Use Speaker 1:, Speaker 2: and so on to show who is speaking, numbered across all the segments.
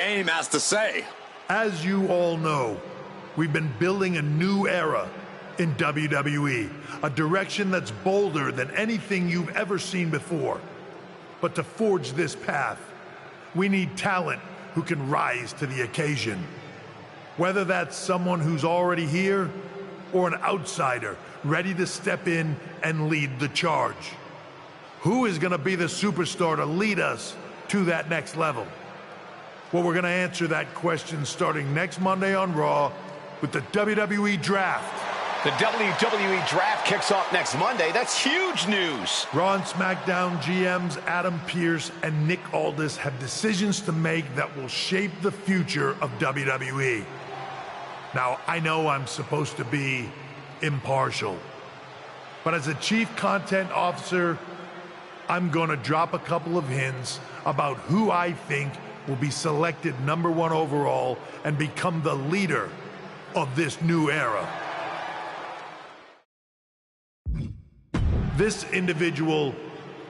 Speaker 1: AIM has to say.
Speaker 2: As you all know, we've been building a new era in WWE, a direction that's bolder than anything you've ever seen before. But to forge this path, we need talent who can rise to the occasion. Whether that's someone who's already here, or an outsider ready to step in and lead the charge. Who is going to be the superstar to lead us to that next level? Well, we're going to answer that question starting next Monday on Raw with the WWE Draft.
Speaker 1: The WWE Draft kicks off next Monday. That's huge news.
Speaker 2: Raw and SmackDown GMs Adam Pearce and Nick Aldis have decisions to make that will shape the future of WWE. Now, I know I'm supposed to be impartial, but as a chief content officer, I'm going to drop a couple of hints about who I think will be selected #1 overall and become the leader of this new era. This individual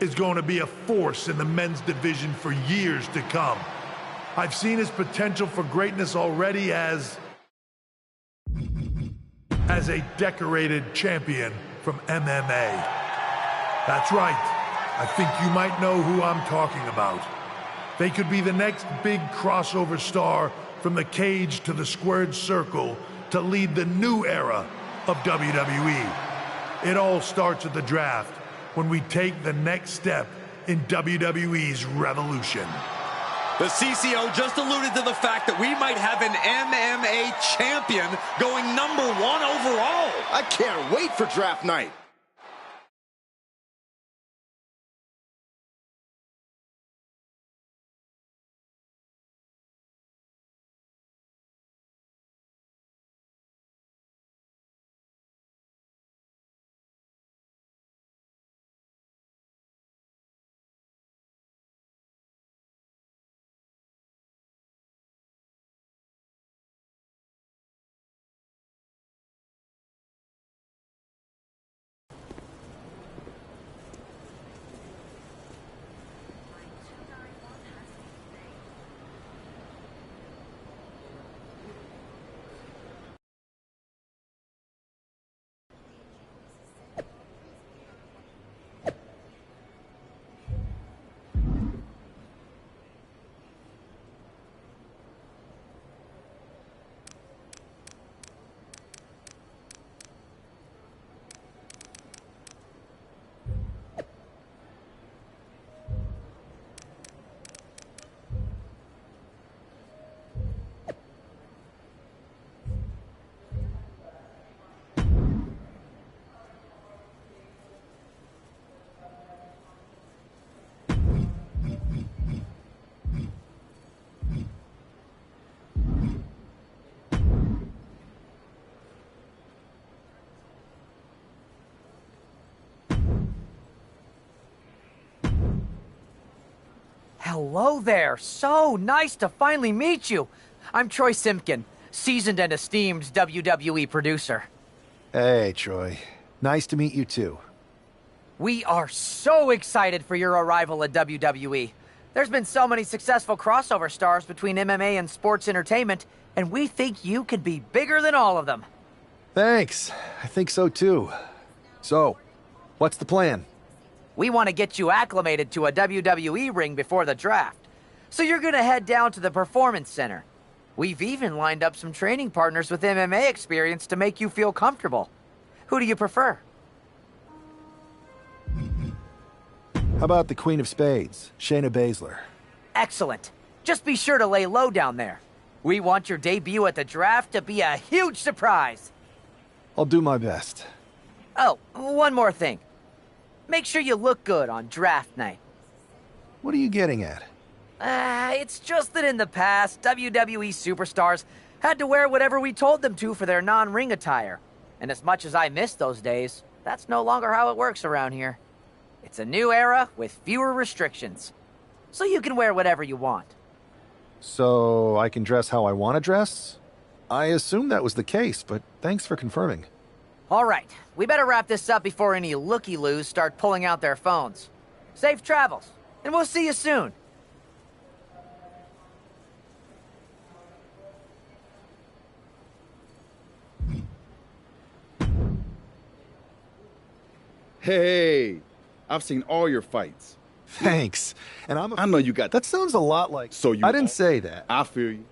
Speaker 2: is going to be a force in the men's division for years to come. I've seen his potential for greatness already as a decorated champion from MMA. That's right. I think you might know who I'm talking about. They could be the next big crossover star from the cage to the squared circle to lead the new era of WWE. It all starts at the draft when we take the next step in WWE's revolution.
Speaker 3: The CCO just alluded to the fact that we might have an MMA champion going #1 overall.
Speaker 1: I can't wait for draft night.
Speaker 4: Hello there. So nice to finally meet you. I'm Troy Simpkin, seasoned and esteemed WWE producer.
Speaker 5: Hey, Troy. Nice to meet you, too.
Speaker 4: We are so excited for your arrival at WWE. There's been so many successful crossover stars between MMA and sports entertainment, and we think you could be bigger than all of them.
Speaker 5: Thanks. I think so, too. So, what's the plan?
Speaker 4: We want to get you acclimated to a WWE ring before the draft. So you're going to head down to the Performance Center. We've even lined up some training partners with MMA experience to make you feel comfortable. Who do you prefer?
Speaker 5: How about the Queen of Spades, Shayna Baszler?
Speaker 4: Excellent. Just be sure to lay low down there. We want your debut at the draft to be a huge surprise.
Speaker 5: I'll do my best.
Speaker 4: Oh, one more thing. Make sure you look good on draft night.
Speaker 5: What are you getting at?
Speaker 4: It's just that in the past, WWE superstars had to wear whatever we told them to for their non-ring attire. And as much as I miss those days, that's no longer how it works around here. It's a new era with fewer restrictions. So you can wear whatever you want.
Speaker 5: So I can dress how I want to dress? I assumed that was the case, but thanks for confirming.
Speaker 4: All right, we better wrap this up before any looky-loos start pulling out their phones. Safe travels, and we'll see you soon.
Speaker 6: Hey, I've seen all your fights.
Speaker 5: Thanks. And
Speaker 6: I know you got
Speaker 5: That sounds a lot like...
Speaker 6: So you...
Speaker 5: I didn't say that.
Speaker 6: I feel you.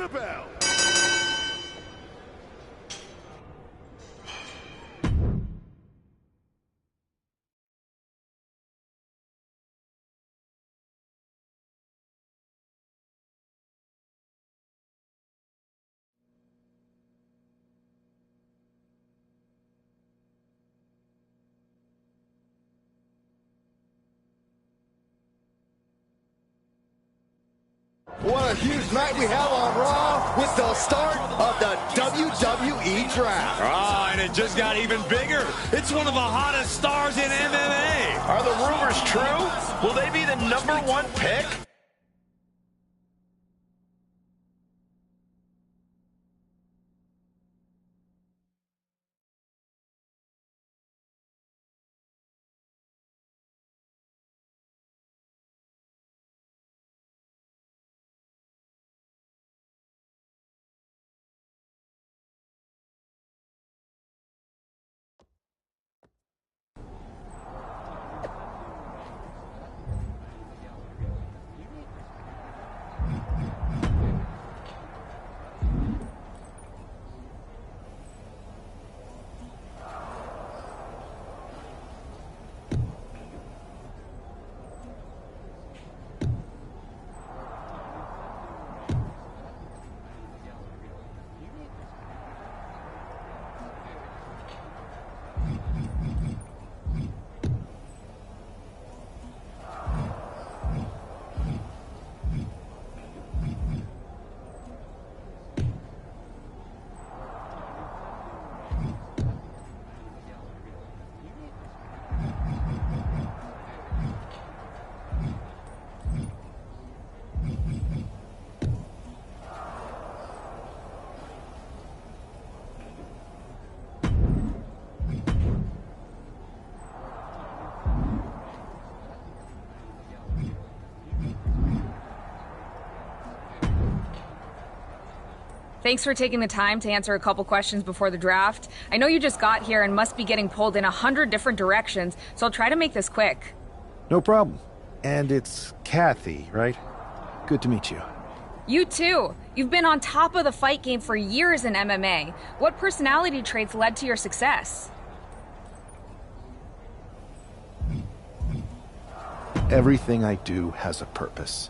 Speaker 2: the bell.
Speaker 1: What a huge night we have on Raw with the start of the WWE Draft.
Speaker 3: And it just got even bigger. It's one of the hottest stars in MMA.
Speaker 1: Are the rumors true? Will they be the #1 pick?
Speaker 7: Thanks for taking the time to answer a couple questions before the draft. I know you just got here and must be getting pulled in 100 different directions, so I'll try to make this quick.
Speaker 5: No problem. And it's Kathy, right? Good to meet you.
Speaker 7: You too. You've been on top of the fight game for years in MMA. What personality traits led to your success?
Speaker 5: Everything I do has a purpose.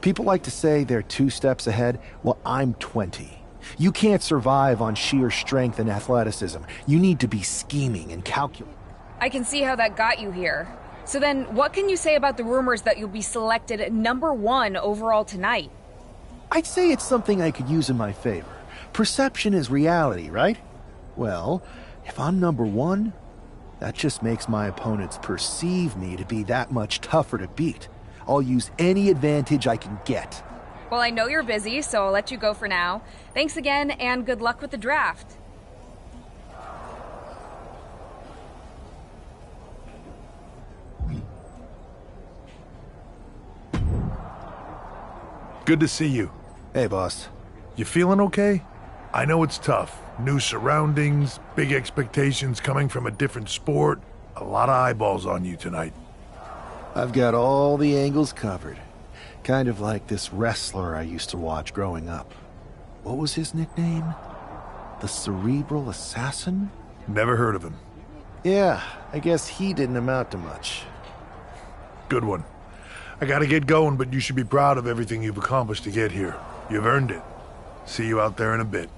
Speaker 5: People like to say they're 2 steps ahead. Well, I'm 20. You can't survive on sheer strength and athleticism. You need to be scheming and calculating.
Speaker 7: I can see how that got you here. So then, what can you say about the rumors that you'll be selected #1 overall tonight?
Speaker 5: I'd say it's something I could use in my favor. Perception is reality, right? Well, if I'm #1, that just makes my opponents perceive me to be that much tougher to beat. I'll use any advantage I can get.
Speaker 7: Well, I know you're busy, so I'll let you go for now. Thanks again, and good luck with the draft.
Speaker 2: Good to see you.
Speaker 5: Hey, boss.
Speaker 2: You feeling okay? I know it's tough. New surroundings, big expectations coming from a different sport. A lot of eyeballs on you tonight.
Speaker 5: I've got all the angles covered. Kind of like this wrestler I used to watch growing up. What was his nickname? The Cerebral Assassin?
Speaker 2: Never heard of him.
Speaker 5: Yeah, I guess he didn't amount to much.
Speaker 2: Good one. I gotta get going, but you should be proud of everything you've accomplished to get here. You've earned it. See you out there in a bit.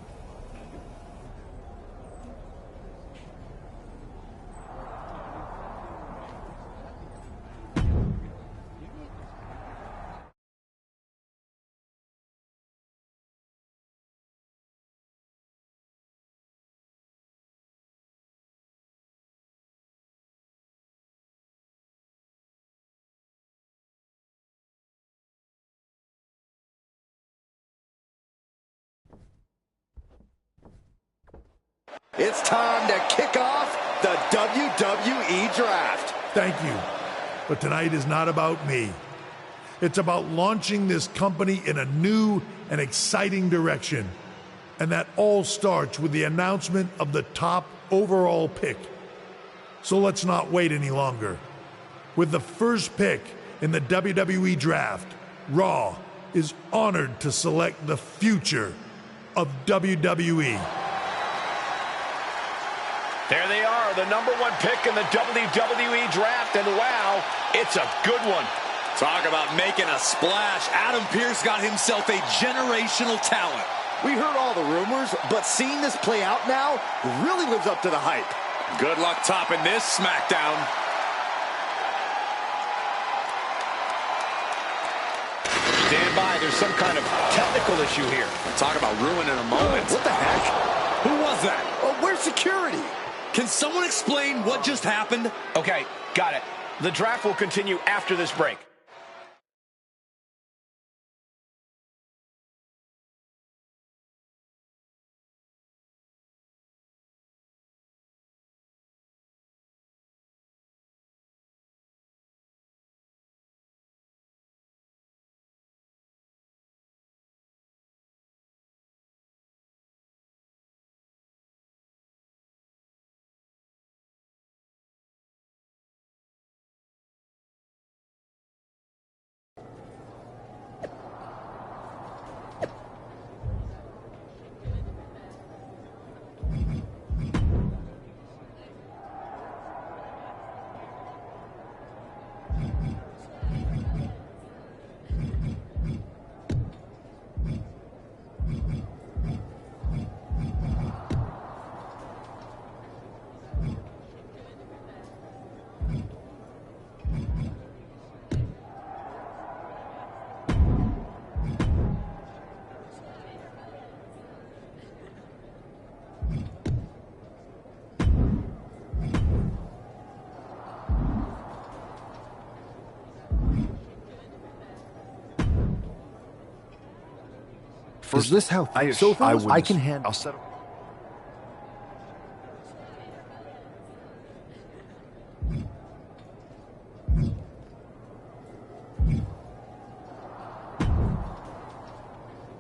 Speaker 1: It's time to kick off the WWE Draft.
Speaker 2: Thank you. But tonight is not about me. It's about launching this company in a new and exciting direction. And that all starts with the announcement of the top overall pick. So let's not wait any longer. With the first pick in the WWE Draft, Raw, is honored to select the future of WWE.
Speaker 8: There they are, the #1 pick in the WWE Draft, and wow, it's a good one.
Speaker 3: Talk about making a splash. Adam Pearce got himself a generational talent.
Speaker 1: We heard all the rumors, but seeing this play out now really lives up to the hype.
Speaker 3: Good luck topping this SmackDown.
Speaker 8: Stand by, there's some kind of technical issue here.
Speaker 3: Talk about ruining a moment.
Speaker 1: What the heck?
Speaker 3: Who was that?
Speaker 1: Oh, where's security?
Speaker 3: Can someone explain what just happened?
Speaker 8: Okay, got it. The draft will continue after this break.
Speaker 5: Is this how so I can handle?
Speaker 9: I'll settle.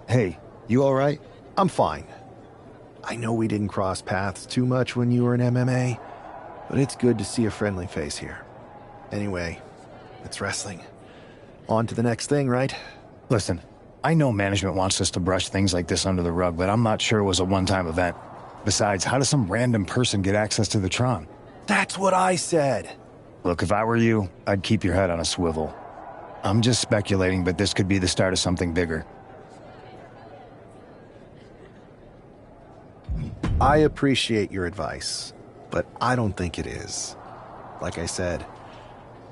Speaker 5: Hey, you all right? I'm fine. I know we didn't cross paths too much when you were in MMA, but it's good to see a friendly face here. Anyway, it's wrestling. On to the next thing, right?
Speaker 9: Listen, I know management wants us to brush things like this under the rug, but I'm not sure it was a one-time event. Besides, how does some random person get access to the Tron?
Speaker 5: That's what I said.
Speaker 9: Look, if I were you, I'd keep your head on a swivel. I'm just speculating, but this could be the start of something bigger.
Speaker 5: I appreciate your advice, but I don't think it is. Like I said,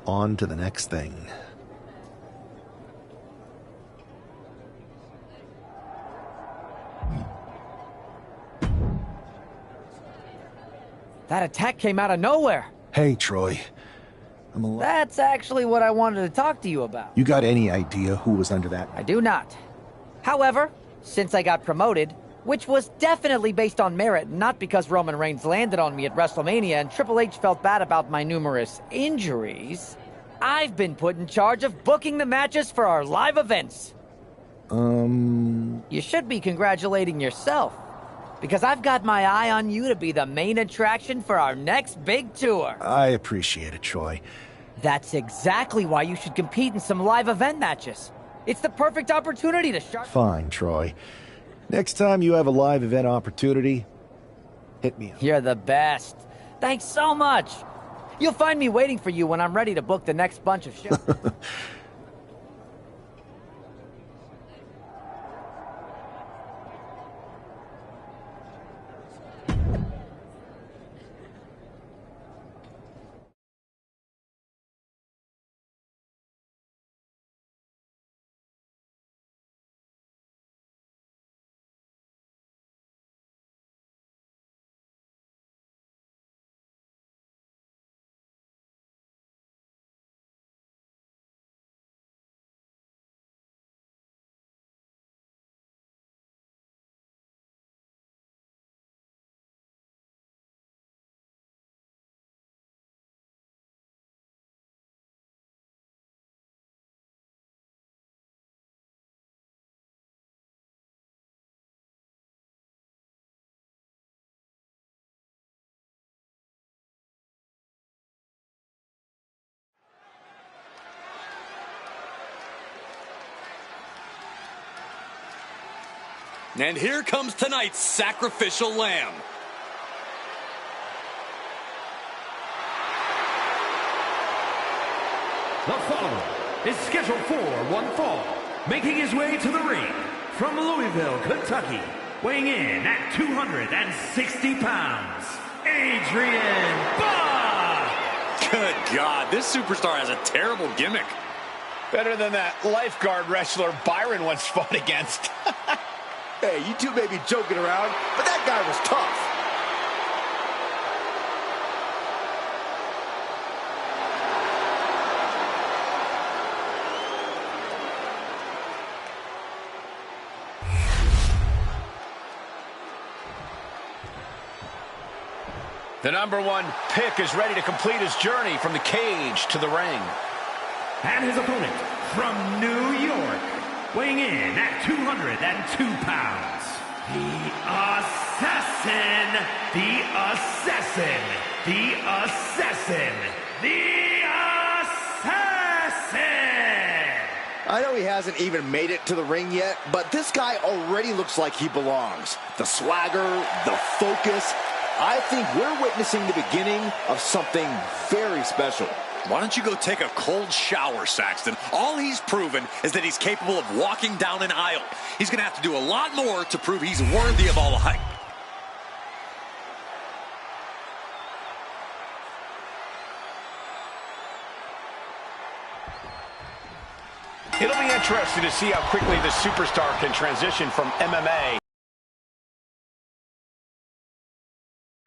Speaker 5: on to the next thing.
Speaker 4: That attack came out of nowhere.
Speaker 5: Hey, Troy. I'm alive.
Speaker 4: That's actually what I wanted to talk to you about.
Speaker 5: You got any idea who was under that?
Speaker 4: I do not. However, since I got promoted, which was definitely based on merit, not because Roman Reigns landed on me at WrestleMania and Triple H felt bad about my numerous injuries, I've been put in charge of booking the matches for our live events. You should be congratulating yourself, because I've got my eye on you to be the main attraction for our next big tour.
Speaker 5: I appreciate it, Troy.
Speaker 4: That's exactly why you should compete in some live event matches. It's the perfect opportunity to
Speaker 5: Fine, Troy. Next time you have a live event opportunity, hit me up.
Speaker 4: You're the best. Thanks so much. You'll find me waiting for you when I'm ready to book the next bunch of shows.
Speaker 3: And here comes tonight's sacrificial lamb.
Speaker 10: The follower is scheduled for one fall, making his way to the ring from Louisville, Kentucky, weighing in at 260 pounds, Adrian Bach!
Speaker 3: Good God, this superstar has a terrible gimmick.
Speaker 8: Better than that lifeguard wrestler Byron once fought against.
Speaker 1: Hey, you two may be joking around, but that guy was tough.
Speaker 8: The #1 pick is ready to complete his journey from the cage to the ring.
Speaker 10: And his opponent from New York, weighing in at 202 pounds, the Assassin, the Assassin, the Assassin, the Assassin!
Speaker 1: I know he hasn't even made it to the ring yet, but this guy already looks like he belongs. The swagger, the focus. I think we're witnessing the beginning of something very special.
Speaker 3: Why don't you go take a cold shower, Saxton? All he's proven is that he's capable of walking down an aisle. He's going to have to do a lot more to prove he's worthy of all the hype.
Speaker 8: It'll be interesting to see how quickly the superstar can transition from MMA.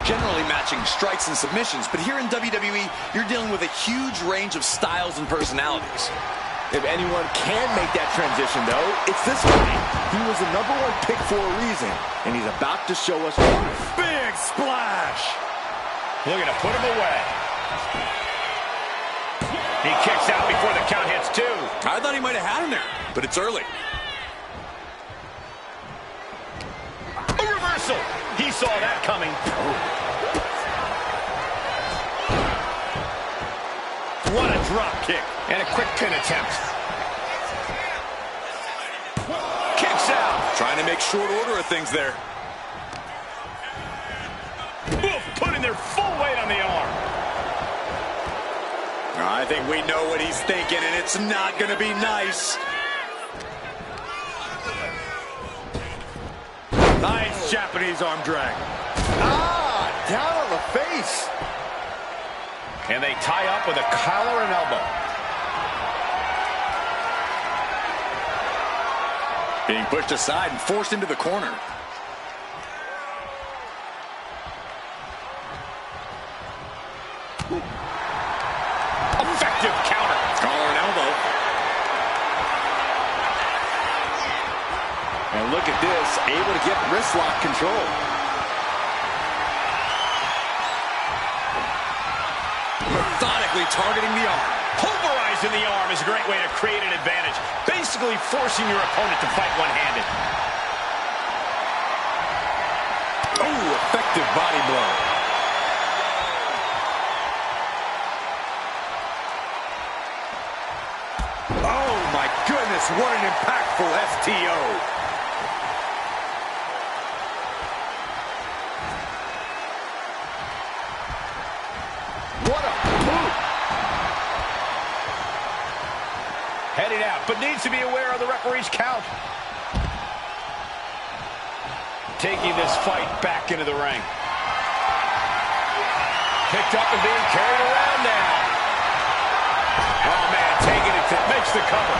Speaker 3: Generally matching strikes and submissions, but here in WWE, you're dealing with a huge range of styles and personalities.
Speaker 1: If anyone can make that transition, though, it's this guy. He was the #1 pick for a reason, and he's about to show us why.
Speaker 3: Big splash!
Speaker 8: Looking to put him away. He kicks out before the count hits 2.
Speaker 3: I thought he might have had him there, but it's early.
Speaker 8: A reversal! He saw that coming. What a drop kick. And a quick pin attempt. Kicks out.
Speaker 3: Trying to make short order of things there.
Speaker 8: Oof, putting their full weight on the arm.
Speaker 3: I think we know what he's thinking, and it's not going to be nice.
Speaker 8: Nice Japanese arm drag.
Speaker 1: Ah, down on the face.
Speaker 8: And they tie up with a collar and elbow.
Speaker 3: Being pushed aside and forced into the corner.
Speaker 8: Effective counter.
Speaker 3: Collar and elbow.
Speaker 1: And look at this, able to get wrist lock control.
Speaker 3: Methodically targeting the arm.
Speaker 8: Pulverizing the arm is a great way to create an advantage. Basically forcing your opponent to fight one-handed.
Speaker 3: Oh, effective body blow. Oh, my goodness, what an impactful STO.
Speaker 1: What a move!
Speaker 8: Heading out, but needs to be aware of the referee's count. Taking this fight back into the ring. Picked up and being carried around now. Oh, man, taking it to makes the cover.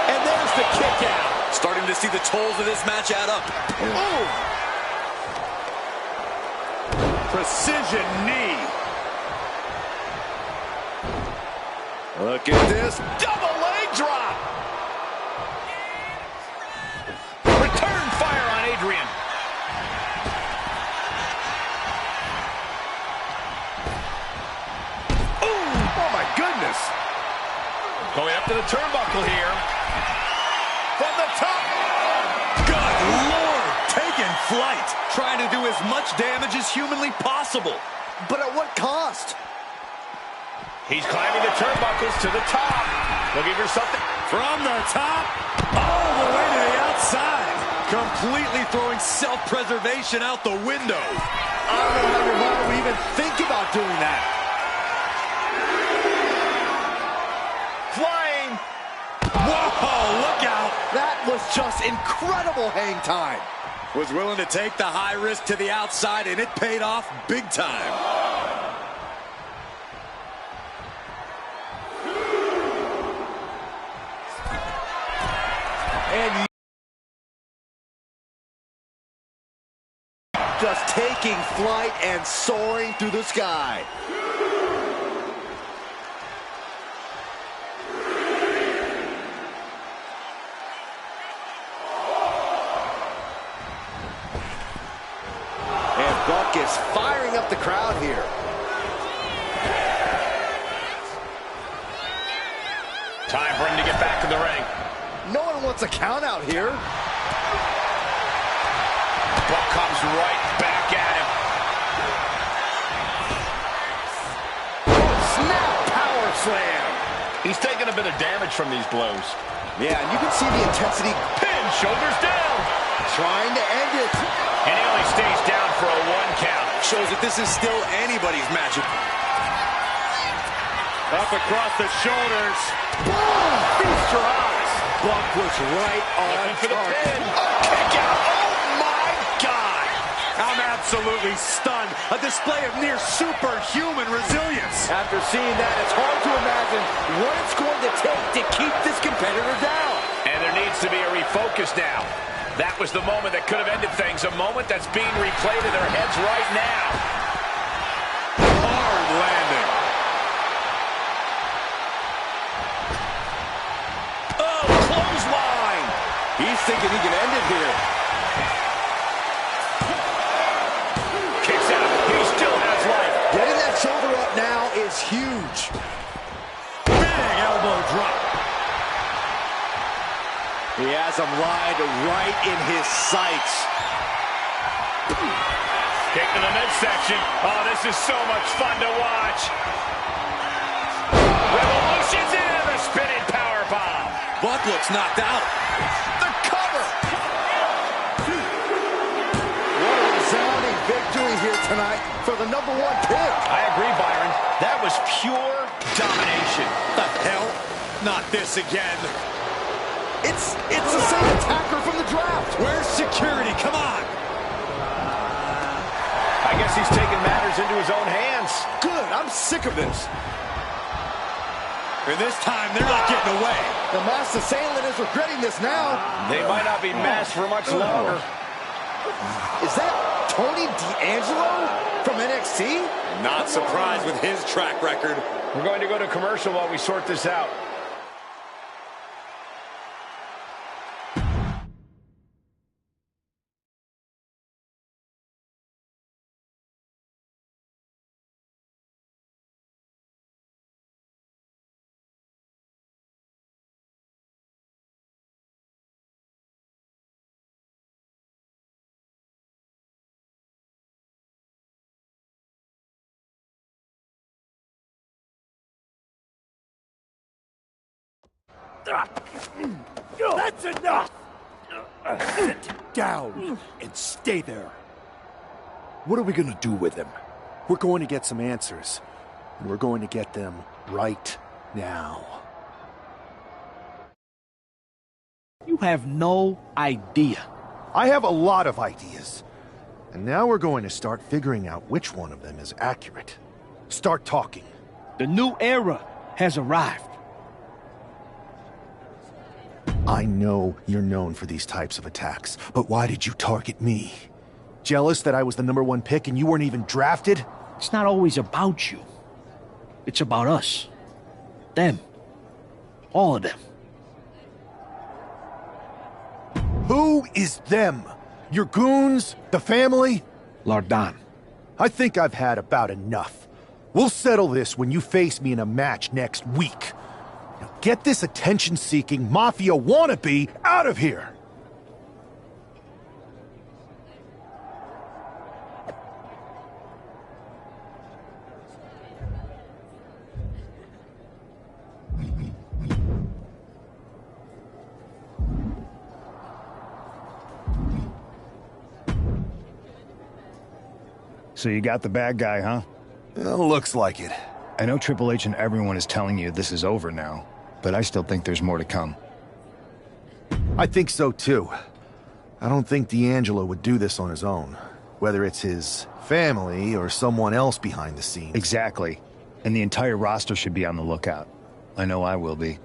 Speaker 3: And there's the kick out. Starting to see the tolls of this match add up.
Speaker 1: Ooh.
Speaker 3: Precision knee. Look at this.
Speaker 8: Double leg drop. Return fire on Adrian.
Speaker 1: Ooh, oh my goodness.
Speaker 8: Going up to the turnbuckle here. From the top.
Speaker 3: Good Lord. Taking flight. Trying to do as much damage as humanly possible.
Speaker 1: But at what cost?
Speaker 8: He's climbing the turnbuckles to the top. Looking for something.
Speaker 3: From the top. All the way to the Completely throwing self-preservation out the window.
Speaker 1: I don't know how your mind would even think about doing that.
Speaker 3: Flying. Whoa, look out.
Speaker 1: That was just incredible hang time.
Speaker 3: Was willing to take the high risk to the outside, and it paid off big time.
Speaker 1: And just taking flight and soaring through the sky. And Buck is firing up the crowd here.
Speaker 8: Time for him to get back to the ring.
Speaker 1: No one wants a count out here.
Speaker 8: Buck comes right back at him.
Speaker 1: Snap power slam.
Speaker 8: He's taking a bit of damage from these blows.
Speaker 1: Yeah, and you can see the intensity.
Speaker 8: Pin, shoulders down.
Speaker 1: Trying to end it.
Speaker 8: And he only stays down for a 1 count.
Speaker 3: Shows that this is still anybody's match.
Speaker 8: Up across the shoulders.
Speaker 1: Boom! Feast your eyes. Buck was right on
Speaker 8: for the
Speaker 1: target.
Speaker 8: pin.
Speaker 3: Kick out. Oh, my God. I'm absolutely stunned. A display of near superhuman resilience.
Speaker 1: After seeing that, it's hard to imagine what it's going to take to keep this competitor down.
Speaker 8: And there needs to be a refocus now. That was the moment that could have ended things. A moment that's being replayed in their heads right now.
Speaker 3: Hard landing.
Speaker 1: Oh, clothesline. He's thinking he can end it here.
Speaker 8: Kicks out. He still has life.
Speaker 1: Getting that shoulder up now is huge.
Speaker 3: Big elbow drop.
Speaker 1: He has him lined right in his sights.
Speaker 8: Kick to the midsection. Oh, this is so much fun to watch. Revolutions in the spinning powerbomb.
Speaker 3: Buck looks knocked out.
Speaker 1: The cover. What a resounding victory here tonight for the #1 pick.
Speaker 8: I agree, Byron. That was pure domination.
Speaker 3: The hell? Not this again.
Speaker 1: It's the same attacker from the draft.
Speaker 3: Where's security? Come on.
Speaker 8: I guess he's taking matters into his own hands.
Speaker 1: Good. I'm sick of this.
Speaker 3: And this time, they're not getting away.
Speaker 1: The masked assailant is regretting this now.
Speaker 8: They might not be masked for much longer.
Speaker 1: Is that Tony D'Angelo from NXT?
Speaker 3: Not surprised with his track record.
Speaker 8: We're going to go to commercial while we sort this out.
Speaker 11: That's enough! Sit down and stay there. What are we gonna do with him?
Speaker 5: We're going to get some answers, and we're going to get them right now.
Speaker 11: You have no idea.
Speaker 5: I have a lot of ideas. And now we're going to start figuring out which one of them is accurate. Start talking.
Speaker 11: The new era has arrived.
Speaker 5: I know you're known for these types of attacks, but why did you target me? Jealous that I was the #1 pick and you weren't even drafted?
Speaker 11: It's not always about you. It's about us. Them. All of them.
Speaker 5: Who is them? Your goons? The family?
Speaker 11: Lardan.
Speaker 5: I think I've had about enough. We'll settle this when you face me in a match next week. Now get this attention-seeking mafia wannabe out of here!
Speaker 9: So you got the bad guy, huh?
Speaker 5: Looks like it.
Speaker 9: I know Triple H and everyone is telling you this is over now, but I still think there's more to come.
Speaker 5: I think so too. I don't think D'Angelo would do this on his own, whether it's his family or someone else behind the scenes.
Speaker 9: Exactly. And the entire roster should be on the lookout. I know I will be.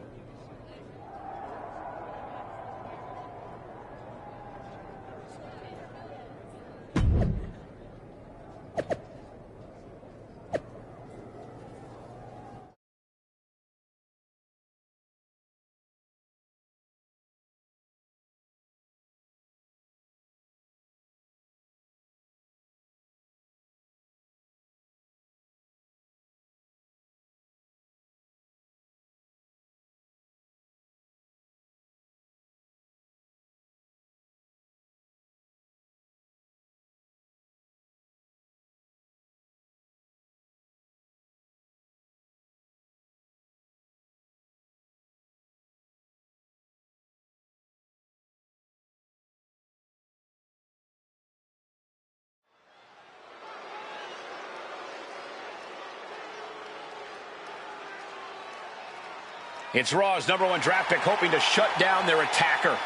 Speaker 8: It's Raw's #1 draft pick hoping to shut down their attacker.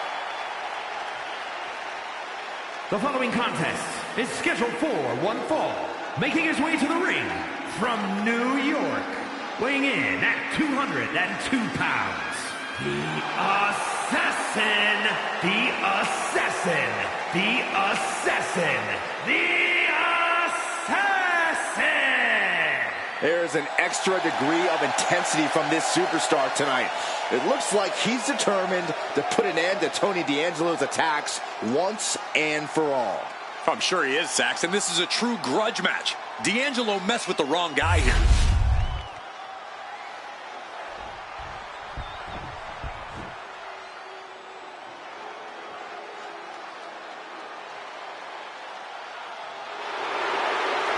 Speaker 10: The following contest is scheduled for one fall. Making his way to the ring from New York, weighing in at 202 pounds, the Assassin, the Assassin, the Assassin, the Assassin!
Speaker 1: There's an extra degree of intensity from this superstar tonight. It looks like he's determined to put an end to Tony D'Angelo's attacks once and for all.
Speaker 3: I'm sure he is, Saxon. This is a true grudge match. D'Angelo messed with the wrong guy here.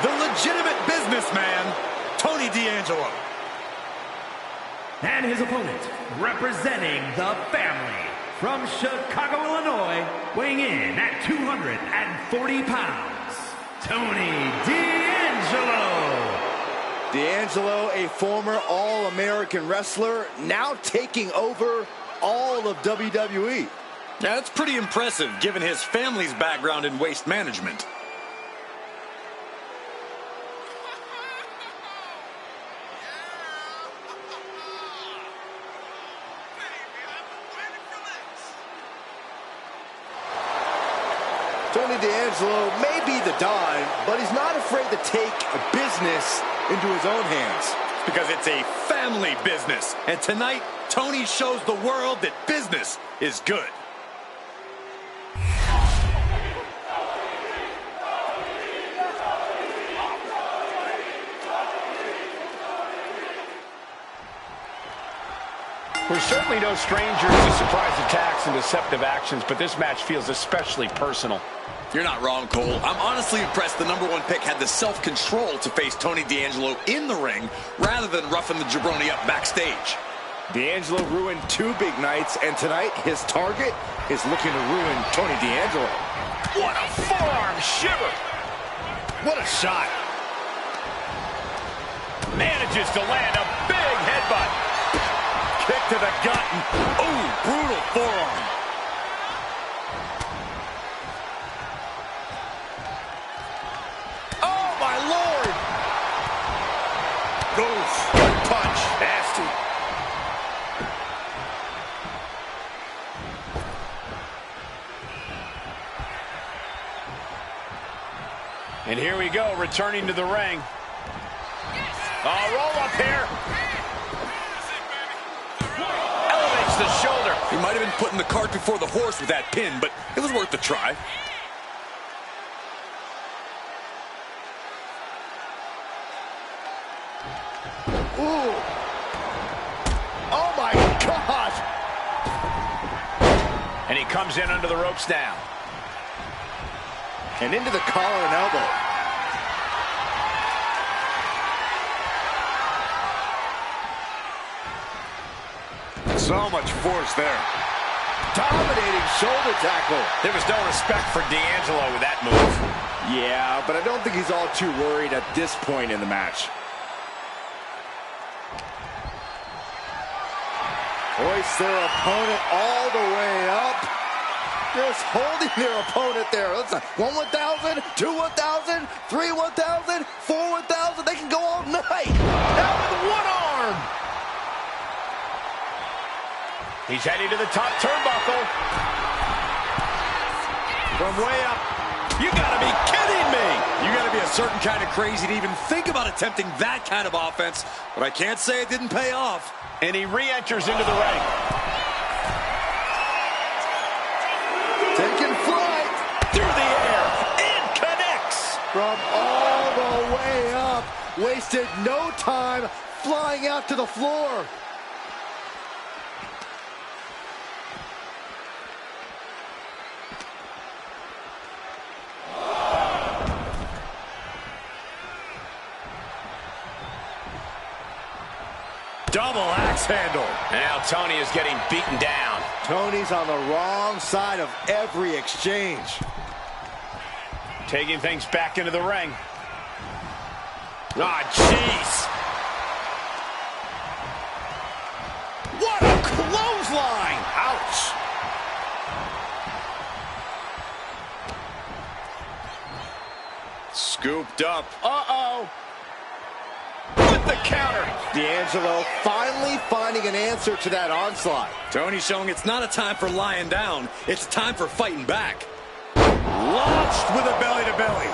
Speaker 3: The legitimate businessman, Tony D'Angelo.
Speaker 10: And his opponent, representing the family, from Chicago, Illinois, weighing in at 240 pounds, Tony D'Angelo.
Speaker 1: D'Angelo, a former All-American wrestler, now taking over all of WWE.
Speaker 3: Yeah, that's pretty impressive, given his family's background in waste management.
Speaker 1: Tony D'Angelo may be the Don, but he's not afraid to take business into his own hands.
Speaker 3: Because it's a family business. And tonight, Tony shows the world that business is good.
Speaker 8: We're certainly no strangers to surprise attacks and deceptive actions, but this match feels especially personal.
Speaker 3: You're not wrong, Cole. I'm honestly impressed the #1 pick had the self-control to face Tony D'Angelo in the ring rather than roughing the jabroni up backstage.
Speaker 1: D'Angelo ruined 2 big nights, and tonight his target is looking to ruin Tony D'Angelo.
Speaker 8: What a forearm shiver!
Speaker 1: What a shot!
Speaker 8: Manages to land a big headbutt.
Speaker 3: Kick to the gut. Ooh, brutal forearm.
Speaker 1: Oh, my Lord!
Speaker 3: Oof, good punch.
Speaker 8: Nasty. And here we go, returning to the ring. Roll up here. Elevates the shoulder.
Speaker 3: He might have been putting the cart before the horse with that pin, but it was worth a try.
Speaker 1: Ooh! Oh, my God!
Speaker 8: And he comes in under the ropes now.
Speaker 1: And into the collar and elbow. So much force there. Dominating shoulder tackle.
Speaker 8: There was no respect for D'Angelo with that move.
Speaker 1: Yeah, but I don't think he's all too worried at this point in the match. Hoist their opponent all the way up. Just holding their opponent there. Listen, 1 1,000, 2 1,000, 3 1,000, 4 1,000. They can go all night. Now with one arm.
Speaker 8: He's heading to the top turnbuckle. From way up.
Speaker 3: You gotta be kidding me! You gotta be a certain kind of crazy to even think about attempting that kind of offense, but I can't say it didn't pay off.
Speaker 8: And he re-enters into the ring.
Speaker 1: Taking flight.
Speaker 8: Through the air. And connects.
Speaker 1: From all the way up. Wasted no time flying out to the floor.
Speaker 3: Double axe handle.
Speaker 8: And now Tony is getting beaten down.
Speaker 1: Tony's on the wrong side of every exchange.
Speaker 8: Taking things back into the ring. Ah, jeez.
Speaker 3: What a clothesline!
Speaker 8: Ouch.
Speaker 3: Scooped up.
Speaker 8: Uh-oh. With the counter.
Speaker 1: D'Angelo finally finding an answer to that onslaught.
Speaker 3: Tony showing it's not a time for lying down. It's time for fighting back. Launched with a belly-to-belly.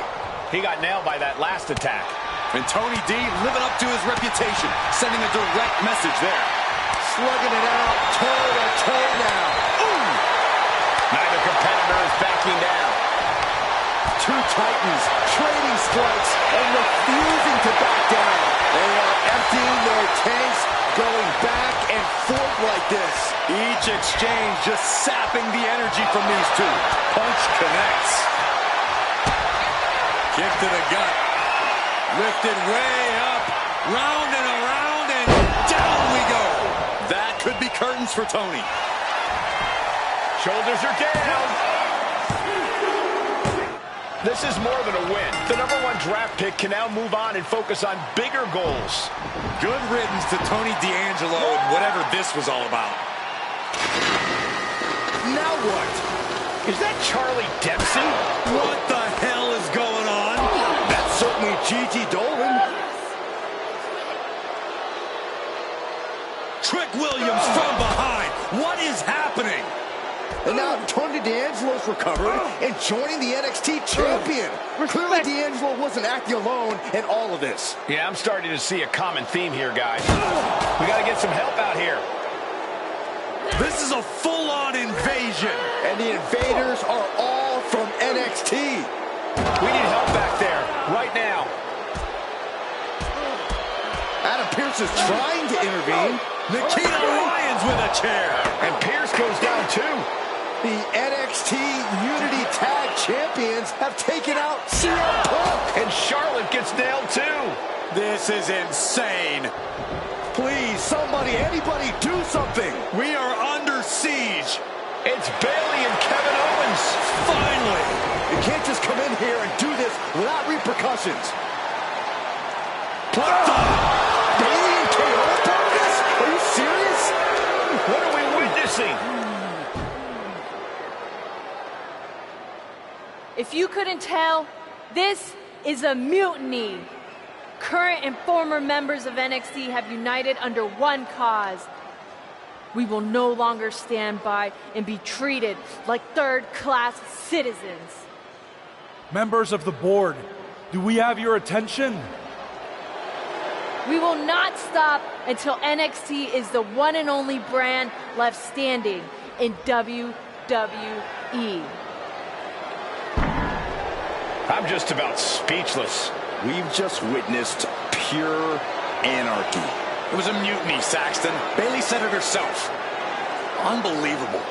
Speaker 8: He got nailed by that last attack.
Speaker 3: And Tony D living up to his reputation, sending a direct message there.
Speaker 1: Slugging it out, toe-to-toe now.
Speaker 3: Ooh!
Speaker 8: Neither competitor is backing down.
Speaker 1: Two Titans trading strikes and refusing to back down. They are emptying their tanks, going back and forth like this.
Speaker 3: Each exchange just sapping the energy from these two. Punch connects. Kick to the gut. Lifted way up. Round and around and down we go. That could be curtains for Tony.
Speaker 8: Shoulders are down. This is more than a win. The #1 draft pick can now move on and focus on bigger goals.
Speaker 3: Good riddance to Tony D'Angelo and whatever this was all about.
Speaker 1: Now what?
Speaker 8: Is that Charlie Dempsey?
Speaker 3: What the hell is going on?
Speaker 1: That's certainly Gigi Dolan.
Speaker 3: Trick Williams from behind. What is happening?
Speaker 1: And now Tony D'Angelo's recovered and joining the NXT champion. Clearly D'Angelo wasn't acting alone in all of this.
Speaker 8: Yeah, I'm starting to see a common theme here, guys. We got to get some help out here.
Speaker 3: This is a full-on invasion.
Speaker 1: And the invaders are all from NXT.
Speaker 8: We need help back there, right now.
Speaker 1: Adam Pearce is trying to intervene.
Speaker 3: Nikita Lyons with a chair.
Speaker 8: And Pearce goes down too.
Speaker 1: The NXT Unity Tag Champions have taken out CM Punk.
Speaker 8: And Charlotte gets nailed too.
Speaker 3: This is insane.
Speaker 1: Please, somebody, anybody, do something.
Speaker 3: We are under siege.
Speaker 8: It's Bayley and Kevin Owens.
Speaker 3: Finally.
Speaker 1: You can't just come in here and do this without repercussions.
Speaker 3: What the?
Speaker 1: Bayley and KO are part of this? Are you serious?
Speaker 8: What are we witnessing?
Speaker 12: If you couldn't tell, this is a mutiny. Current and former members of NXT have united under one cause. We will no longer stand by and be treated like third-class citizens.
Speaker 13: Members of the board, do we have your attention?
Speaker 12: We will not stop until NXT is the one and only brand left standing in WWE.
Speaker 8: I'm just about speechless.
Speaker 1: We've just witnessed pure anarchy.
Speaker 3: It was a mutiny, Saxton. Bayley said it herself. Unbelievable.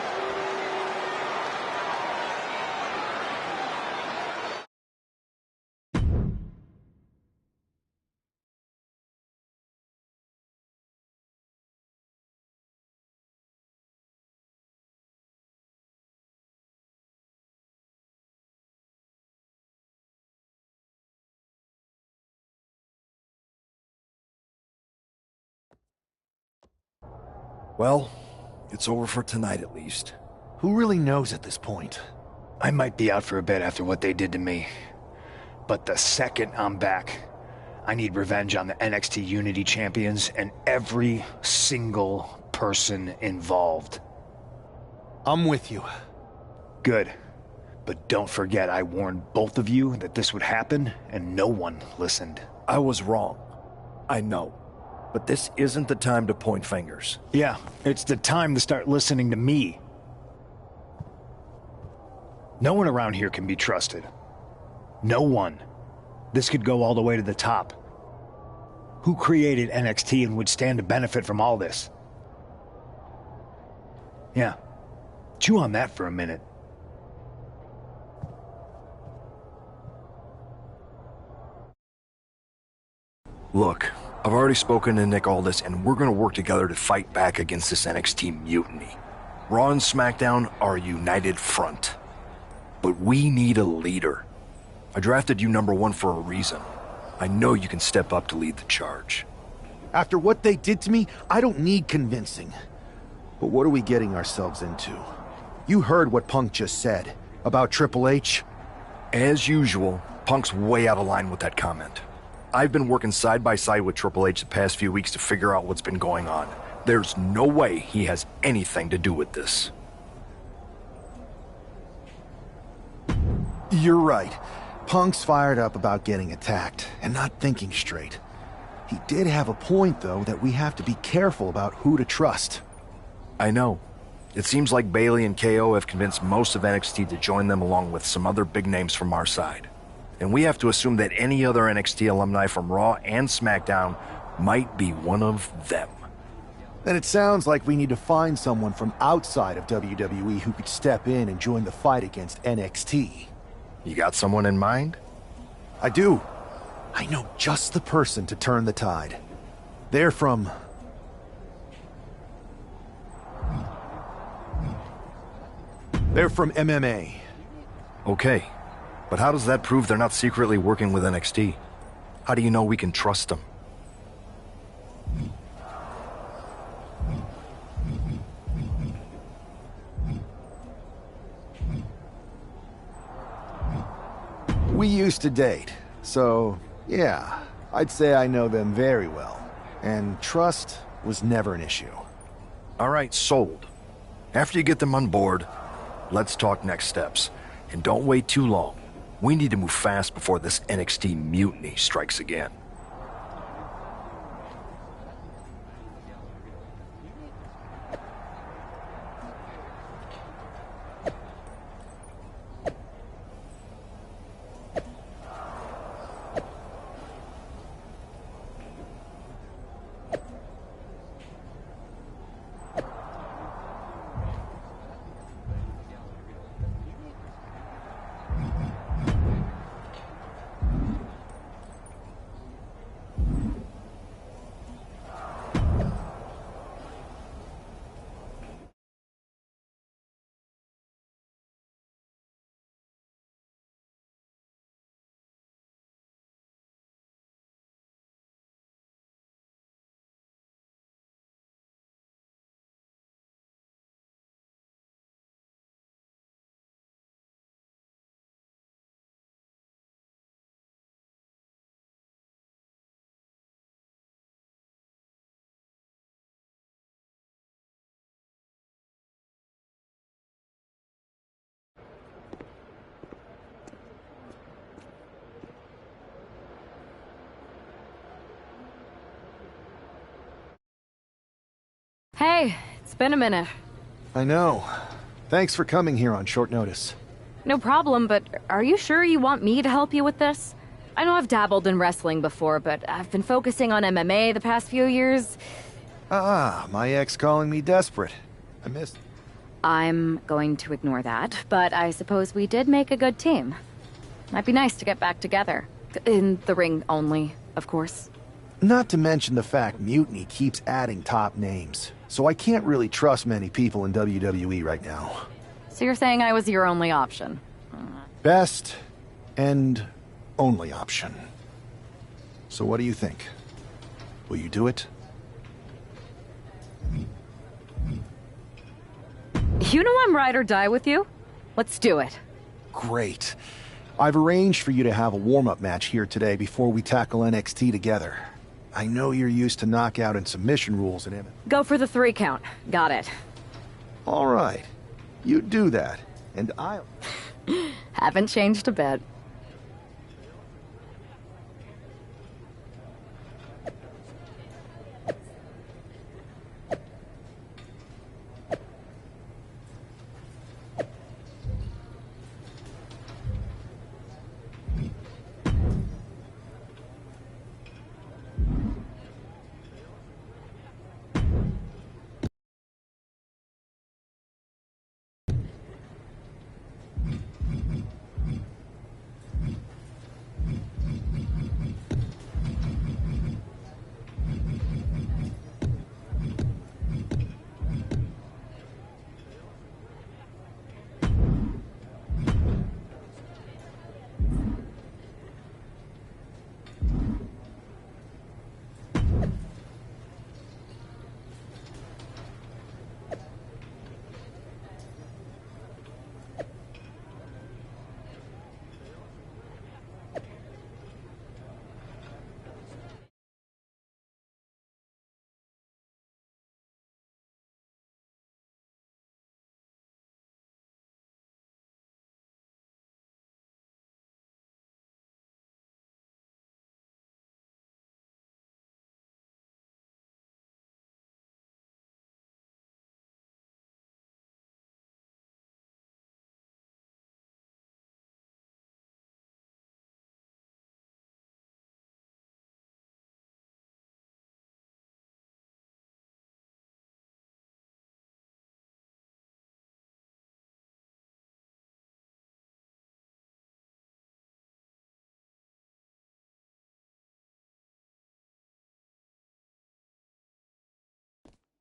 Speaker 11: Well, it's over for tonight at least.
Speaker 5: Who really knows at this point?
Speaker 9: I might be out for a bit after what they did to me. But the second I'm back, I need revenge on the NXT Unity Champions and every single person involved.
Speaker 5: I'm with you.
Speaker 9: Good. But don't forget I warned both of you that this would happen, and no one listened.
Speaker 11: I was wrong. I know. But this isn't the time to point fingers.
Speaker 9: Yeah, it's the time to start listening to me. No one around here can be trusted. No one. This could go all the way to the top. Who created NXT and would stand to benefit from all this? Yeah. Chew on that for a minute.
Speaker 11: Look, I've already spoken to Nick Aldis, and we're gonna work together to fight back against this NXT mutiny. Raw and SmackDown are a united front. But we need a leader. I drafted you #1 for a reason. I know you can step up to lead the charge.
Speaker 5: After what they did to me, I don't need convincing. But what are we getting ourselves into? You heard what Punk just said about Triple H.
Speaker 11: As usual, Punk's way out of line with that comment. I've been working side by side with Triple H the past few weeks to figure out what's been going on. There's no way he has anything to do with this.
Speaker 5: You're right. Punk's fired up about getting attacked and not thinking straight. He did have a point, though, that we have to be careful about who to trust.
Speaker 11: I know. It seems like Bayley and KO have convinced most of NXT to join them along with some other big names from our side. And we have to assume that any other NXT alumni from Raw and SmackDown might be one of them.
Speaker 5: Then it sounds like we need to find someone from outside of WWE who could step in and join the fight against NXT.
Speaker 11: You got someone in mind?
Speaker 5: I do. I know just the person to turn the tide. They're from MMA.
Speaker 11: Okay. But how does that prove they're not secretly working with NXT? How do you know we can trust them?
Speaker 5: We used to date, so yeah, I'd say I know them very well. And trust was never an issue.
Speaker 11: All right, sold. After you get them on board, let's talk next steps. And don't wait too long. We need to move fast before this NXT mutiny strikes again.
Speaker 14: Hey, it's been a minute.
Speaker 5: I know. Thanks for coming here on short notice.
Speaker 14: No problem, but are you sure you want me to help you with this? I know I've dabbled in wrestling before, but I've been focusing on MMA the past few years.
Speaker 5: Ah, my ex calling me desperate. I missed.
Speaker 14: I'm going to ignore that, but I suppose we did make a good team. Might be nice to get back together. In the ring only, of course.
Speaker 5: Not to mention the fact Mutiny keeps adding top names, so I can't really trust many people in WWE right now.
Speaker 14: So you're saying I was your only option?
Speaker 5: Best and only option. So what do you think? Will you do it?
Speaker 14: You know I'm ride or die with you. Let's do it.
Speaker 5: Great. I've arranged for you to have a warm-up match here today before we tackle NXT together. I know you're used to knockout and submission rules in MMA.
Speaker 14: Go for the 3 count. Got it.
Speaker 5: All right. You do that, and I'll...
Speaker 14: Haven't changed a bit.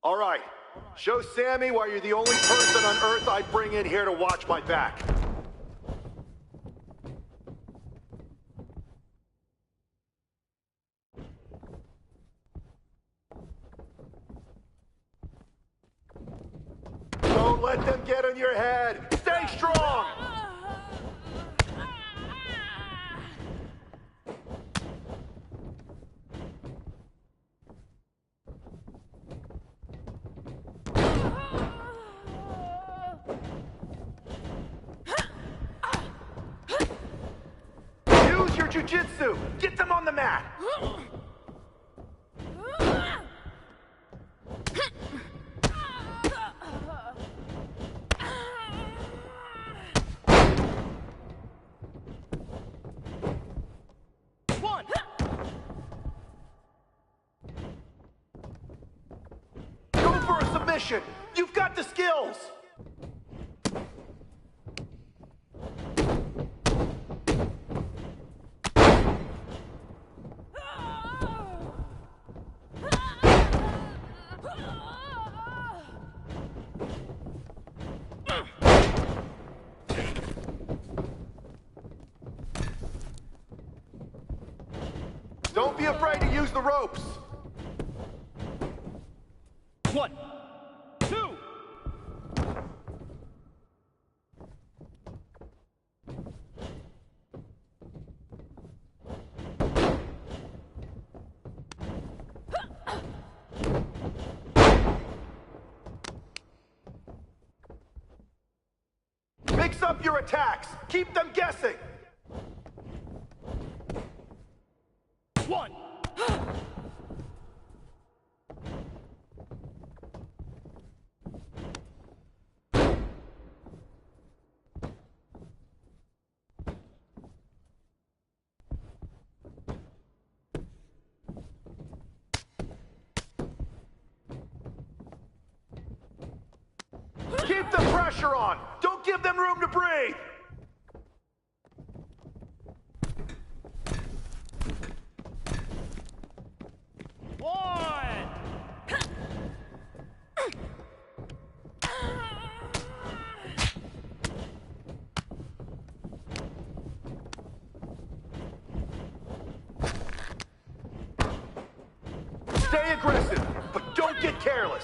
Speaker 15: All right. Show Sammy why you're the only person on Earth I'd bring in here to watch my back. Don't let them get in your head. Stay strong. Use your jiu-jitsu. Get them on the mat. Go for a submission. You've got the skills. Don't be afraid to use the ropes.
Speaker 8: 1, 2.
Speaker 15: Mix up your attacks. Keep them guessing.
Speaker 8: 1.
Speaker 15: Keep the pressure on. Don't give them room to breathe. Stay aggressive, but don't get careless.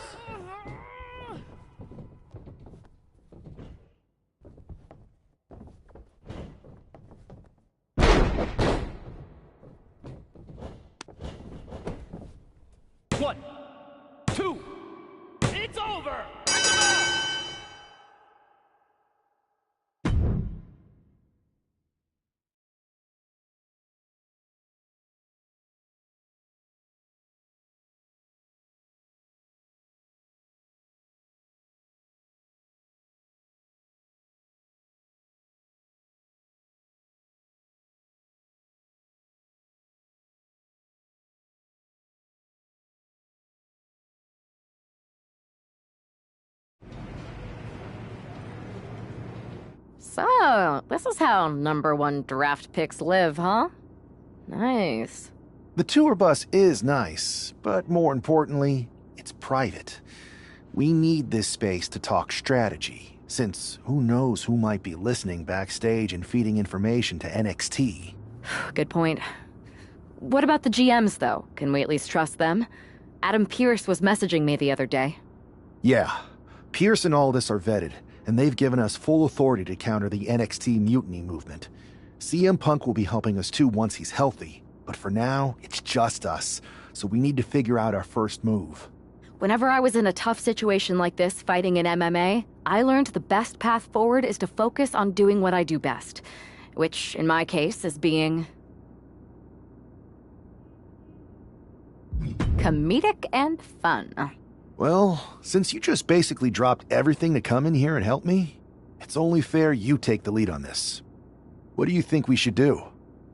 Speaker 10: 1, 2, it's over! Bring them out!
Speaker 14: So, this is how #1 draft picks live, huh? Nice.
Speaker 5: The tour bus is nice, but more importantly, it's private. We need this space to talk strategy, since who knows who might be listening backstage and feeding information to NXT.
Speaker 14: Good point. What about the GMs, though? Can we at least trust them? Adam Pearce was messaging me the other day.
Speaker 5: Yeah, Pierce and Aldis are vetted, and they've given us full authority to counter the NXT mutiny movement. CM Punk will be helping us too once he's healthy, but for now, it's just us, so we need to figure out our first move.
Speaker 14: Whenever I was in a tough situation like this fighting in MMA, I learned the best path forward is to focus on doing what I do best, which, in my case, is being comedic and fun.
Speaker 5: Well, since you just basically dropped everything to come in here and help me, it's only fair you take the lead on this. What do you think we should do?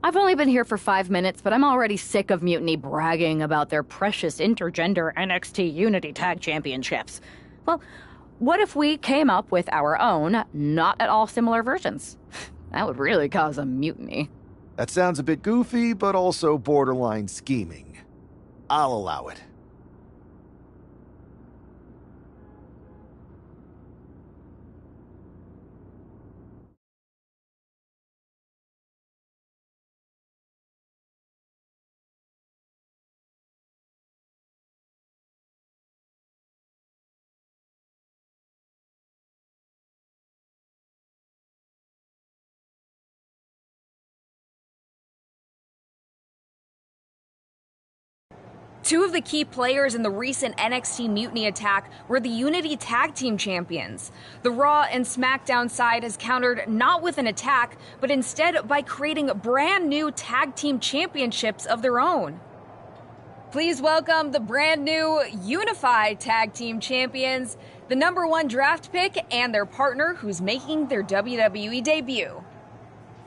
Speaker 14: I've only been here for 5 minutes, but I'm already sick of Mutiny bragging about their precious intergender NXT Unity Tag Championships. Well, what if we came up with our own, not at all similar versions? That would really cause a mutiny.
Speaker 5: That sounds a bit goofy, but also borderline scheming. I'll allow it.
Speaker 7: Two of the key players in the recent NXT Mutiny attack were the Unity Tag Team Champions. The Raw and SmackDown side has countered not with an attack, but instead by creating brand new Tag Team Championships of their own. Please welcome the brand new Unified Tag Team Champions, the #1 draft pick, and their partner who's making their WWE debut.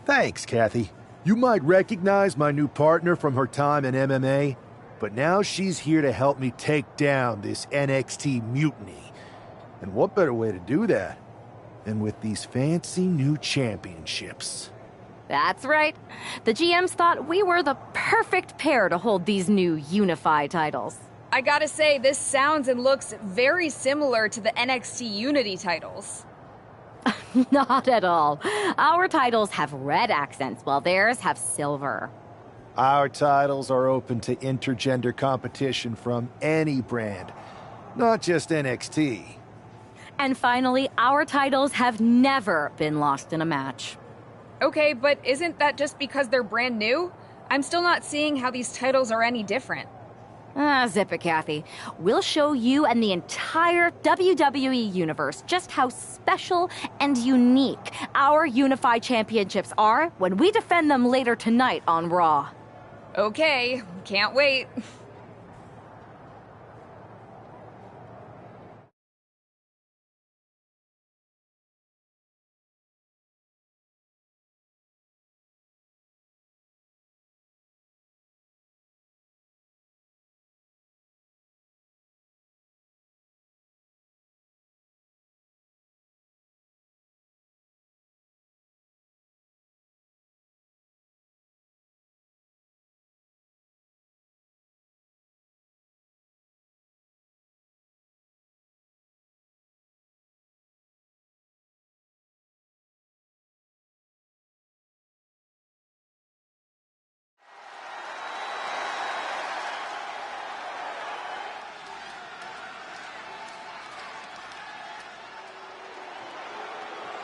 Speaker 5: Thanks, Kathy. You might recognize my new partner from her time in MMA, but now she's here to help me take down this NXT mutiny. And what better way to do that than with these fancy new championships?
Speaker 14: That's right. The GMs thought we were the perfect pair to hold these new unified titles.
Speaker 7: I gotta say, this sounds and looks very similar to the NXT Unity titles.
Speaker 14: Not at all. Our titles have red accents, while theirs have silver.
Speaker 5: Our titles are open to intergender competition from any brand, not just NXT.
Speaker 14: And finally, our titles have never been lost in a match.
Speaker 7: Okay, but isn't that just because they're brand new? I'm still not seeing how these titles are any different.
Speaker 14: Zip it, Kathy. We'll show you and the entire WWE universe just how special and unique our unified championships are when we defend them later tonight on Raw.
Speaker 7: Okay, can't wait.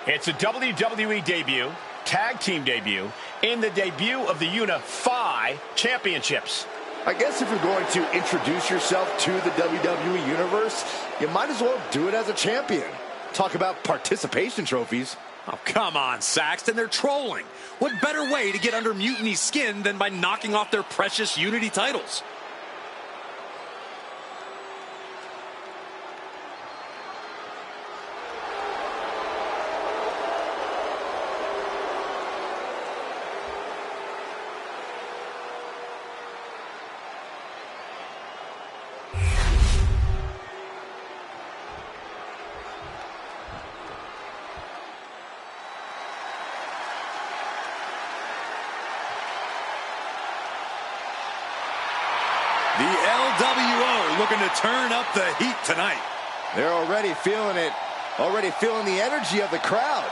Speaker 8: It's a WWE debut, tag team debut, and the debut of the Unify Championships.
Speaker 1: I guess if you're going to introduce yourself to the WWE Universe, you might as well do it as a champion. Talk about participation trophies.
Speaker 3: Oh, come on, Saxton. They're trolling. What better way to get under Mutiny's skin than by knocking off their precious Unity titles? The LWO looking to turn up the heat tonight.
Speaker 1: They're already feeling it. Already feeling the energy of the crowd.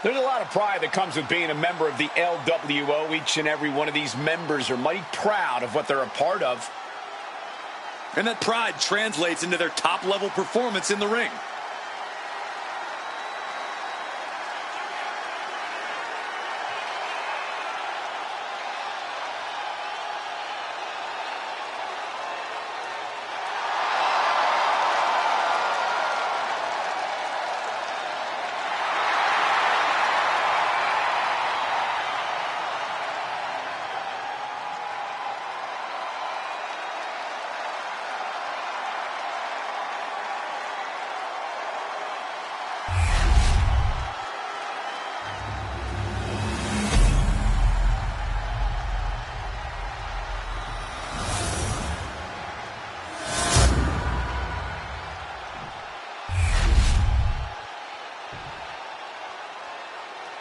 Speaker 8: There's a lot of pride that comes with being a member of the LWO. Each and every one of these members are mighty proud of what they're a part of.
Speaker 3: And that pride translates into their top-level performance in the ring.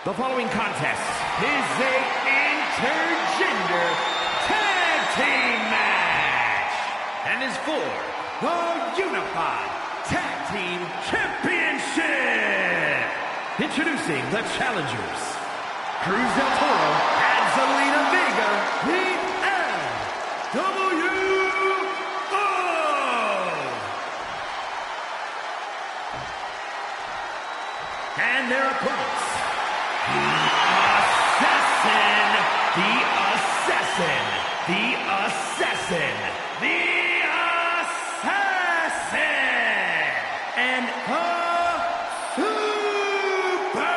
Speaker 10: The following contest is a intergender tag team match and is for the Unified Tag Team Championship. Introducing the challengers, Cruz del Toro and Zelina Vega, the LWO. And their opponents, The Assassin, and a Superstar.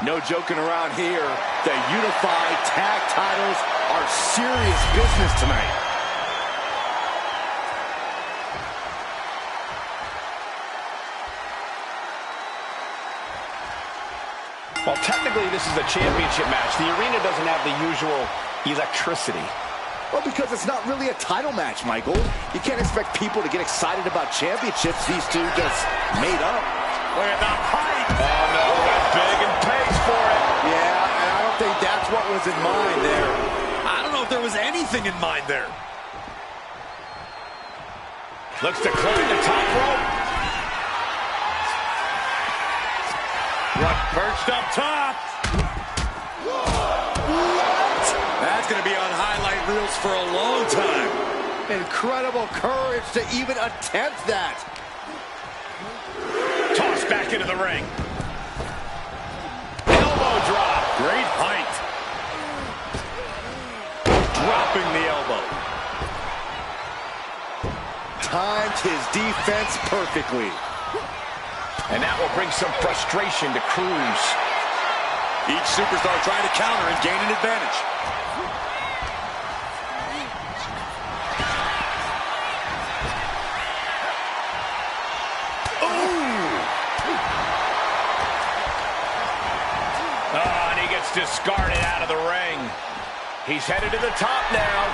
Speaker 1: No joking around here. The Unified Tag titles are serious business tonight.
Speaker 8: Well, technically, this is a championship match. The arena doesn't have the usual electricity.
Speaker 1: Well, because it's not really a title match, Michael. You can't expect people to get excited about championships these two just made up.
Speaker 8: Look at the height. Oh, no, that's big and pays for it.
Speaker 1: Yeah, and I don't think that's what was in mind there.
Speaker 3: I don't know if there was anything in mind there.
Speaker 8: Looks to climb the top rope.
Speaker 3: Perched up top.
Speaker 1: What?
Speaker 3: That's going to be on highlight reels for a long time.
Speaker 1: Incredible courage to even attempt that.
Speaker 8: Tossed back into the ring. Elbow drop.
Speaker 3: Great height. Dropping the elbow.
Speaker 1: Timed his defense perfectly.
Speaker 8: And that will bring some frustration to Cruz.
Speaker 3: Each superstar trying to counter and gain an advantage.
Speaker 8: Oh, and he gets discarded out of the ring. He's headed to the top now.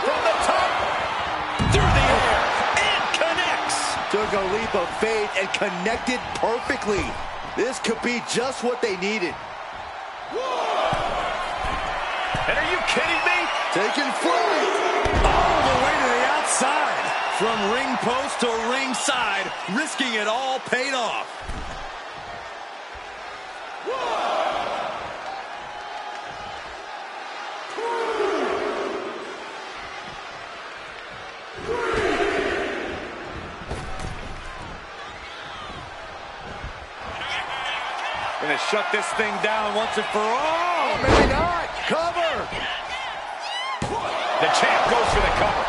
Speaker 8: From the top. Through the air. And connects.
Speaker 1: Took a leap of faith and connected perfectly. This could be just what they needed.
Speaker 8: And are you kidding me?
Speaker 1: Taking flight.
Speaker 3: All the way to the outside. From ring post to ringside, risking it all paid off. shut this thing down once and for all.
Speaker 1: Oh, maybe not. Cover.
Speaker 8: The champ goes for the cover.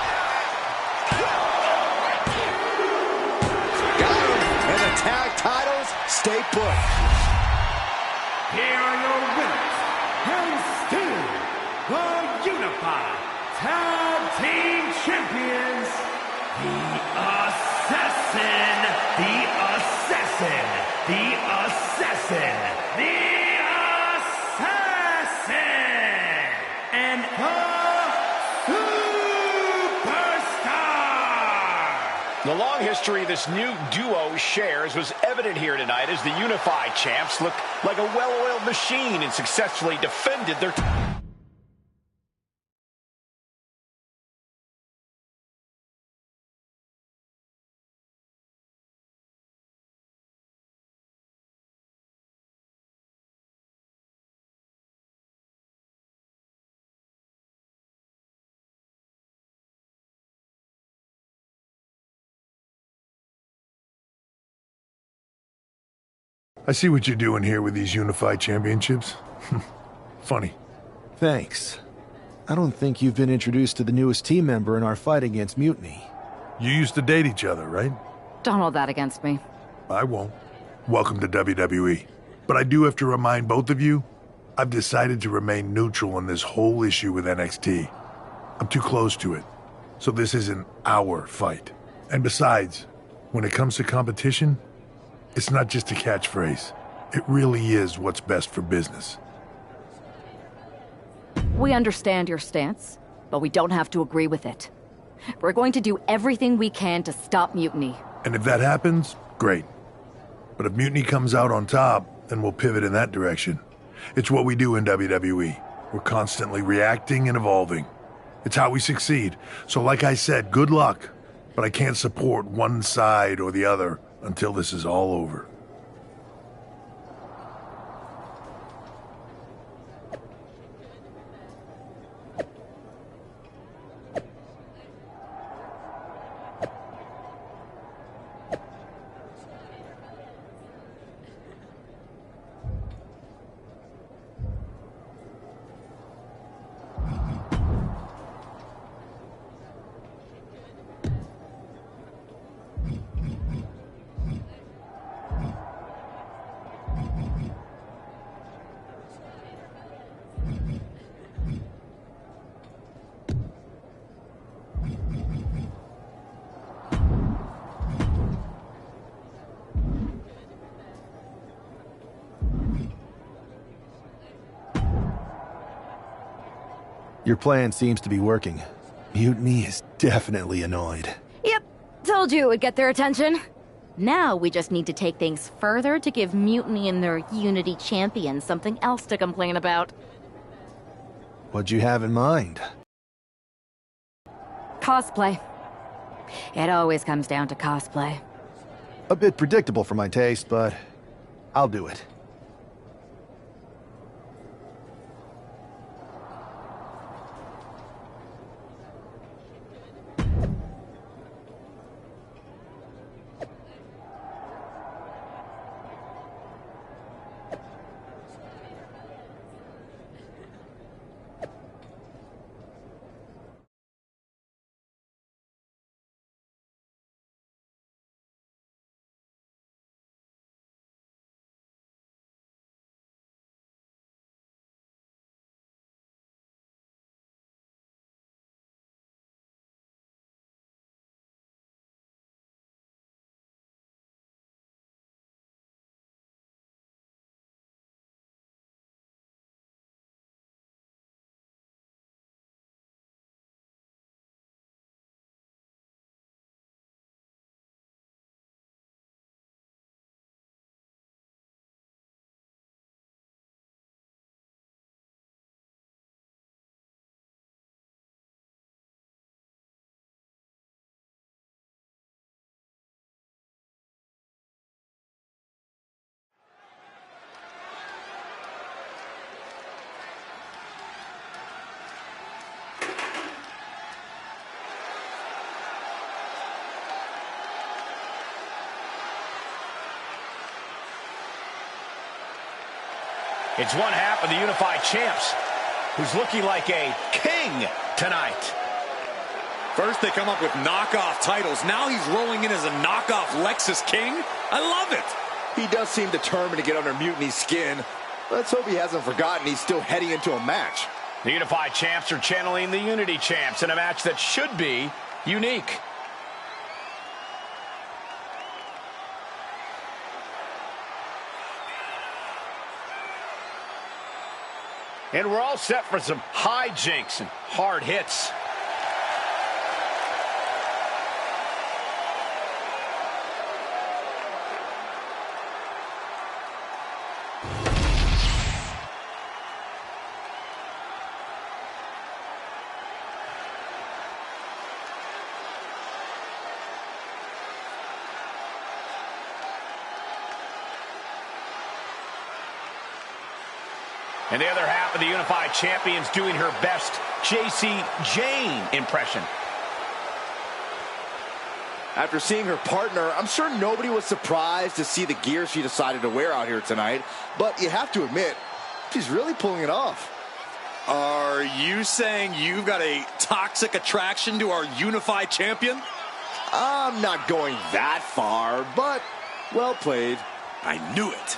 Speaker 1: Got him. And the tag titles stay put.
Speaker 10: Here are your winners, and still the Unified Tag Team Champions, the Assassin, the Assassin, the Assassin, the Assassin, and the Superstar.
Speaker 8: The long history this new duo shares was evident here tonight as the Unified Champs look like a well-oiled machine and successfully defended their...
Speaker 2: I see what you're doing here with these unified championships. Funny.
Speaker 5: Thanks. I don't think you've been introduced to the newest team member in our fight against Mutiny.
Speaker 2: You used to date each other, right?
Speaker 14: Don't hold that against me.
Speaker 2: I won't. Welcome to WWE. But I do have to remind both of you, I've decided to remain neutral in this whole issue with NXT. I'm too close to it. So this isn't our fight. And besides, when it comes to competition, it's not just a catchphrase. It really is what's best for business.
Speaker 14: We understand your stance, but we don't have to agree with it. We're going to do everything we can to stop Mutiny.
Speaker 2: And if that happens, great. But if Mutiny comes out on top, then we'll pivot in that direction. It's what we do in WWE. We're constantly reacting and evolving. It's how we succeed. So like I said, good luck. But I can't support one side or the other until this is all over.
Speaker 5: Your plan seems to be working. Mutiny is definitely annoyed.
Speaker 14: Yep, told you it would get their attention. Now we just need to take things further to give Mutiny and their Unity champions something else to complain about.
Speaker 5: What'd you have in mind?
Speaker 14: Cosplay. It always comes down to cosplay.
Speaker 5: A bit predictable for my taste, but I'll do it.
Speaker 8: It's one half of the Unified Champs, who's looking like a king tonight.
Speaker 3: First they come up with knockoff titles. Now he's rolling in as a knockoff Lexus King. I love it.
Speaker 1: He does seem determined to get under Mutiny's skin. Let's hope he hasn't forgotten he's still heading into a match.
Speaker 8: The Unified Champs are channeling the Unity Champs in a match that should be unique. And we're all set for some hijinks and hard hits. And the other half of the Unified Champions doing her best JC Jane impression.
Speaker 1: After seeing her partner, I'm sure nobody was surprised to see the gear she decided to wear out here tonight. But you have to admit, she's really pulling it off.
Speaker 3: Are you saying you've got a toxic attraction to our Unified Champion?
Speaker 1: I'm not going that far, but well played.
Speaker 3: I knew it.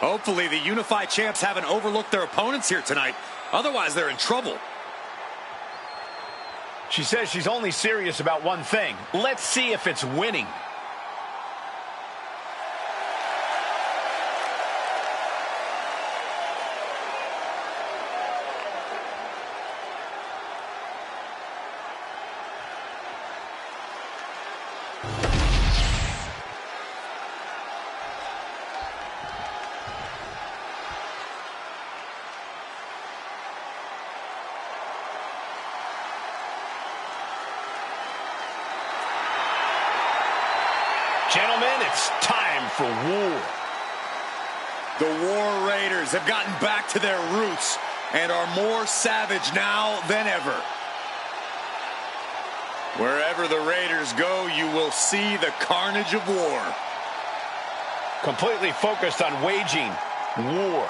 Speaker 3: Hopefully the Unified Champs haven't overlooked their opponents here tonight. Otherwise, they're in trouble.
Speaker 8: She says she's only serious about one thing. Let's see if it's winning. Gentlemen, it's time for war.
Speaker 3: The War Raiders have gotten back to their roots and are more savage now than ever. Wherever the Raiders go, you will see the carnage of war.
Speaker 8: Completely focused on waging war.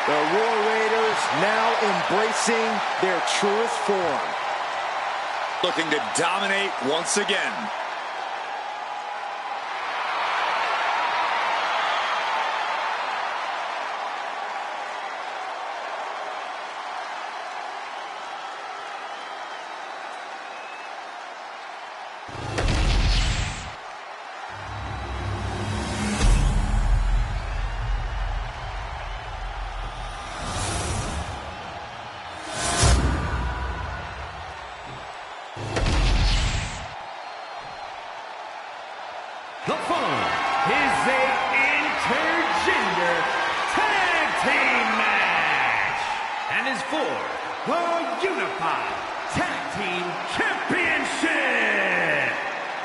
Speaker 1: The War Raiders now embracing their truest form.
Speaker 3: Looking to dominate once again.
Speaker 10: The following is a intergender tag team match and is for the Unified Tag Team Championship.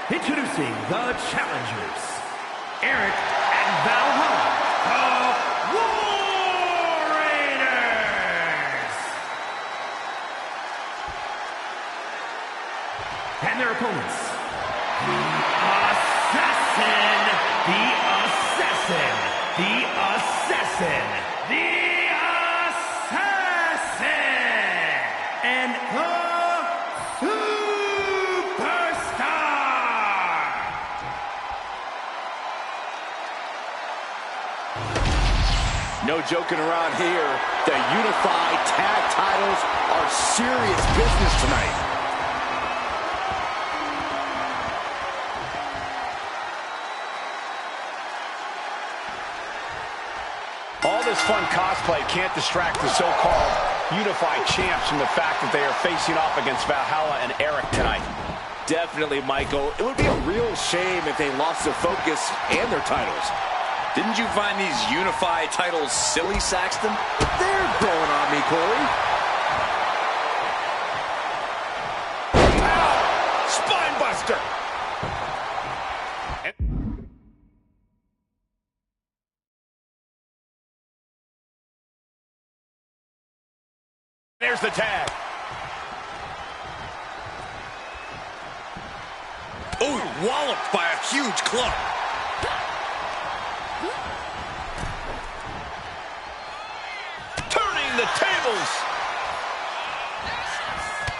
Speaker 10: Introducing the challengers, Eric and Valhalla, the War Raiders. And their opponents, and the Superstar.
Speaker 1: No joking around here. The Unified Tag titles are serious business tonight.
Speaker 8: All this fun cosplay can't distract the so-called Unified Champs from the fact that they are facing off against Valhalla and Eric tonight.
Speaker 1: Definitely, Michael. It would be a real shame if they lost their focus and their titles.
Speaker 3: Didn't you find these unified titles silly, Saxton?
Speaker 1: They're growing on me, Corey.
Speaker 8: Spine buster. There's the tag.
Speaker 3: Oh, walloped by a huge club.
Speaker 8: Turning the tables.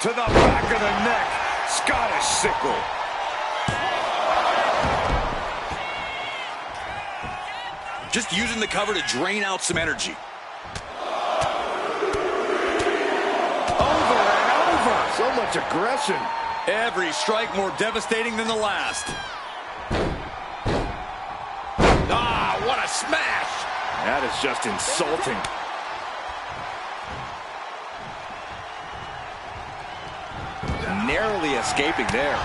Speaker 3: To the back of the neck. Scottish sickle. Just using the cover to drain out some energy.
Speaker 1: So much aggression.
Speaker 3: Every strike more devastating than the last. Ah, what a smash!
Speaker 1: That is just insulting. Narrowly escaping there.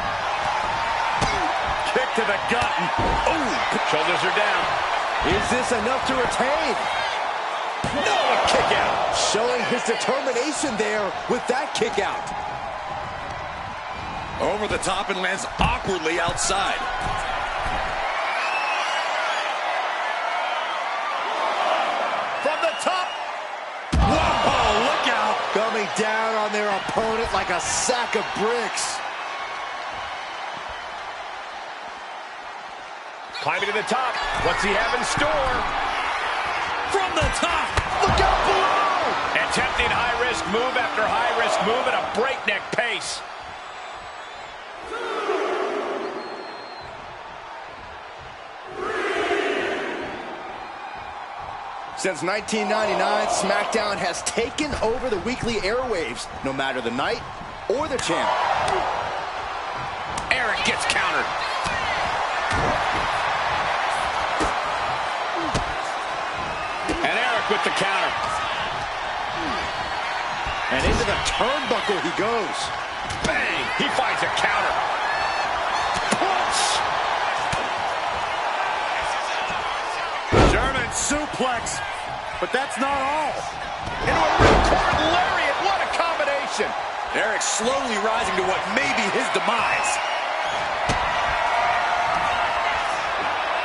Speaker 3: Kick to the gut. Oh,
Speaker 8: shoulders are down.
Speaker 1: Is this enough to retain?
Speaker 3: No, a kick out.
Speaker 1: Showing his determination there with that kick out.
Speaker 3: Over the top and lands awkwardly outside.
Speaker 8: From the top.
Speaker 3: Whoa, look out.
Speaker 1: Coming down on their opponent like a sack of bricks.
Speaker 8: Climbing to the top. What's he have in store?
Speaker 3: From the top.
Speaker 1: Look out below.
Speaker 8: Attempting high-risk move after high-risk move at a breakneck pace.
Speaker 1: Since 1999, SmackDown has taken over the weekly airwaves, no matter the night or the channel.
Speaker 8: Eric gets countered. And Eric with the counter.
Speaker 1: And into the turnbuckle he goes.
Speaker 8: Bang! He finds a counter. Punch!
Speaker 3: German suplex. But that's not all.
Speaker 8: Into a ripcord lariat. What a combination.
Speaker 3: Eric slowly rising to what may be his demise.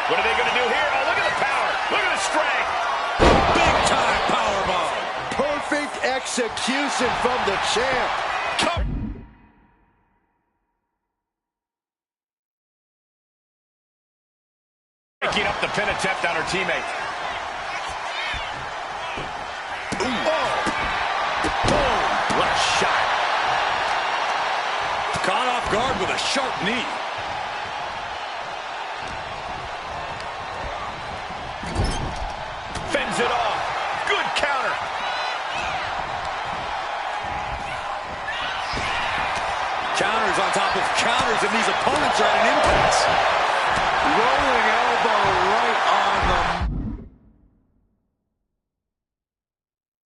Speaker 8: What are they going to do here? Oh, look at the power. Look at the strength.
Speaker 3: Big time powerbomb.
Speaker 1: Perfect execution from the champ.
Speaker 8: Picking up the pin attempt on her teammate. What a shot.
Speaker 3: Caught off guard with a sharp knee.
Speaker 8: Fends it off. Good counter.
Speaker 3: Counters on top of counters, and these opponents are at an impasse.
Speaker 1: Rolling elbow right on the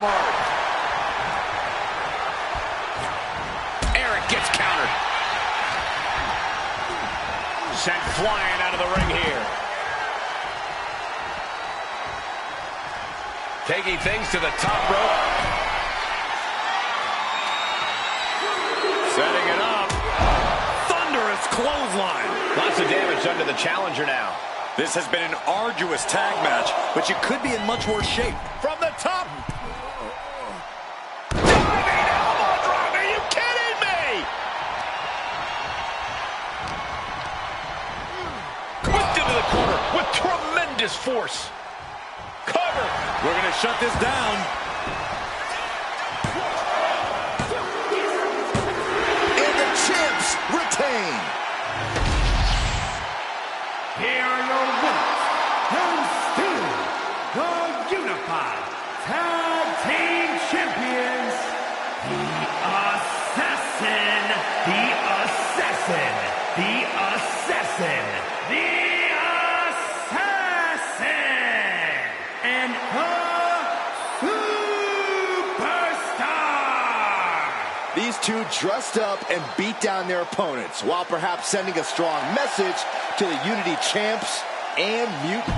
Speaker 1: mark.
Speaker 8: Eric gets countered. Sent flying out of the ring here. Taking things to the top rope. Setting it up.
Speaker 3: Thunderous clothesline.
Speaker 8: Lots of damage under the challenger now.
Speaker 3: This has been an arduous tag match, but you could be in much worse shape.
Speaker 8: From the top. Diving elbow drop. Are you kidding me? Whipped into the corner with tremendous force. Cover.
Speaker 3: We're going to shut this down.
Speaker 1: And the champs retain.
Speaker 10: Here are your winners, and still the Unified Tag Team Champions, the Assassin, the Assassin, the Assassin, the Assassin, and the Superstar.
Speaker 1: These two dressed up and beat down their opponents, while perhaps sending a strong message to the Unity champs and Mutant.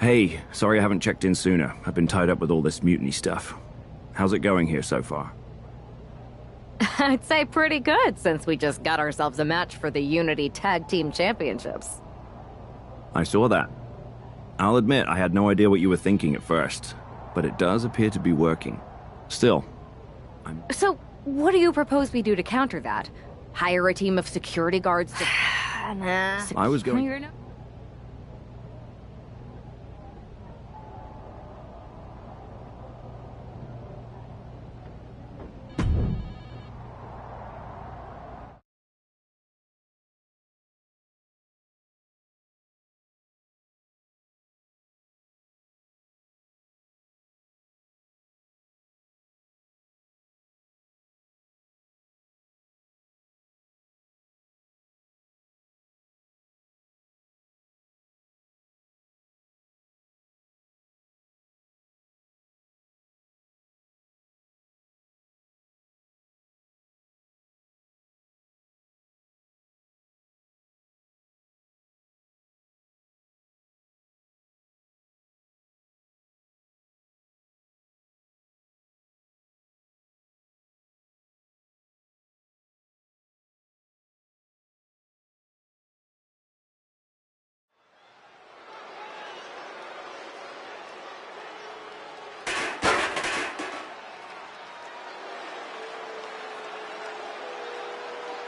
Speaker 16: Hey, sorry I haven't checked in sooner. I've been tied up with all this mutiny stuff. How's it going here so far?
Speaker 14: I'd say pretty good, since we just got ourselves a match for the Unity Tag Team Championships.
Speaker 16: I saw that. I'll admit I had no idea what you were thinking at first, but it does appear to be working. Still,
Speaker 14: So, what do you propose we do to counter that? Hire a team of security guards to...
Speaker 16: I was going...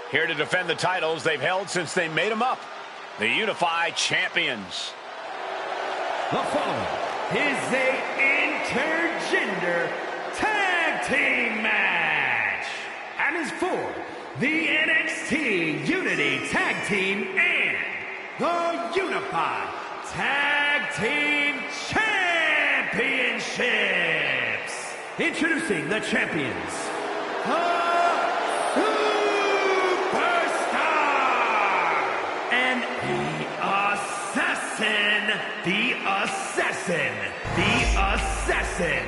Speaker 8: Here to defend the titles they've held since they made them up. The Unified Champions.
Speaker 10: The following is a intergender tag team match. And is for the NXT Unity Tag Team and the Unified Tag Team Championships. Introducing the champions. The Assassin!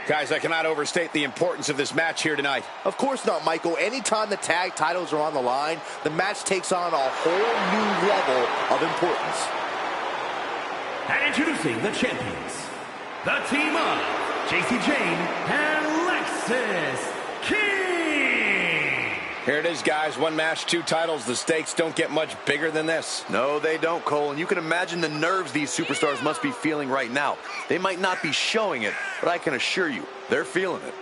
Speaker 8: Guys, I cannot overstate the importance of this match here tonight.
Speaker 1: Of course not, Michael. Anytime the tag titles are on the line, the match takes on a whole new level of importance.
Speaker 10: And introducing the champions, the team of JC Jane and Lexis King!
Speaker 8: Here it is, guys. One match, two titles. The stakes don't get much bigger than this.
Speaker 11: No, they don't, Cole. And you can imagine the nerves these superstars must be feeling right now. They might not be showing it, but I can assure you, they're feeling it.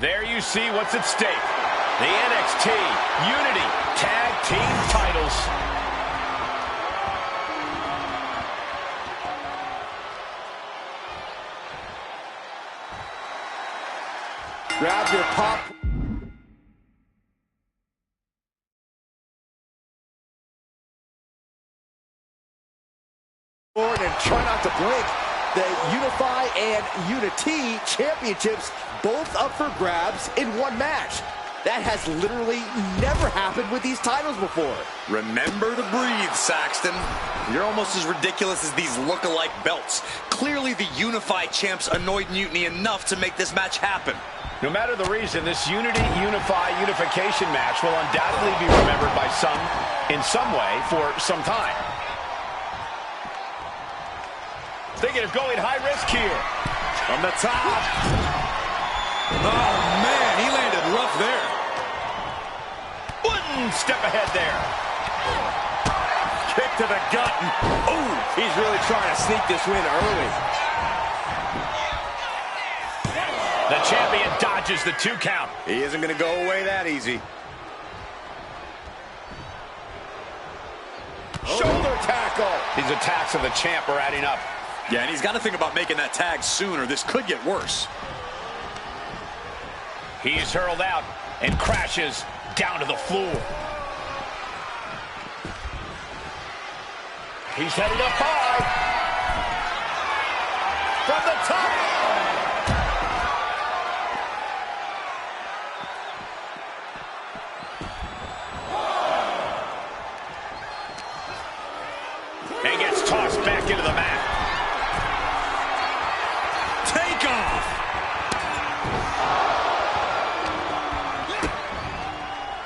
Speaker 8: There you see what's at stake. The NXT Unity Tag Team titles.
Speaker 1: Grab your pop. And try not to blink. The Unify and Unity Championships both up for grabs in one match. That has literally never happened with these titles before.
Speaker 3: Remember to breathe, Saxton. You're almost as ridiculous as these look-alike belts. Clearly the Unified Champs annoyed Mutiny enough to make this match happen.
Speaker 8: No matter the reason, this unification match will undoubtedly be remembered by some, in some way, for some time. Thinking of going high risk here. From the top.
Speaker 3: Oh, man, he landed rough there.
Speaker 8: Step ahead there.
Speaker 3: Kick to the gut. Ooh, he's really trying to sneak this win early.
Speaker 8: The champion dodges the 2 count.
Speaker 3: He isn't going to go away that easy.
Speaker 8: Shoulder tackle. These attacks of the champ are adding up.
Speaker 3: Yeah, and he's got to think about making that tag soon or this could get worse.
Speaker 8: He's hurled out and crashes down to the floor. He's headed up high. From the top. And gets tossed back into the mat.
Speaker 3: Take off.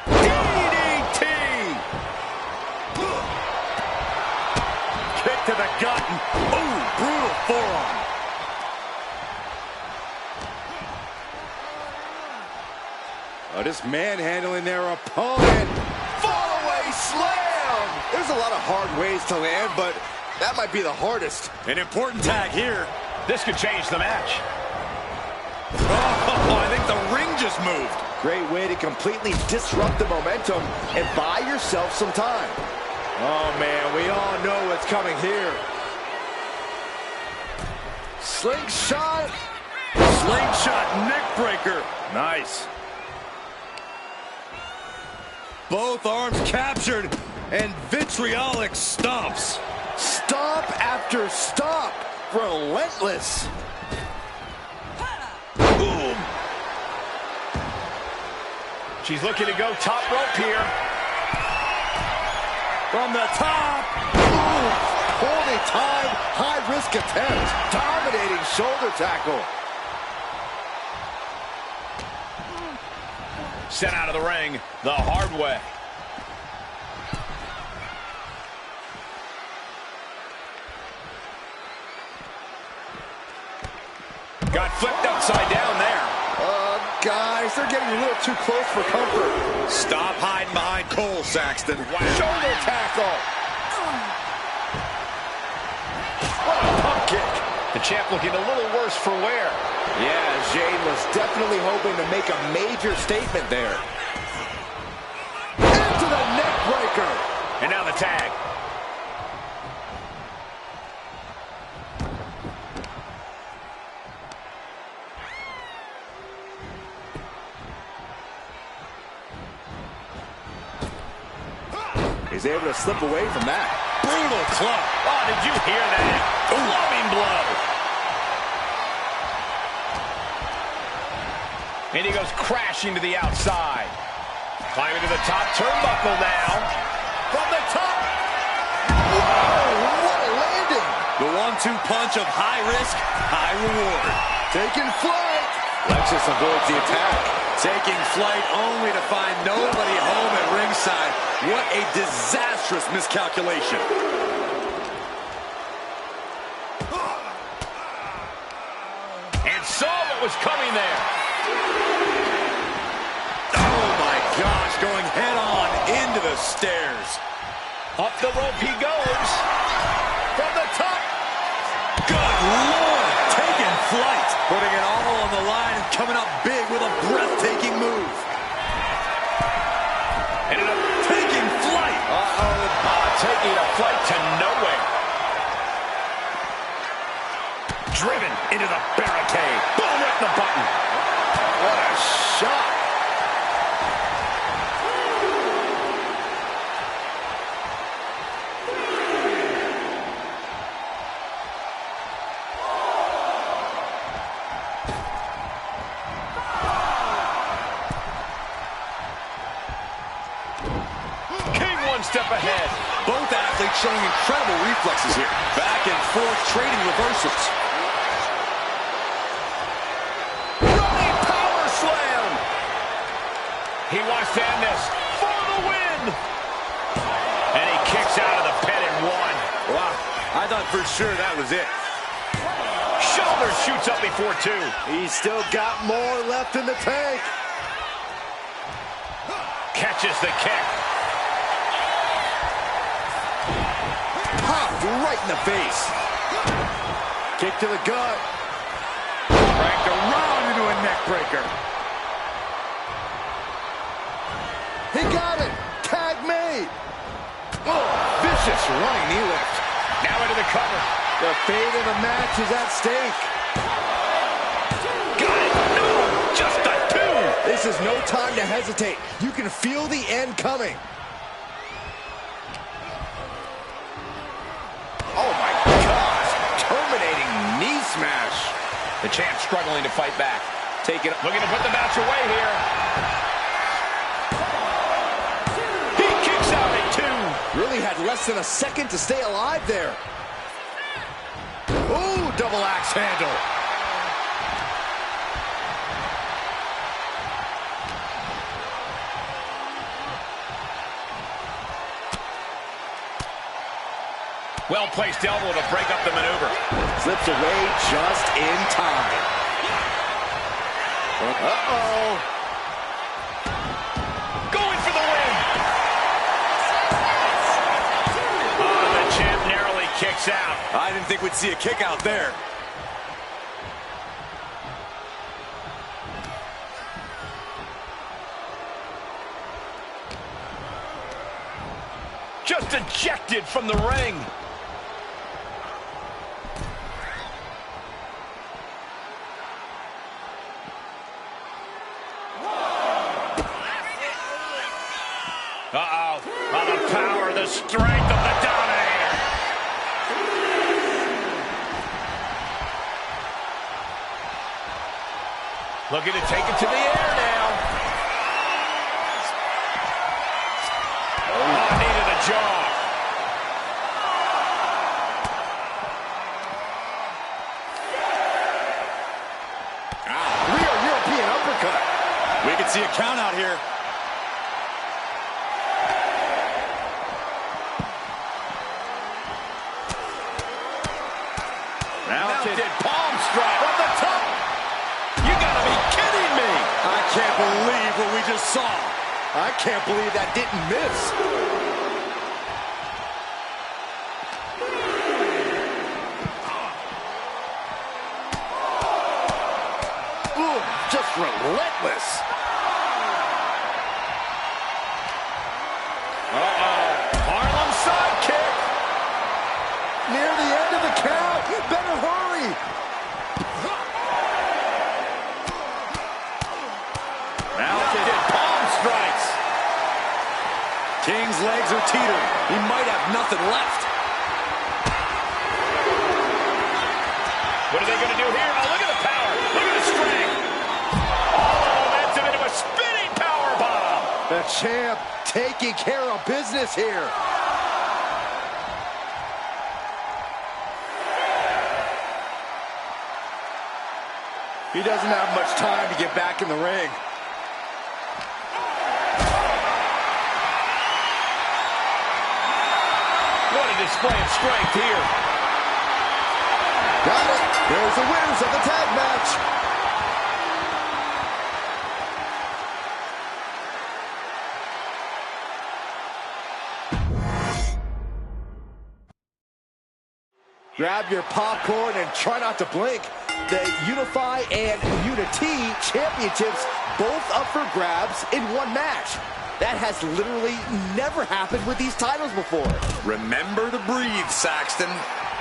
Speaker 8: DDT.
Speaker 3: Kick to the gut. Ooh, brutal forearm.
Speaker 6: Oh, just manhandling their opponent.
Speaker 1: Fallaway slam! There's a lot of hard ways to land, but that might be the hardest.
Speaker 3: An important tag here.
Speaker 8: This could change the match.
Speaker 3: Oh, I think the ring just moved.
Speaker 1: Great way to completely disrupt the momentum and buy yourself some time. Oh, man, we all know what's coming here. Slingshot.
Speaker 3: Slingshot neck breaker. Nice. Both arms captured, and vitriolic stomps.
Speaker 1: Stomp after stomp. Relentless.
Speaker 3: Boom.
Speaker 8: She's looking to go top rope here.
Speaker 3: From the top.
Speaker 1: Ooh, poorly timed, high-risk attempt. Dominating shoulder tackle.
Speaker 8: Sent out of the ring the hard way. Got flipped upside down there.
Speaker 1: Guys, they're getting a little too close for comfort.
Speaker 3: Stop hiding behind Cole, Saxton.
Speaker 8: Wow.
Speaker 1: Shoulder tackle. What a pump kick.
Speaker 8: The champ looking a little worse for wear.
Speaker 1: Yeah, Jade was definitely hoping to make a major statement there. Into the neck breaker.
Speaker 8: And now the tag.
Speaker 1: He's able to slip away from that.
Speaker 8: Brutal club. Oh, did you hear that? Loving blow. And he goes crashing to the outside. Climbing to the top turnbuckle now. From the top.
Speaker 1: Whoa, what a landing.
Speaker 3: The 1-2 punch of high risk, high reward.
Speaker 1: Taking flight. Lexus avoids the attack.
Speaker 3: Taking flight only to find nobody home at ringside. What a disastrous miscalculation.
Speaker 8: And saw what was coming there.
Speaker 3: Oh my gosh, going head on into the stairs.
Speaker 8: Up the rope he goes. From the top.
Speaker 3: Good Lord, taking flight. Putting it all on the line and coming up big with a breathtaking move.
Speaker 8: Ended up taking flight. Taking a flight to nowhere. Driven into the barricade. Boom, right in the button.
Speaker 1: What a shot.
Speaker 8: Step ahead.
Speaker 3: Both athletes showing incredible reflexes here. Back and forth, trading reversals.
Speaker 8: Running power slam. He wants to end this for the win. And he kicks out of the pin and one.
Speaker 3: Wow, I thought for sure that was it.
Speaker 8: Shoulder shoots up before two.
Speaker 1: He's still got more left in the tank.
Speaker 8: Catches the kick.
Speaker 1: right in the face. Kick to the gut.
Speaker 6: Cranked around into a neck breaker.
Speaker 1: He got it. Tag made. Oh, vicious running knee lift.
Speaker 8: Now into the cover.
Speaker 1: The fate of the match is at stake.
Speaker 8: Got it. No, just a 2.
Speaker 1: This is no time to hesitate. You can feel the end coming.
Speaker 8: Oh my gosh. Terminating knee smash. The champ struggling to fight back. Looking to put the match away here. He kicks out at 2.
Speaker 1: Really had less than a second to stay alive there. Ooh, double axe handle.
Speaker 8: Well-placed elbow to break up the maneuver.
Speaker 1: Slips away just in time. Uh-oh.
Speaker 8: Going for the win. Oh, the champ narrowly kicks out.
Speaker 3: I didn't think we'd see a kick out there.
Speaker 8: Just ejected from the ring. Uh-oh. Oh, the power, the strength of the Dominator. Looking to take it to the air now. Oh, knee to the jaw.
Speaker 1: Real European uppercut.
Speaker 3: We can see a count out here.
Speaker 8: Mounted palm strike from the top. You gotta be kidding me.
Speaker 1: I can't believe what we just saw. I can't believe that didn't miss. Ooh, just relentless.
Speaker 8: Uh-oh. Harlem sidekick.
Speaker 1: Near the end of the count. You better hurry.
Speaker 8: Mounted palm strikes.
Speaker 3: King's legs are teetering. He might have nothing left.
Speaker 8: What are they going to do here? Oh, look at the power. Look at the strength. Oh, that's him into a spinning power bomb.
Speaker 1: The champ taking care of business here. He doesn't have much time to get back in the ring.
Speaker 8: What a display of strength here.
Speaker 1: Got it. There's the winners of the tag match. Grab your popcorn and try not to blink. The Unify and Unity championships both up for grabs in one match. That has literally never happened with these titles before.
Speaker 3: Remember to breathe, Saxton.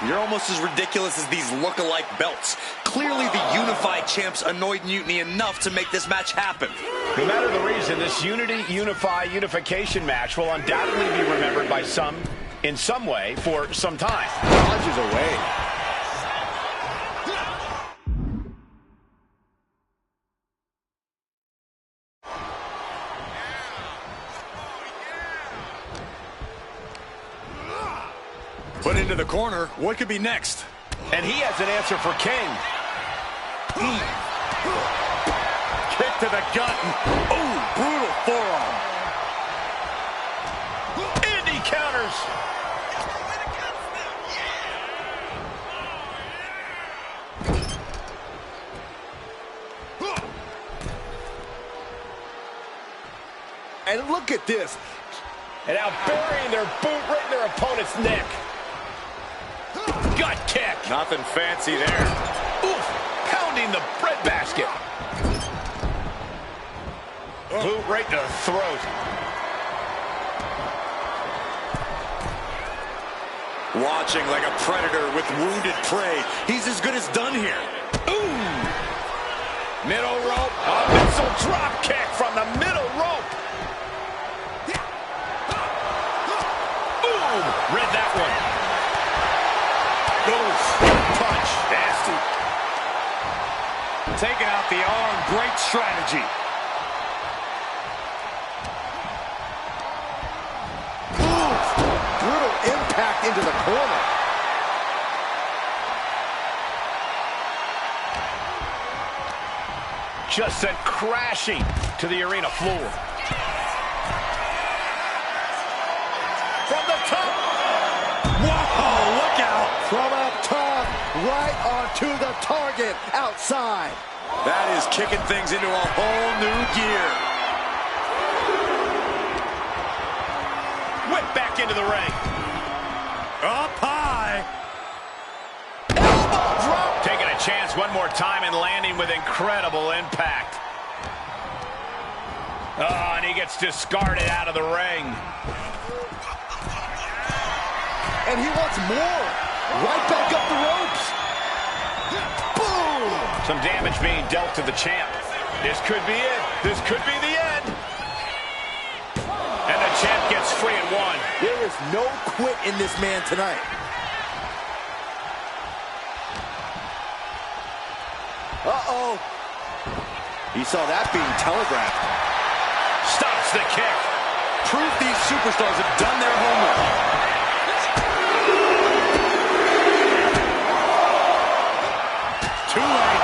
Speaker 3: You're almost as ridiculous as these look-alike belts. Clearly the Unified champs annoyed Mutiny enough to make this match happen.
Speaker 8: No matter the reason, this unification match will undoubtedly be remembered by some in some way for some time.
Speaker 1: Dodges away.
Speaker 3: Put into the corner. What could be next?
Speaker 8: And he has an answer for King.
Speaker 1: Kick to the gut. Oh, brutal forearm.
Speaker 8: And he counters.
Speaker 1: And look at this.
Speaker 8: And now burying their boot right in their opponent's neck. gut kick.
Speaker 6: Nothing fancy there.
Speaker 8: Oof, pounding the breadbasket. Boot right to the throat.
Speaker 3: Watching like a predator with wounded prey. He's as good as done here.
Speaker 8: Ooh! Middle rope. A missile drop kick from the middle rope. Boom! Read that one. Oof. Punch. Nasty.
Speaker 6: Taking out the arm. Great strategy.
Speaker 1: Brutal impact into the corner.
Speaker 8: Just sent crashing to the arena floor.
Speaker 1: From the top.
Speaker 3: Whoa, look out.
Speaker 1: From up top, right onto the target outside.
Speaker 3: That is kicking things into a whole new gear.
Speaker 8: Whip back into the ring.
Speaker 3: Up high.
Speaker 1: Elbow drop.
Speaker 8: Taking a chance one more time and landing with incredible impact. Oh, and he gets discarded out of the ring.
Speaker 1: And he wants more. Right back up the ropes. Boom.
Speaker 8: Some damage being dealt to the champ. This could be it. This could be the end. And the champ gets free at one.
Speaker 1: There is no quit in this man tonight. Uh-oh. He saw that being telegraphed.
Speaker 8: Stops the kick.
Speaker 3: Proof these superstars have done their homework.
Speaker 8: Too late.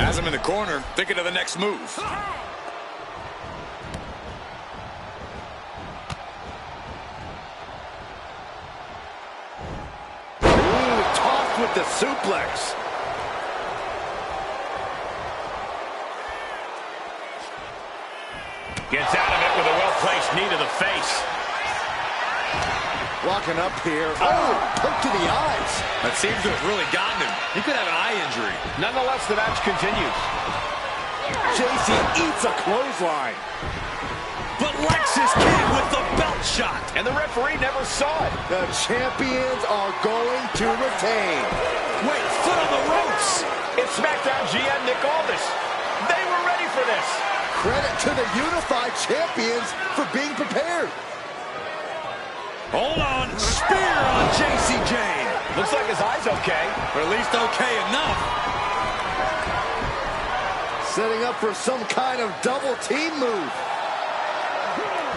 Speaker 3: Has him in the corner, thinking of the next move.
Speaker 1: Ooh, tossed with the suplex.
Speaker 8: Gets out of it with a well-placed knee to the face.
Speaker 1: Walking up here. Oh, hook to the eyes.
Speaker 3: That seems to have really gotten him. He could have an eye injury.
Speaker 8: Nonetheless, the match continues.
Speaker 1: JC eats a clothesline.
Speaker 3: But Lexus King with the belt shot.
Speaker 8: And the referee never saw it.
Speaker 1: The champions are going to retain.
Speaker 3: Wait, foot on the ropes.
Speaker 8: It's SmackDown GM Nick Aldis. They were ready for this.
Speaker 1: Credit to the unified champions for being prepared.
Speaker 3: Hold on. Spear on JC Jane.
Speaker 8: Looks like his eye's okay.
Speaker 3: Or at least okay enough.
Speaker 1: Setting up for some kind of double team move.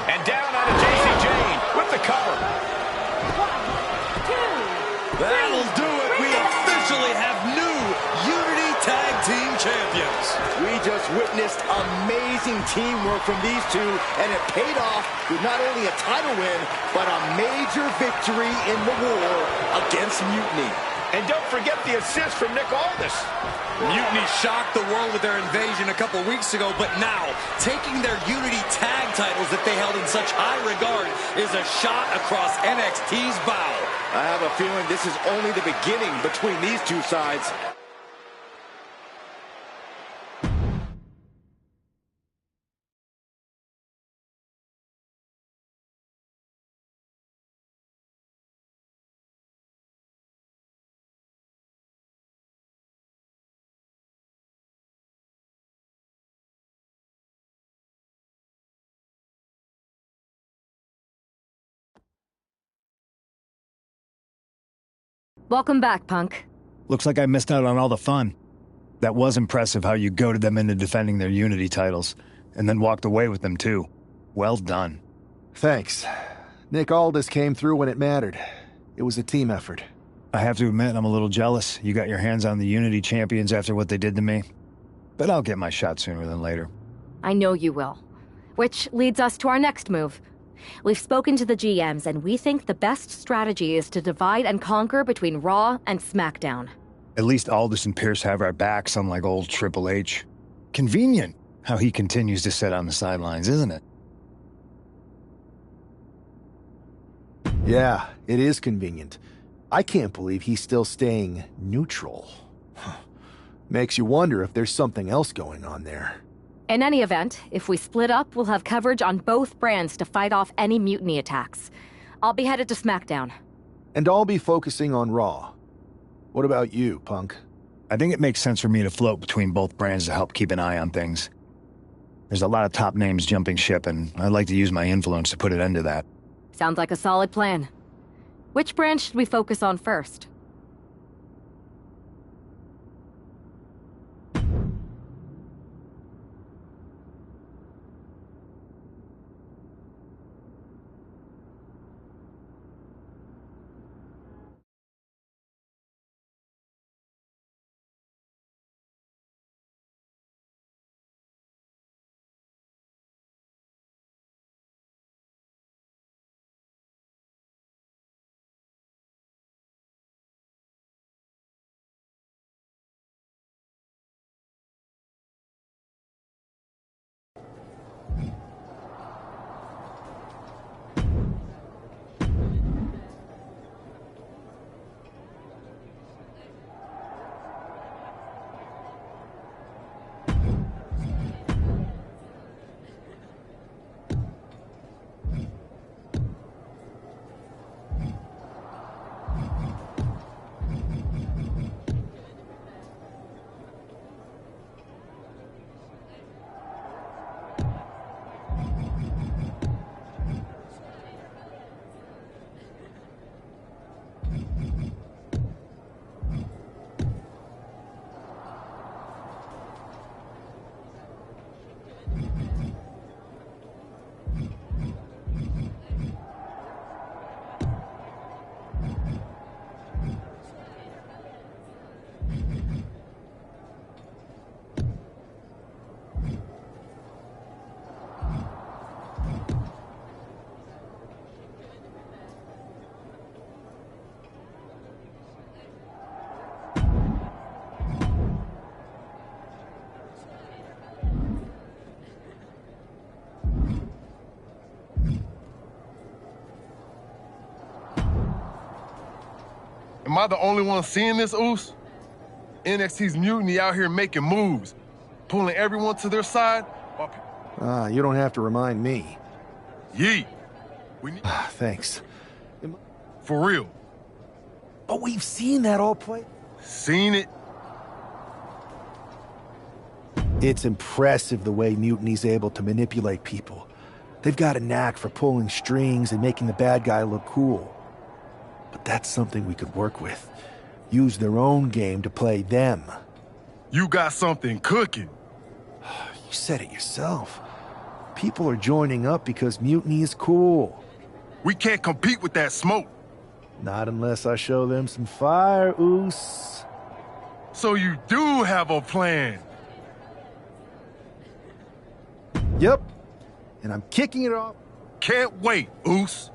Speaker 8: And down onto JC Jane with the cover.
Speaker 12: 1, 2,
Speaker 3: That'll do it. We officially have new Unity Tag Team Champions.
Speaker 1: We just witnessed amazing teamwork from these two, and it paid off with not only a title win, but a major victory in the war against Mutiny.
Speaker 8: And don't forget the assist from Nick Aldis.
Speaker 3: Mutiny shocked the world with their invasion a couple weeks ago, but now, taking their Unity Tag titles that they held in such high regard is a shot across NXT's bow.
Speaker 1: I have a feeling this is only the beginning between these two sides.
Speaker 14: Welcome back, Punk.
Speaker 9: Looks like I missed out on all the fun. That was impressive how you goaded them into defending their Unity titles, and then walked away with them too. Well done.
Speaker 5: Thanks. Nick Aldis came through when it mattered. It was a team effort.
Speaker 9: I have to admit, I'm a little jealous. You got your hands on the Unity champions after what they did to me. But I'll get my shot sooner than later.
Speaker 14: I know you will. Which leads us to our next move. We've spoken to the GMs, and we think the best strategy is to divide and conquer between Raw and SmackDown.
Speaker 9: At least Aldis and Pierce have our backs, unlike old Triple H. Convenient how he continues to sit on the sidelines, isn't it?
Speaker 5: Yeah, it is convenient. I can't believe he's still staying neutral. Makes you wonder if there's something else going on there.
Speaker 14: In any event, if we split up, we'll have coverage on both brands to fight off any mutiny attacks. I'll be headed to SmackDown.
Speaker 5: And I'll be focusing on Raw. What about you, Punk?
Speaker 9: I think it makes sense for me to float between both brands to help keep an eye on things. There's a lot of top names jumping ship, and I'd like to use my influence to put an end to that.
Speaker 14: Sounds like a solid plan. Which brand should we focus on first?
Speaker 17: Am I the only one seeing this, Oos? NXT's mutiny out here making moves, pulling everyone to their side.
Speaker 5: You don't have to remind me.
Speaker 17: Yeet. We need...
Speaker 5: Thanks.
Speaker 17: For real.
Speaker 5: But we've seen that all play.
Speaker 17: Seen it?
Speaker 5: It's impressive the way Mutiny's able to manipulate people. They've got a knack for pulling strings and making the bad guy look cool. But that's something we could work with. Use their own game to play them.
Speaker 17: You got something cooking.
Speaker 5: You said it yourself. People are joining up because Mutiny is cool.
Speaker 17: We can't compete with that smoke.
Speaker 5: Not unless I show them some fire, Oos.
Speaker 17: So you do have a plan.
Speaker 5: Yep. And I'm kicking it off.
Speaker 17: Can't wait, Oos.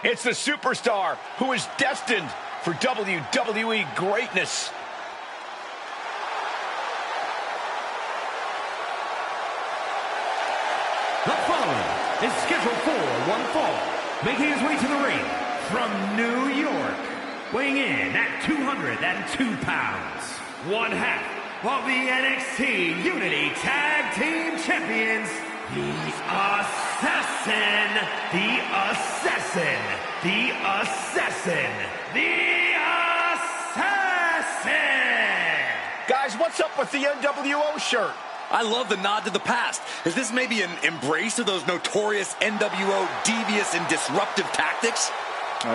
Speaker 8: It's the superstar who is destined for WWE greatness.
Speaker 10: The following is scheduled for one fall, making his way to the ring from New York, weighing in at 202 pounds, one half of the NXT Unity Tag Team Champions, the Assassin, the Assassin, the Assassin, the Assassin!
Speaker 8: Guys, what's up with the NWO shirt?
Speaker 3: I love the nod to the past. Is this maybe an embrace of those notorious NWO devious and disruptive tactics?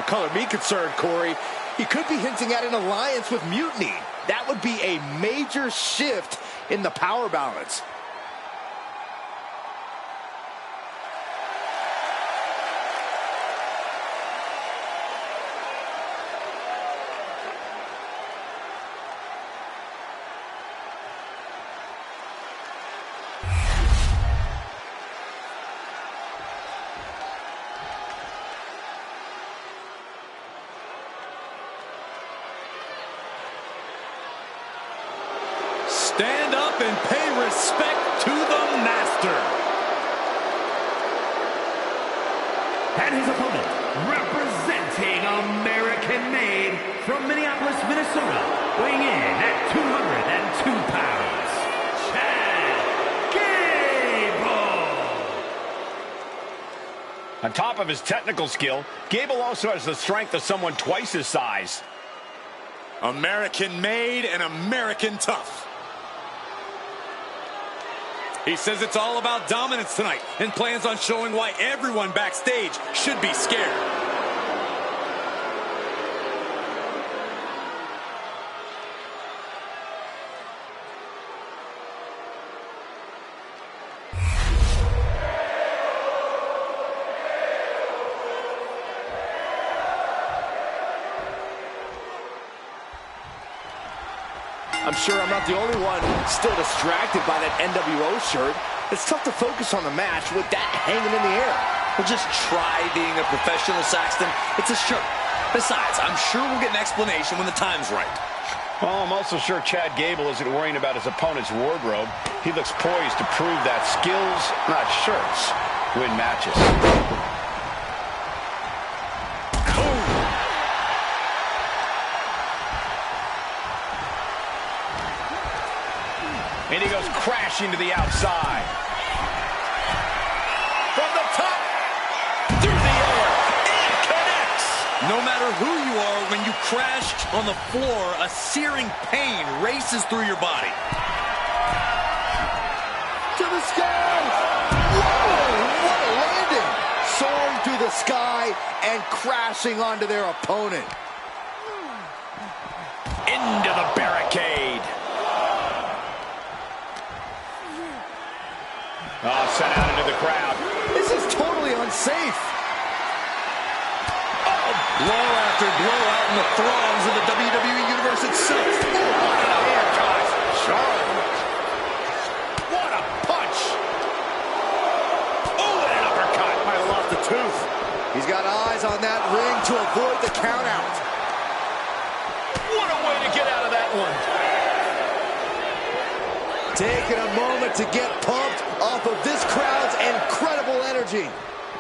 Speaker 1: Color me concerned, Corey. He could be hinting at an alliance with Mutiny. That would be a major shift in the power balance.
Speaker 3: Stand up and pay respect to the master.
Speaker 10: And his opponent, representing American Made from Minneapolis, Minnesota, weighing in at 202 pounds, Chad Gable.
Speaker 8: On top of his technical skill, Gable also has the strength of someone twice his size.
Speaker 3: American made and American tough. He says it's all about dominance tonight and plans on showing why everyone backstage should be scared.
Speaker 1: I'm sure I'm not the only one still distracted by that NWO shirt. It's tough to focus on the match with that hanging in the air.
Speaker 3: Well, just try being a professional, Saxton. It's a shirt. Besides, I'm sure we'll get an explanation when the time's right.
Speaker 8: Well, I'm also sure Chad Gable isn't worrying about his opponent's wardrobe. He looks poised to prove that skills, not shirts, win matches. And he goes crashing to the outside. From the top, through the air, it connects.
Speaker 3: No matter who you are, when you crash on the floor, a searing pain races through your body.
Speaker 1: To the sky! Whoa, what a landing! Soaring through the sky and crashing onto their opponent.
Speaker 8: Into the barricade. Oh, sent out into the crowd.
Speaker 1: This is totally unsafe.
Speaker 3: Oh, blow after blow out in the throngs of the WWE Universe itself.
Speaker 8: What an uppercut. Sharp. What a punch. Oh, and an uppercut.
Speaker 1: Might have lost a tooth. He's got eyes on that ring to avoid the countout.
Speaker 8: What a way to get out of that one.
Speaker 1: Taking a moment to get pumped off of this crowd's incredible energy.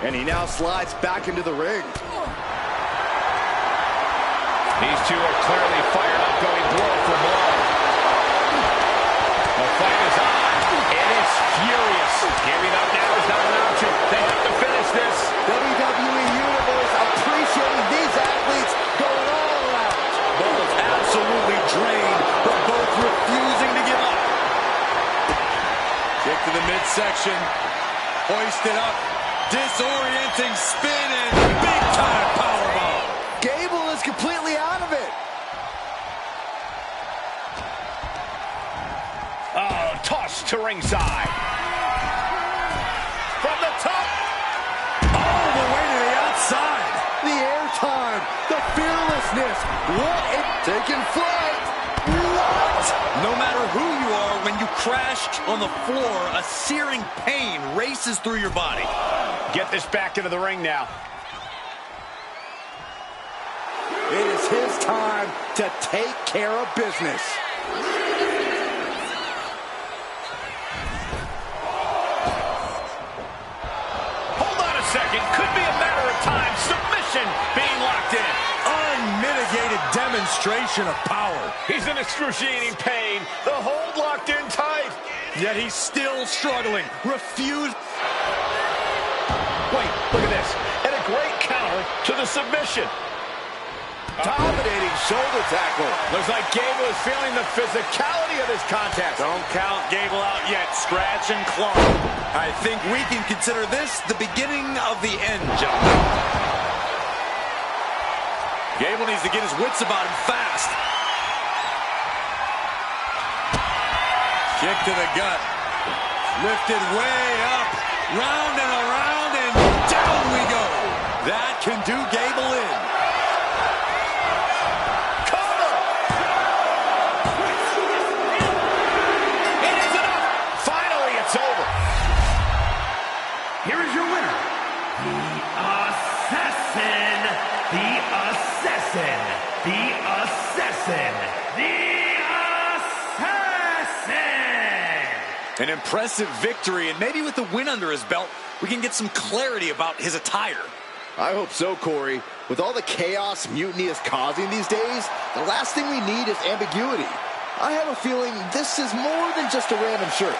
Speaker 1: And he now slides back into the ring.
Speaker 8: These two are clearly fired up, going blow for blow. The fight is on. It is furious. Giving up now is not an option. They have to finish this.
Speaker 1: WWE Universe appreciating these athletes going all out.
Speaker 3: Both absolutely drained, but both refusing to give up. Kick to the midsection. Hoisted up. Disorienting spin and big-time powerbomb.
Speaker 1: Gable is completely out of it.
Speaker 8: Oh, toss to ringside. From the top.
Speaker 3: All the way to the outside.
Speaker 1: The airtime. The fearlessness. What a taking flight. What?
Speaker 3: No matter who you are, when you crash on the floor, a searing pain races through your body.
Speaker 8: Get this back into the ring now.
Speaker 1: It is his time to take care of business.
Speaker 8: Hold on a second. Could be a matter of time. Submission being locked in.
Speaker 3: Unmitigated damage. demonstration of power.
Speaker 8: He's in excruciating pain. The hold locked in tight.
Speaker 3: Yet he's still struggling. Refuse.
Speaker 8: Wait, look at this. And a great counter to the submission.
Speaker 1: Dominating shoulder tackle.
Speaker 8: Looks like Gable is feeling the physicality of this contest.
Speaker 3: Don't count Gable out yet. Scratch and claw. I think we can consider this the beginning of the end, gentlemen. Gable needs to get his wits about him fast. Kick to the gut. Lifted way up. Round and around and down we go. That can do Gable in.
Speaker 8: Cover! It is enough. Finally, it's over.
Speaker 10: Here is your winner, the Assassin, the Assassin, the Assassin, the Assassin!
Speaker 3: An impressive victory, and maybe with the win under his belt, we can get some clarity about his attire.
Speaker 1: I hope so, Corey. With all the chaos Mutiny is causing these days, the last thing we need is ambiguity. I have a feeling this is more than just a random shirt.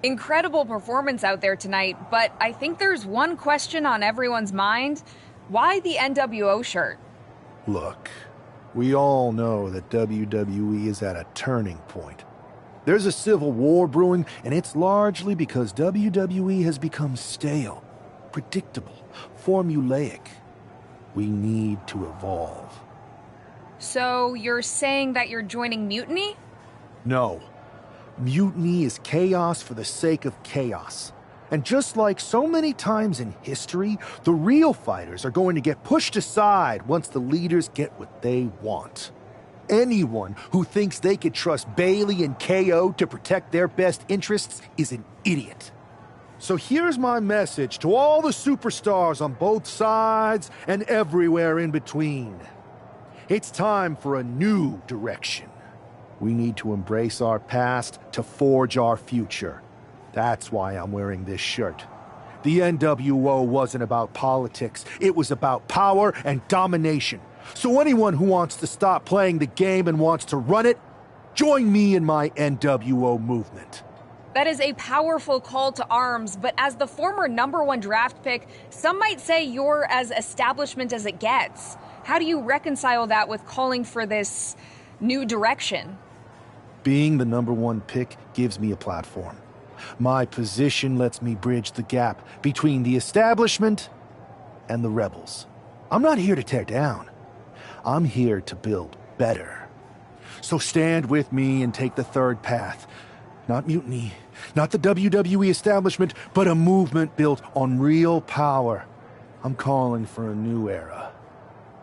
Speaker 7: Incredible performance out there tonight, but I think there's one question on everyone's mind. Why the NWO shirt?
Speaker 5: Look, we all know that WWE is at a turning point. There's a civil war brewing, and it's largely because WWE has become stale, predictable, formulaic. We need to evolve.
Speaker 7: So you're saying that you're joining Mutiny?
Speaker 5: No. Mutiny is chaos for the sake of chaos. And just like so many times in history, the real fighters are going to get pushed aside once the leaders get what they want. Anyone who thinks they could trust Bailey and KO to protect their best interests is an idiot. So here's my message to all the superstars on both sides and everywhere in between. It's time for a new direction. We need to embrace our past to forge our future. That's why I'm wearing this shirt. The NWO wasn't about politics. It was about power and domination. So anyone who wants to stop playing the game and wants to run it, join me in my NWO movement.
Speaker 7: That is a powerful call to arms, but as the former #1 draft pick, some might say you're as establishment as it gets. How do you reconcile that with calling for this new direction?
Speaker 5: Being the #1 pick gives me a platform. My position lets me bridge the gap between the establishment and the rebels. I'm not here to tear down. I'm here to build better. So stand with me and take the third path. Not mutiny, not the WWE establishment, but a movement built on real power. I'm calling for a new era.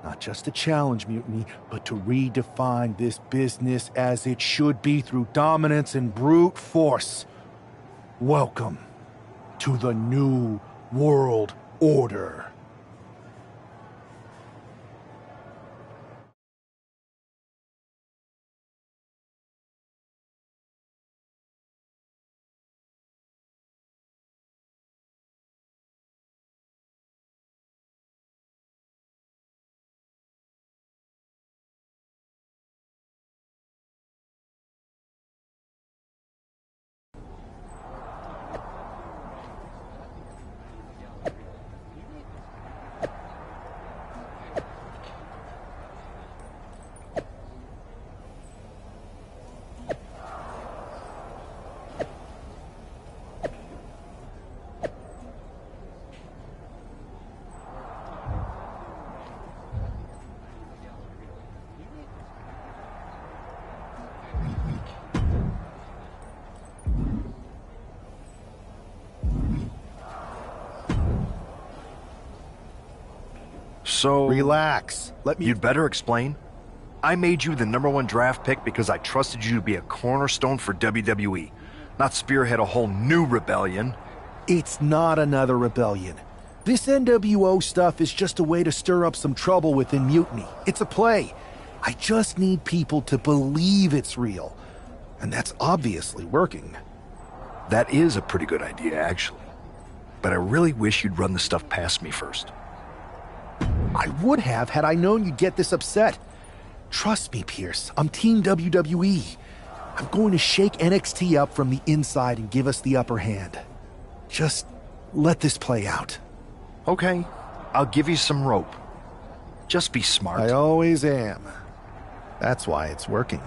Speaker 5: Not just to challenge mutiny, but to redefine this business as it should be through dominance and brute force. Welcome to the New World Order.
Speaker 11: So...
Speaker 5: Relax.
Speaker 11: You'd better explain? I made you the #1 draft pick because I trusted you to be a cornerstone for WWE, not spearhead a whole new rebellion.
Speaker 5: It's not another rebellion. This NWO stuff is just a way to stir up some trouble within Mutiny. It's a play. I just need people to believe it's real. And that's obviously working.
Speaker 11: That is a pretty good idea, actually. But I really wish you'd run the stuff past me first.
Speaker 5: I would have had I known you'd get this upset. Trust me, Pierce. I'm Team WWE. I'm going to shake NXT up from the inside and give us the upper hand. Just let this play out.
Speaker 11: Okay, I'll give you some rope. Just be smart.
Speaker 5: I always am. That's why it's working.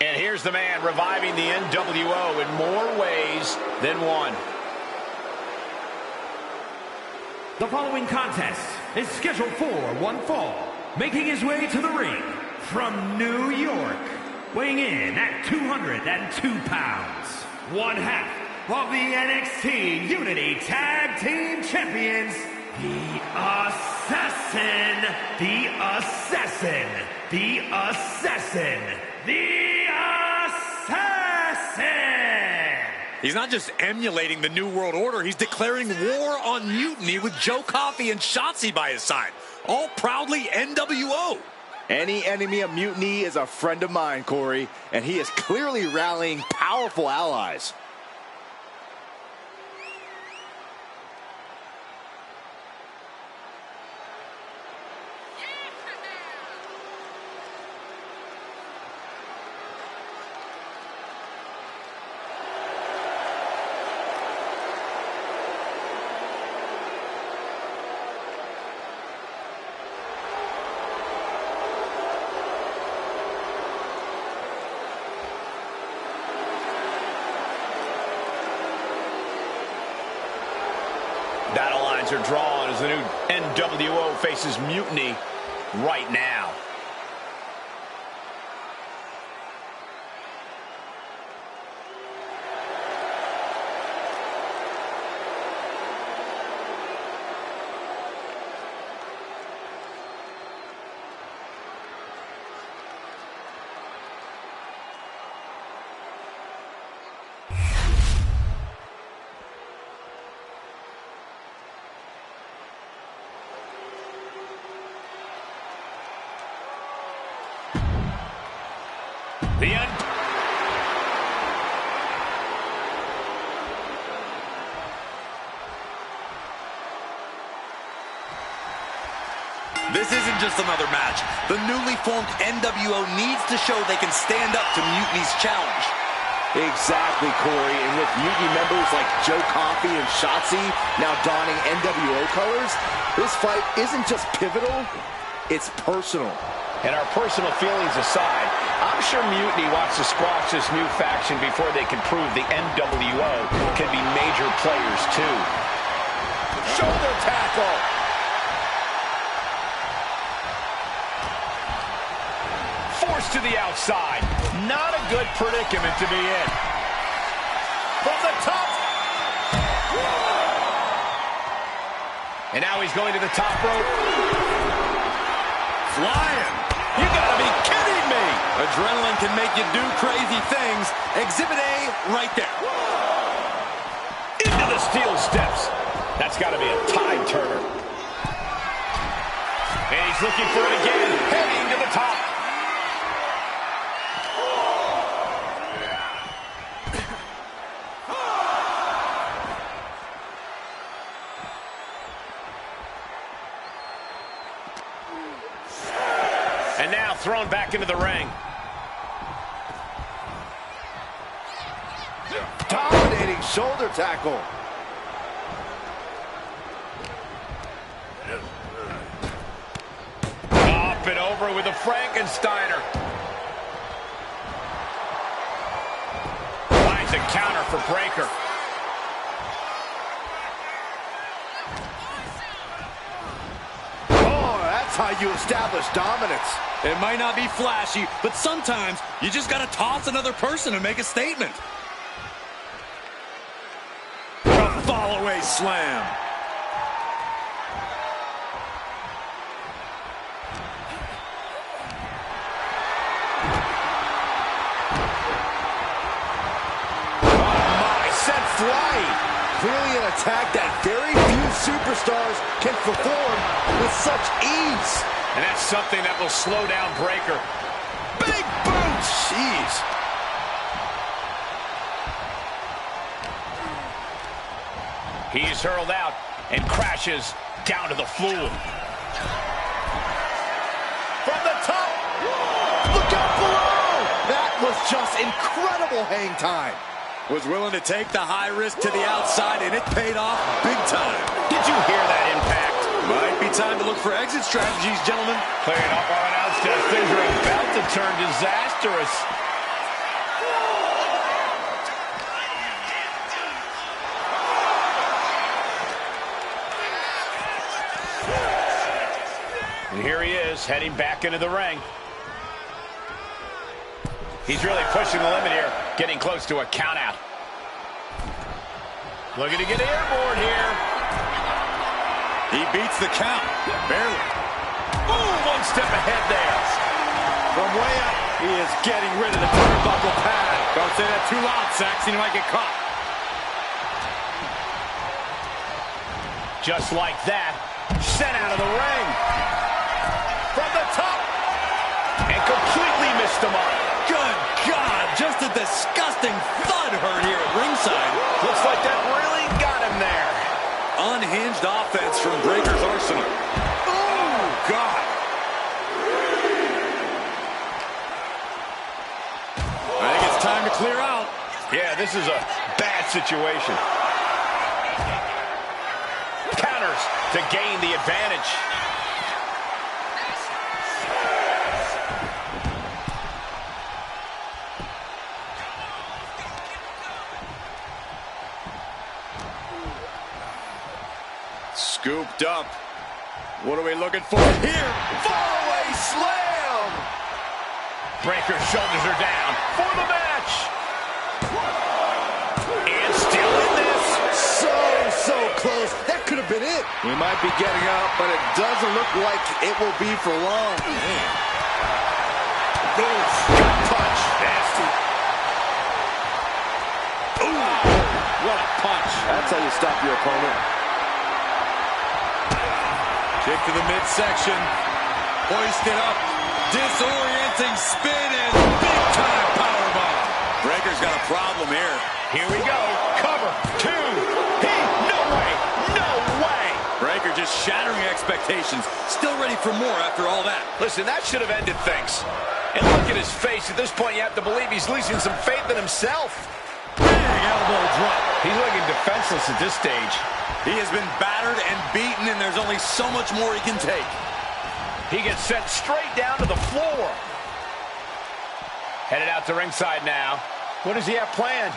Speaker 8: And here's the man reviving the NWO in more ways than one.
Speaker 10: The following contest is scheduled for one fall. Making his way to the ring from New York, weighing in at 202 pounds, one half of the NXT Unity Tag Team Champions, the Assassin, the Assassin, the Assassin, the Assassin!
Speaker 3: He's not just emulating the New World Order, he's declaring war on Mutiny with Joe Coffey and Shotzi by his side. All proudly NWO.
Speaker 1: Any enemy of Mutiny is a friend of mine, Corey, and he is clearly rallying powerful allies.
Speaker 8: Battle lines are drawn as the new NWO faces Mutiny right now.
Speaker 3: This isn't just another match. The newly formed NWO needs to show they can stand up to Mutiny's challenge.
Speaker 1: Exactly, Corey. And with Mutiny members like Joe Coffey and Shotzi now donning NWO colors, this fight isn't just pivotal, it's personal.
Speaker 8: And our personal feelings aside, I'm sure Mutiny wants to squash this new faction before they can prove the NWO can be major players too.
Speaker 1: Shoulder tackle!
Speaker 8: Forced to the outside. Not a good predicament to be in. And now he's going to the top rope.
Speaker 3: Flying. You gotta be kidding me. Adrenaline can make you do crazy things. Exhibit A right there.
Speaker 8: Into the steel steps. That's got to be a tide turner. And he's looking for it again. Heading to the top. And now thrown back into the ring.
Speaker 1: Dominating shoulder tackle.
Speaker 8: Up and over with a Frankensteiner. Finds a counter for Breaker.
Speaker 1: That's how you establish dominance.
Speaker 3: It might not be flashy, but sometimes you just gotta toss another person and make a statement. A fall-away slam.
Speaker 1: Oh my, sent flying. Clearly an attack that very few superstars can perform with such ease.
Speaker 8: And that's something that will slow down Breaker. Big boot!
Speaker 1: Jeez.
Speaker 8: He's hurled out and crashes down to the floor.
Speaker 1: From the top. Look out below. That was just incredible hang time.
Speaker 3: Was willing to take the high risk to the outside, and it paid off big time.
Speaker 8: Did you hear that impact?
Speaker 3: Might be time to look for exit strategies, gentlemen.
Speaker 8: Playing up our announce desk. Things are about to turn disastrous. And here he is, heading back into the ring. He's really pushing the limit here, getting close to a count-out. Looking to get airborne here.
Speaker 3: He beats the count, barely.
Speaker 8: Ooh, one step ahead there.
Speaker 3: From way up, he is getting rid of the turnbuckle pad. Don't say that too loud, Saxon, you might get caught.
Speaker 8: Just like that, sent out of the ring. From the top, and completely missed him up.
Speaker 3: Good God, just a disgusting thud heard here at ringside.
Speaker 8: Looks like that really got him there.
Speaker 3: Unhinged offense from Breaker's arsenal. Oh, God. I think it's time to clear out.
Speaker 8: Yeah, this is a bad situation. Counters to gain the advantage.
Speaker 3: Scooped up. What are we looking for here?
Speaker 1: Far-away slam!
Speaker 8: Breaker's shoulders are down for the match. And still in this.
Speaker 1: So close. That could have been it.
Speaker 3: We might be getting up, but it doesn't look like it will be for long.
Speaker 8: Gut punch. Nasty.
Speaker 3: Ooh, what a punch.
Speaker 1: That's how you stop your opponent.
Speaker 3: Kick to the midsection. Hoisted up. Disorienting spin and big-time powerbomb. Breaker's got a problem here.
Speaker 8: Here we go. Cover. 2. No way. No way.
Speaker 3: Breaker just shattering expectations. Still ready for more after all that.
Speaker 8: Listen, that should have ended things. And look at his face. At this point, you have to believe he's losing some faith in himself.
Speaker 3: Big elbow drop.
Speaker 8: He's looking defenseless at this stage.
Speaker 3: He has been battered and beaten, and there's only so much more he can take.
Speaker 8: He gets sent straight down to the floor. Headed out to ringside now. What does he have planned?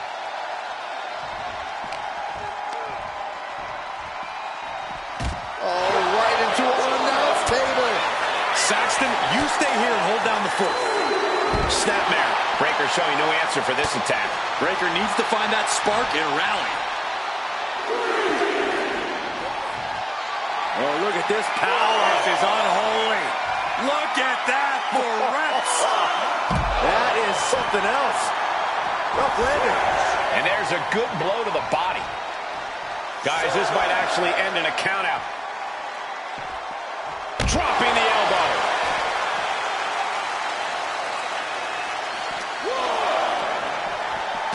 Speaker 1: Oh, right into our announce table.
Speaker 3: Saxton, you stay here and hold down the fort.
Speaker 8: Snapmare. Breaker showing no answer for this attack.
Speaker 3: Breaker needs to find that spark and rally. at this power. This is unholy. Look at that for reps.
Speaker 1: That is something else. Rough landing.
Speaker 8: And there's a good blow to the body. Guys, this might actually end in a countout. Dropping the elbow.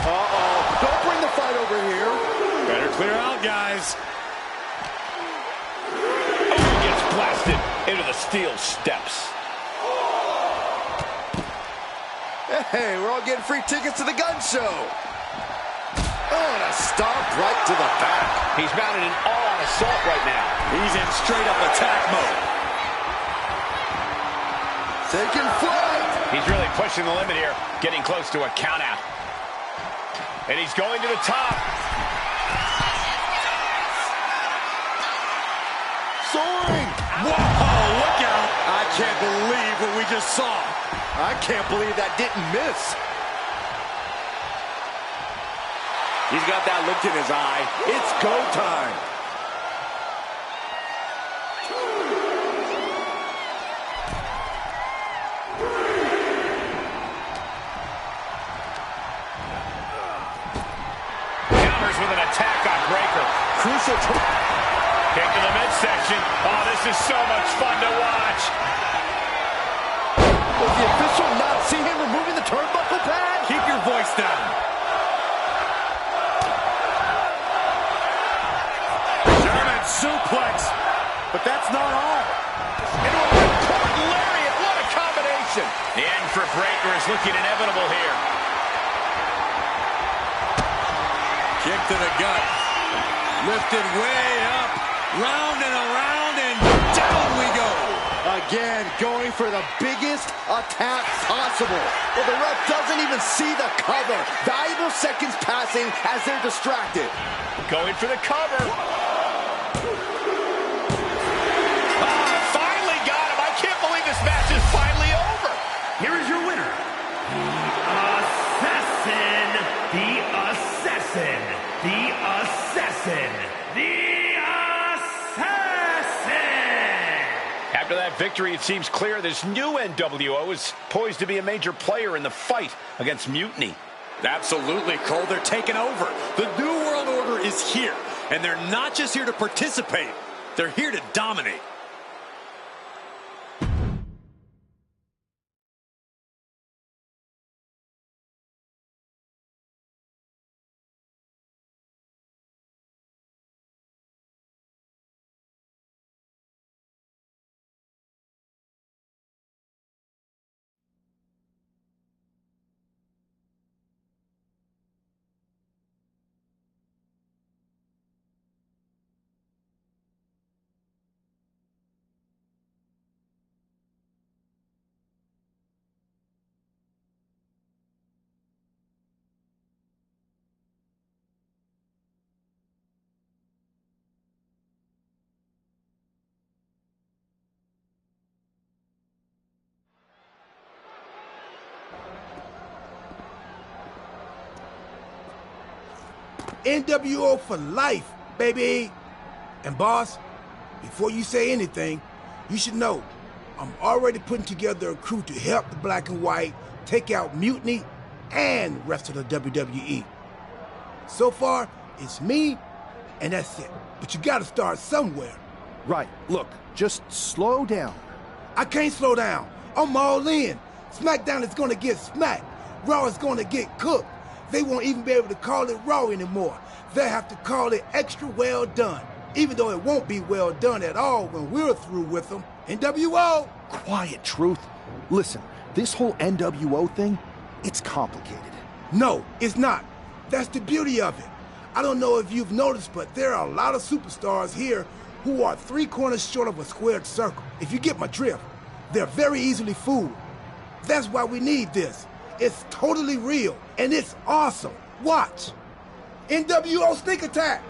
Speaker 1: Uh-oh. Don't bring the fight over here.
Speaker 3: Better clear out, guys.
Speaker 8: Oh, he gets blasted into the steel steps.
Speaker 1: Hey, we're all getting free tickets to the gun show. Oh, and a stomp right to the back.
Speaker 8: He's mounted an all-out assault right now.
Speaker 3: He's in straight-up attack mode.
Speaker 1: Taking flight.
Speaker 8: He's really pushing the limit here, getting close to a countout. And he's going to the top.
Speaker 1: Soaring.
Speaker 3: Whoa, look out. I can't believe what we just saw.
Speaker 1: I can't believe that didn't miss. He's got that look in his eye. It's go time.
Speaker 8: Counters with an attack on Breaker.
Speaker 1: Crucial.
Speaker 8: Kick to the midsection. Oh, this is so much fun to watch.
Speaker 1: Does the official not see him removing the turnbuckle pad?
Speaker 3: Keep your voice down. German suplex. But that's not all.
Speaker 8: Into a ripcord lariat. What a combination. The end for Breaker is looking inevitable here.
Speaker 3: Kick to the gut. Lifted way up. Round and around and down we go.
Speaker 1: Again, going for the biggest attack possible. Well, the ref doesn't even see the cover. Valuable seconds passing as they're distracted.
Speaker 8: Going for the cover. Finally got him. I can't believe this match is finally over.
Speaker 10: Here is your winner, the Assassin, the Assassin, the Assassin.
Speaker 8: After that victory, it seems clear this new NWO is poised to be a major player in the fight against Mutiny.
Speaker 3: Absolutely, Cole. They're taking over. The New World Order is here, and they're not just here to participate. They're here to dominate.
Speaker 18: NWO for life, baby. And boss, before you say anything, you should know I'm already putting together a crew to help the Black and White take out Mutiny and rest of the WWE. So far, it's me, and that's it. But you gotta start somewhere.
Speaker 5: Right, look, just slow down.
Speaker 18: I can't slow down. I'm all in. SmackDown is gonna get smacked. Raw is gonna get cooked. They won't even be able to call it Raw anymore. They'll have to call it Extra Well Done, even though it won't be well done at all when we're through with them. NWO!
Speaker 5: Quiet, Truth. Listen, this whole NWO thing, it's complicated.
Speaker 18: No, it's not. That's the beauty of it. I don't know if you've noticed, but there are a lot of superstars here who are 3 corners short of a squared circle. If you get my drift, they're very easily fooled. That's why we need this. It's totally real, and it's awesome. Watch. NWO Sneak Attack.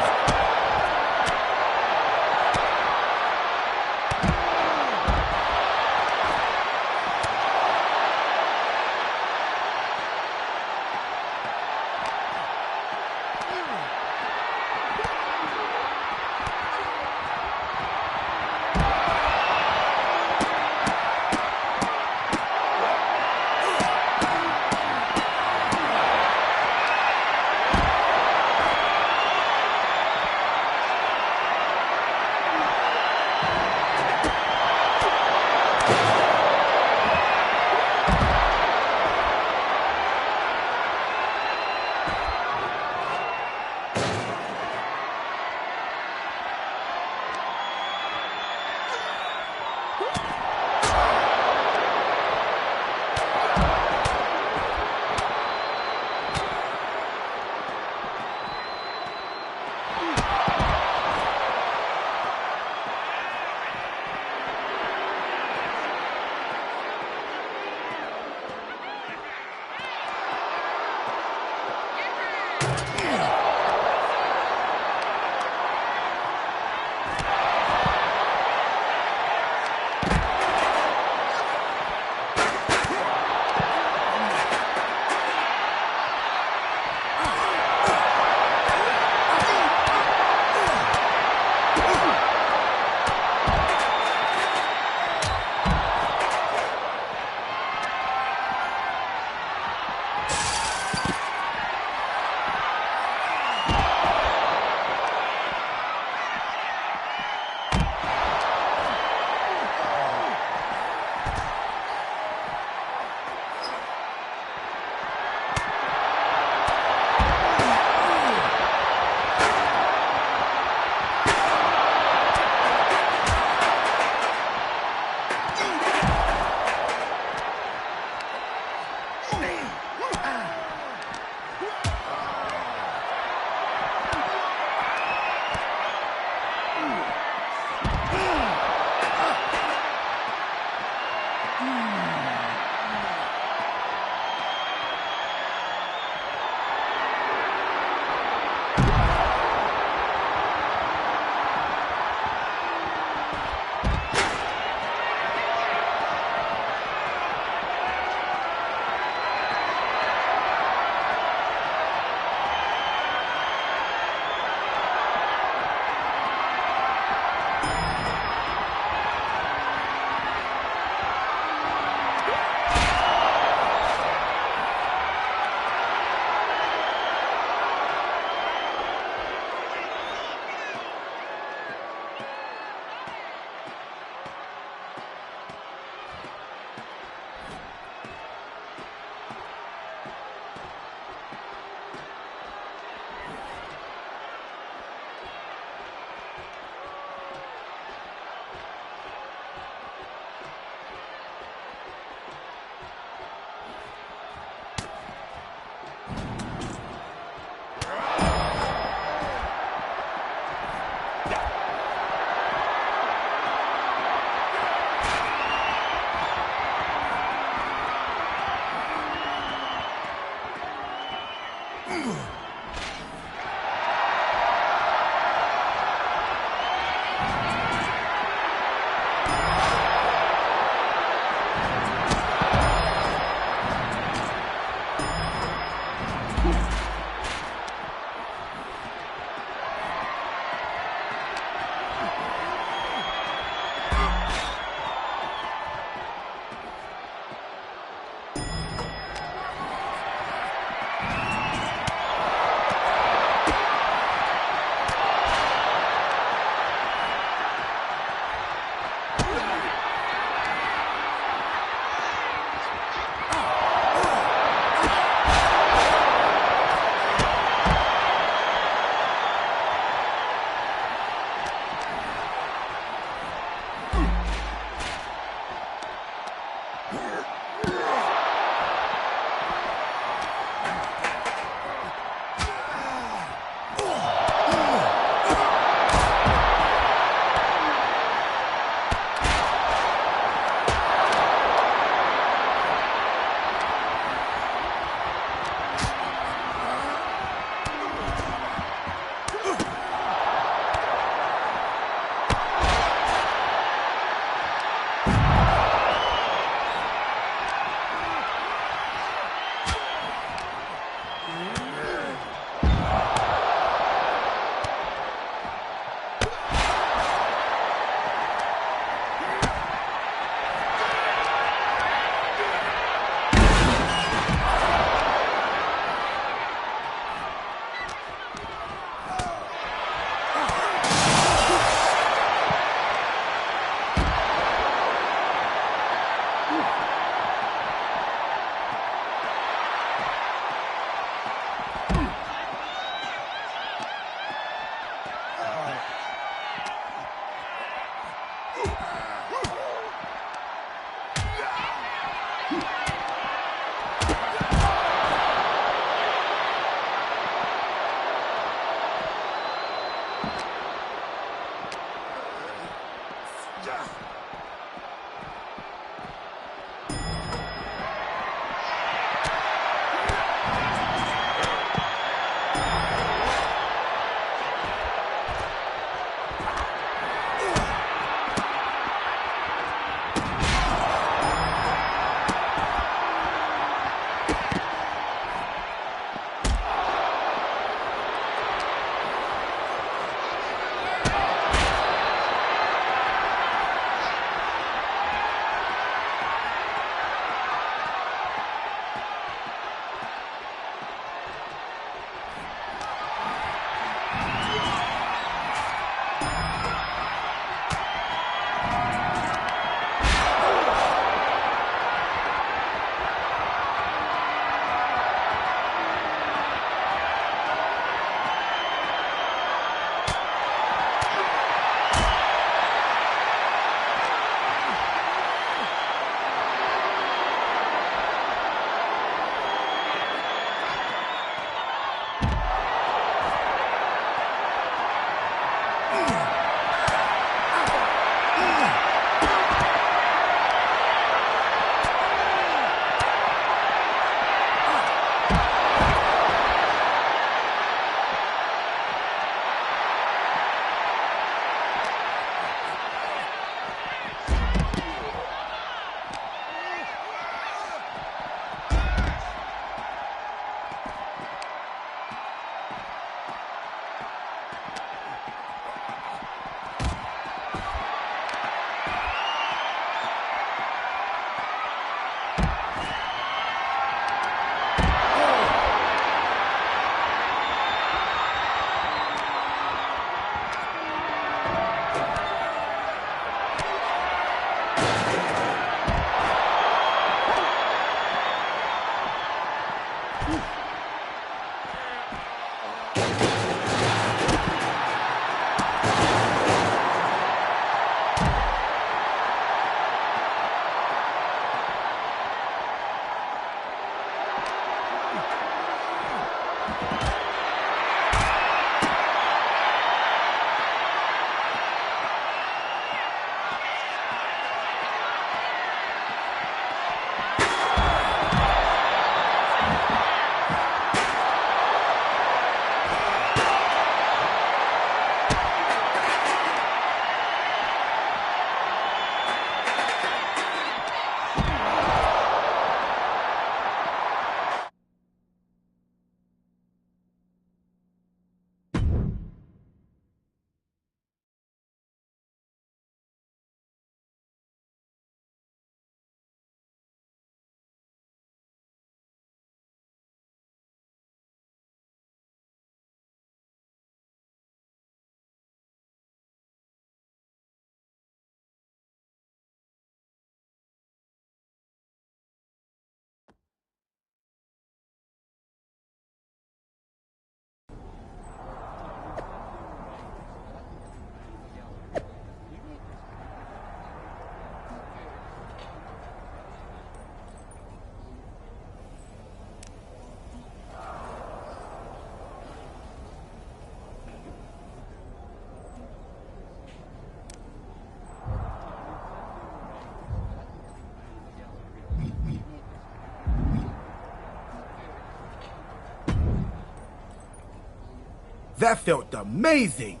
Speaker 18: That felt amazing.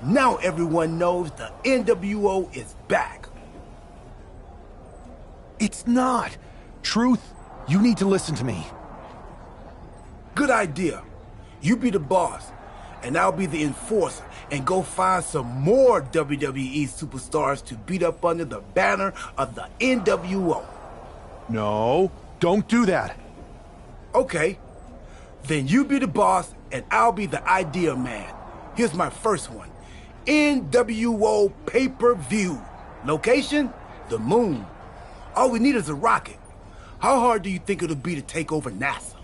Speaker 18: Now everyone knows the NWO is back.
Speaker 5: It's not. Truth, you need to listen to me.
Speaker 18: Good idea. You be the boss, and I'll be the enforcer, and go find some more WWE superstars to beat up under the banner of the NWO.
Speaker 5: No, don't do that.
Speaker 18: Okay. Then you be the boss, and I'll be the idea man. Here's my first one. NWO pay-per-view. Location? The moon. All we need is a rocket. How hard do you think it'll be to take over NASA?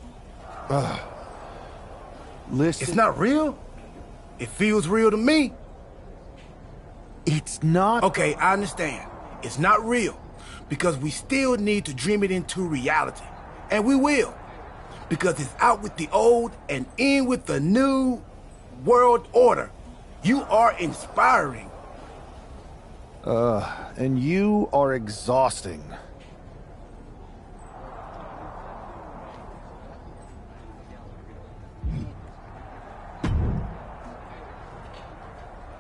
Speaker 5: Listen.
Speaker 18: It's not real? It feels real to me.
Speaker 5: It's not.
Speaker 18: Okay, I understand. It's not real. Because we still need to dream it into reality. And we will. Because it's out with the old and in with the new world order. You are inspiring.
Speaker 5: And you are exhausting.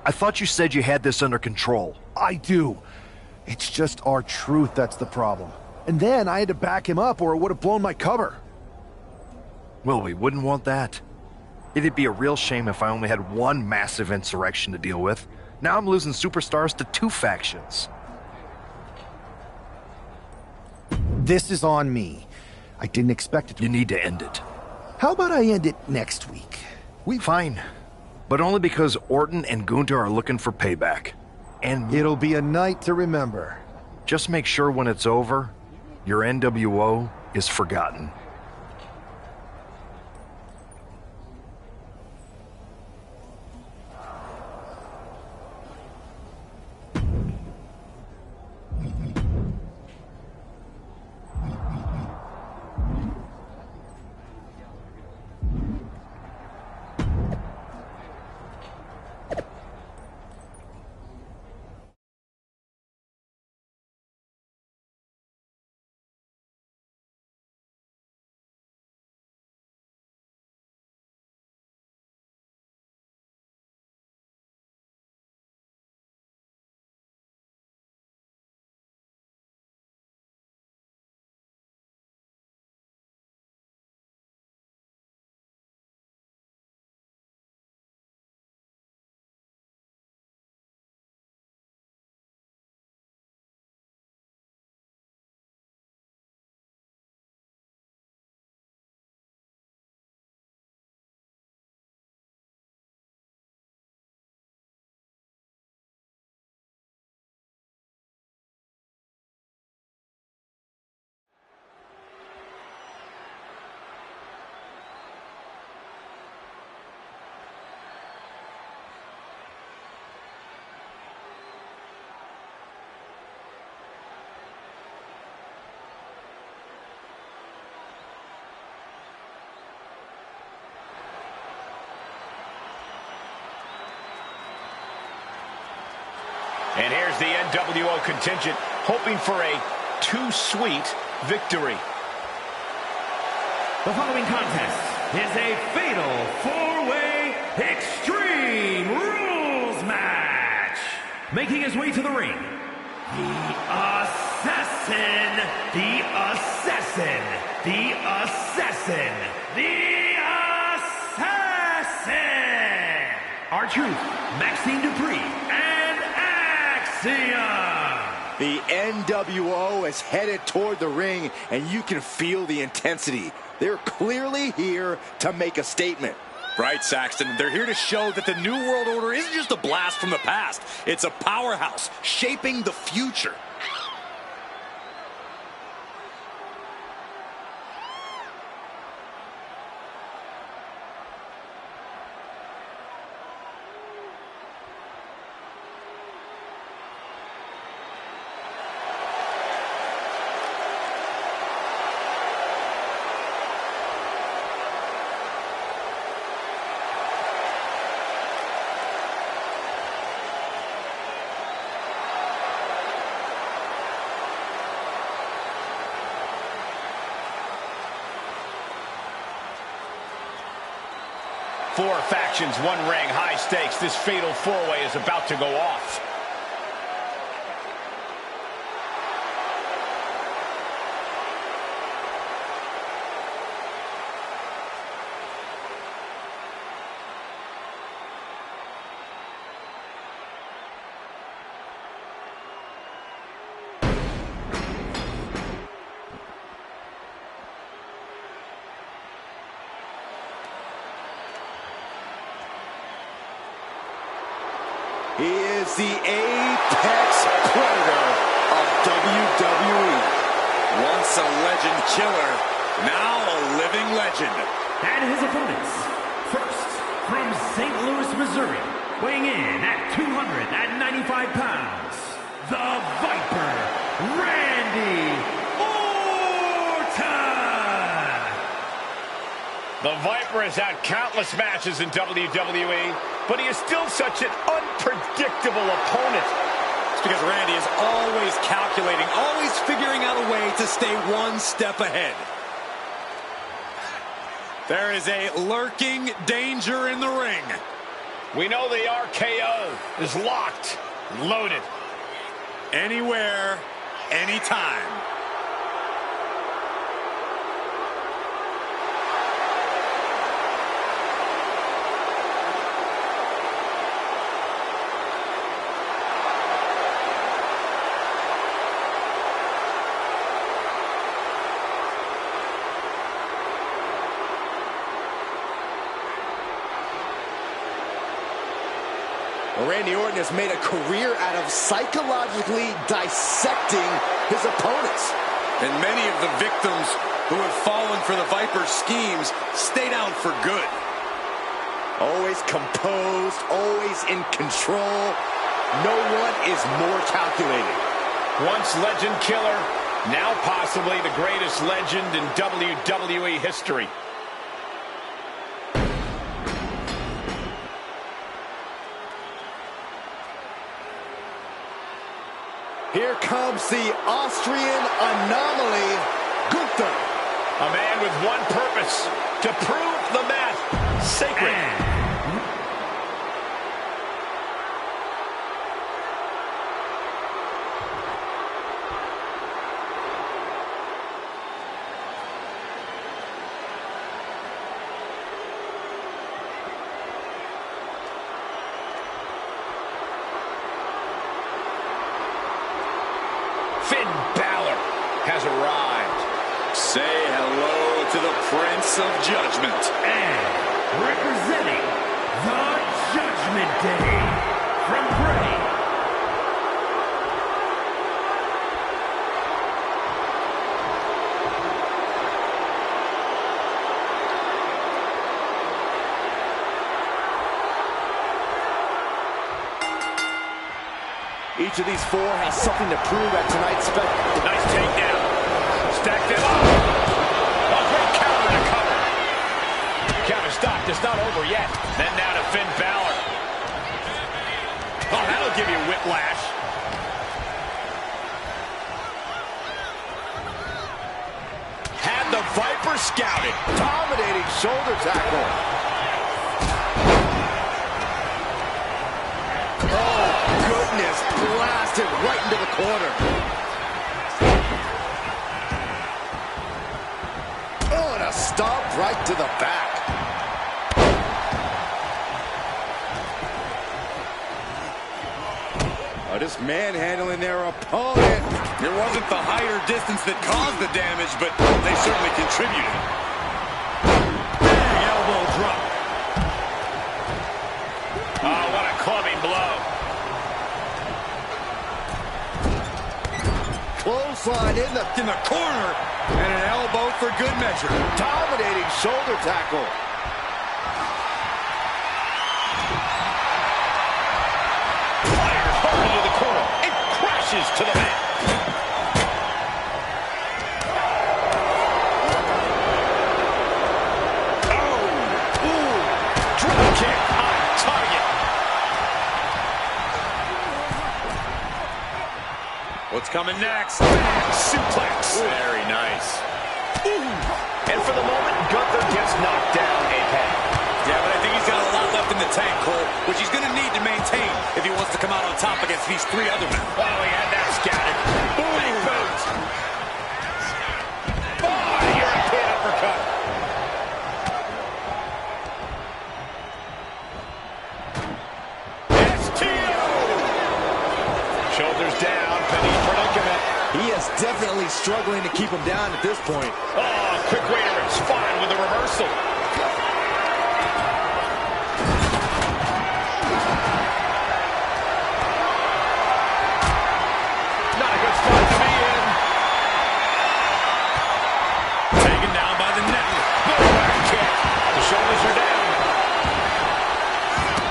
Speaker 11: I thought you said you had this under control.
Speaker 5: I do. It's just our truth that's the problem. And then I had to back him up or it would have blown my cover.
Speaker 11: Well, we wouldn't want that. It'd be a real shame if I only had one massive insurrection to deal with. Now I'm losing superstars to two factions.
Speaker 5: This is on me. I didn't expect it to.
Speaker 11: You need to end it.
Speaker 5: How about I end it next week?
Speaker 11: Fine. But only because Orton and Gunther are looking for payback. And
Speaker 5: it'll be a night to remember.
Speaker 11: Just make sure when it's over, your NWO is forgotten.
Speaker 8: And here's the NWO contingent hoping for a too-sweet victory.
Speaker 10: The following contest is a fatal four-way Extreme Rules match. Making his way to the ring, the Assassin, the Assassin, the Assassin, the Assassin. R-Truth, Maxine Dupree, and
Speaker 1: The NWO is headed toward the ring, and you can feel the intensity. They're clearly here to make a statement.
Speaker 3: Right, Saxton. They're here to show that the New World Order isn't just a blast from the past. It's a powerhouse shaping the future.
Speaker 8: 4 factions, 1 ring, high stakes. This fatal 4-way is about to go off.
Speaker 1: He is the apex predator of WWE.
Speaker 3: Once a legend killer, now a living legend.
Speaker 10: And his opponents, first, from St. Louis, Missouri, weighing in at 295 pounds, the Viper, Randy Orton!
Speaker 8: The Viper has had countless matches in WWE, but he is still such an unpredictable opponent.
Speaker 3: It's because Randy is always calculating, always figuring out a way to stay one step ahead. There is a lurking danger in the ring.
Speaker 8: We know the RKO is locked, loaded.
Speaker 3: Anywhere, anytime.
Speaker 1: Randy Orton has made a career out of psychologically dissecting his opponents.
Speaker 3: And many of the victims who have fallen for the Viper's schemes stay down for good.
Speaker 1: Always composed, always in control. No one is more calculated.
Speaker 8: Once legend killer, now possibly the greatest legend in WWE history.
Speaker 1: Here comes the Austrian anomaly, Gunther.
Speaker 8: A man with one purpose, to prove the math sacred. Finn Balor has arrived.
Speaker 3: Say hello to the Prince of Judgment.
Speaker 10: And representing the Judgment Day from Bray.
Speaker 1: Each of these 4 has something to prove at tonight's spectacle.
Speaker 8: Nice takedown. Stacked him up. A great counter to cover. Counter stopped. It's not over yet. Then now to Finn Balor. Oh, that'll give you whiplash. Had the Viper scouted.
Speaker 1: Dominating shoulder tackle. Goodness, blasted right into the corner. Oh, and a stomp right to the back. Oh, just manhandling their opponent.
Speaker 3: It wasn't the height or distance that caused the damage, but they certainly contributed.
Speaker 10: Big elbow drop.
Speaker 8: Oh, what a clubbing blow.
Speaker 1: Clothesline in the
Speaker 3: corner, and an elbow for good measure.
Speaker 1: Dominating shoulder tackle.
Speaker 8: Fired hard into the corner and crashes to the mat. Oh, ooh, drop kick on target.
Speaker 3: What's coming next?
Speaker 8: Back suplex.
Speaker 3: Very nice.
Speaker 8: Ooh. And for the moment, Gunther gets knocked down a peg.
Speaker 3: Yeah, but I think he's got tank, Cole, which he's going to need to maintain if he wants to come out on top against these three other men.
Speaker 8: Oh, he had that scattered. Big boot. Oh, European uppercut. Shoulders down, penny predicament.
Speaker 1: He is definitely struggling to keep him down at this point.
Speaker 8: Oh, quick way to respond with a reversal. Not a good spot to be in. Taken down by the neck. Back kick. The shoulders are down.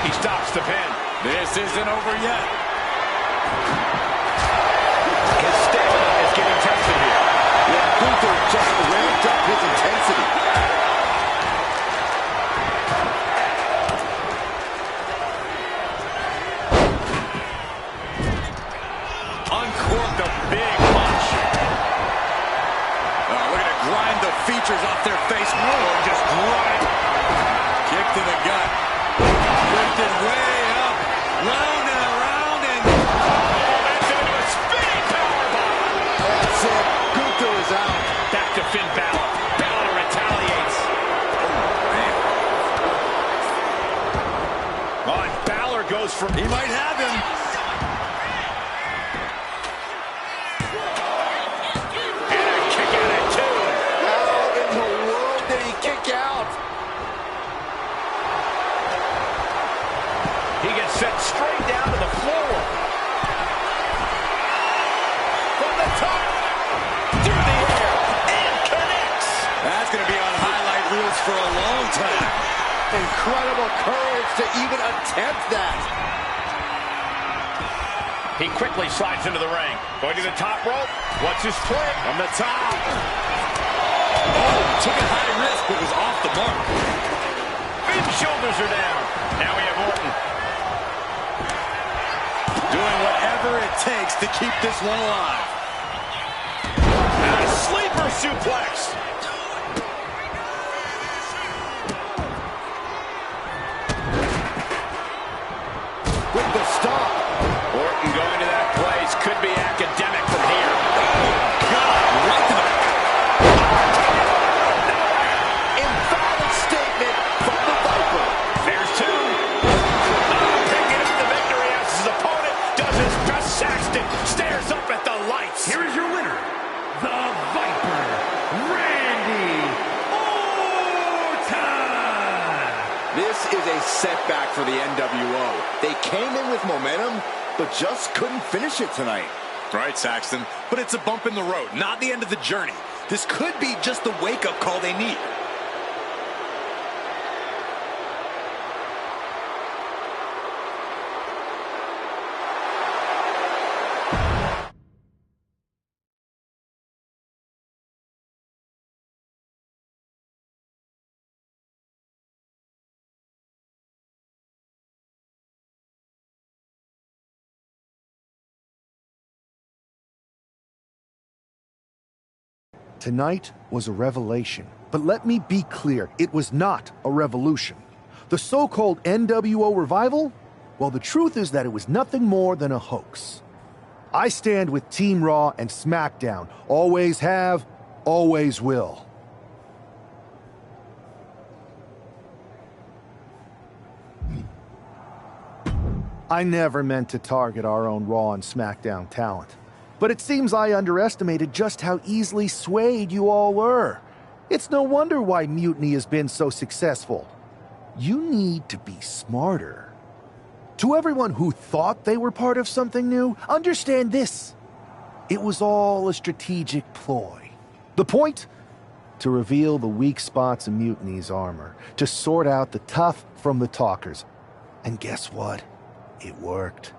Speaker 8: He stops the pin.
Speaker 3: This isn't over yet.
Speaker 8: His stamina is getting tested here.
Speaker 1: Yeah, Gunther just ramped up his intensity.
Speaker 8: Uncorked a big punch.
Speaker 3: Oh, look at it grind the features off their face.
Speaker 8: Or just grind.
Speaker 3: Kick to the gut. Lifted way up. Round and around and...
Speaker 8: Oh, that's into a spinning powerbomb.
Speaker 1: That's it. Gunther is out.
Speaker 8: Back to Finn Balor. Balor retaliates. Oh, and Balor goes from...
Speaker 3: He might have him.
Speaker 8: And a kick out at two.
Speaker 1: How in the world did he kick out?
Speaker 8: He gets sent straight down to the floor. From the top. Through the air. And connects.
Speaker 3: That's going to be on highlight reels for a long time.
Speaker 1: Incredible courage to even attempt that.
Speaker 8: He quickly slides into the ring. Going to the top rope. What's his play?
Speaker 3: From the top. Oh, took a high risk, but was off the mark.
Speaker 8: Finn's shoulders are down. Now we have Orton.
Speaker 3: Doing whatever it takes to keep this one alive.
Speaker 8: And a sleeper suplex.
Speaker 1: With the stop.
Speaker 8: Orton going to that place could be academic from here.
Speaker 3: Oh, God. Right to the...
Speaker 1: Emphatic statement from the Viper.
Speaker 8: There's two. Picking up the victory as his opponent does his best. Saxton stares up at the lights.
Speaker 10: Here is your winner, the Viper, Randy Orton.
Speaker 1: This is a setback for the NWO. They came in with momentum, but just couldn't finish it tonight.
Speaker 3: Right, Saxton. But it's a bump in the road, not the end of the journey. This could be just the wake-up call they need.
Speaker 5: Tonight was a revelation. But let me be clear, it was not a revolution. The so-called NWO revival? Well, the truth is that it was nothing more than a hoax. I stand with Team Raw and SmackDown. Always have, always will. I never meant to target our own Raw and SmackDown talent. But it seems I underestimated just how easily swayed you all were. It's no wonder why Mutiny has been so successful. You need to be smarter. To everyone who thought they were part of something new, understand this. It was all a strategic ploy. The point? To reveal the weak spots in Mutiny's armor, to sort out the tough from the talkers. And guess what? It worked.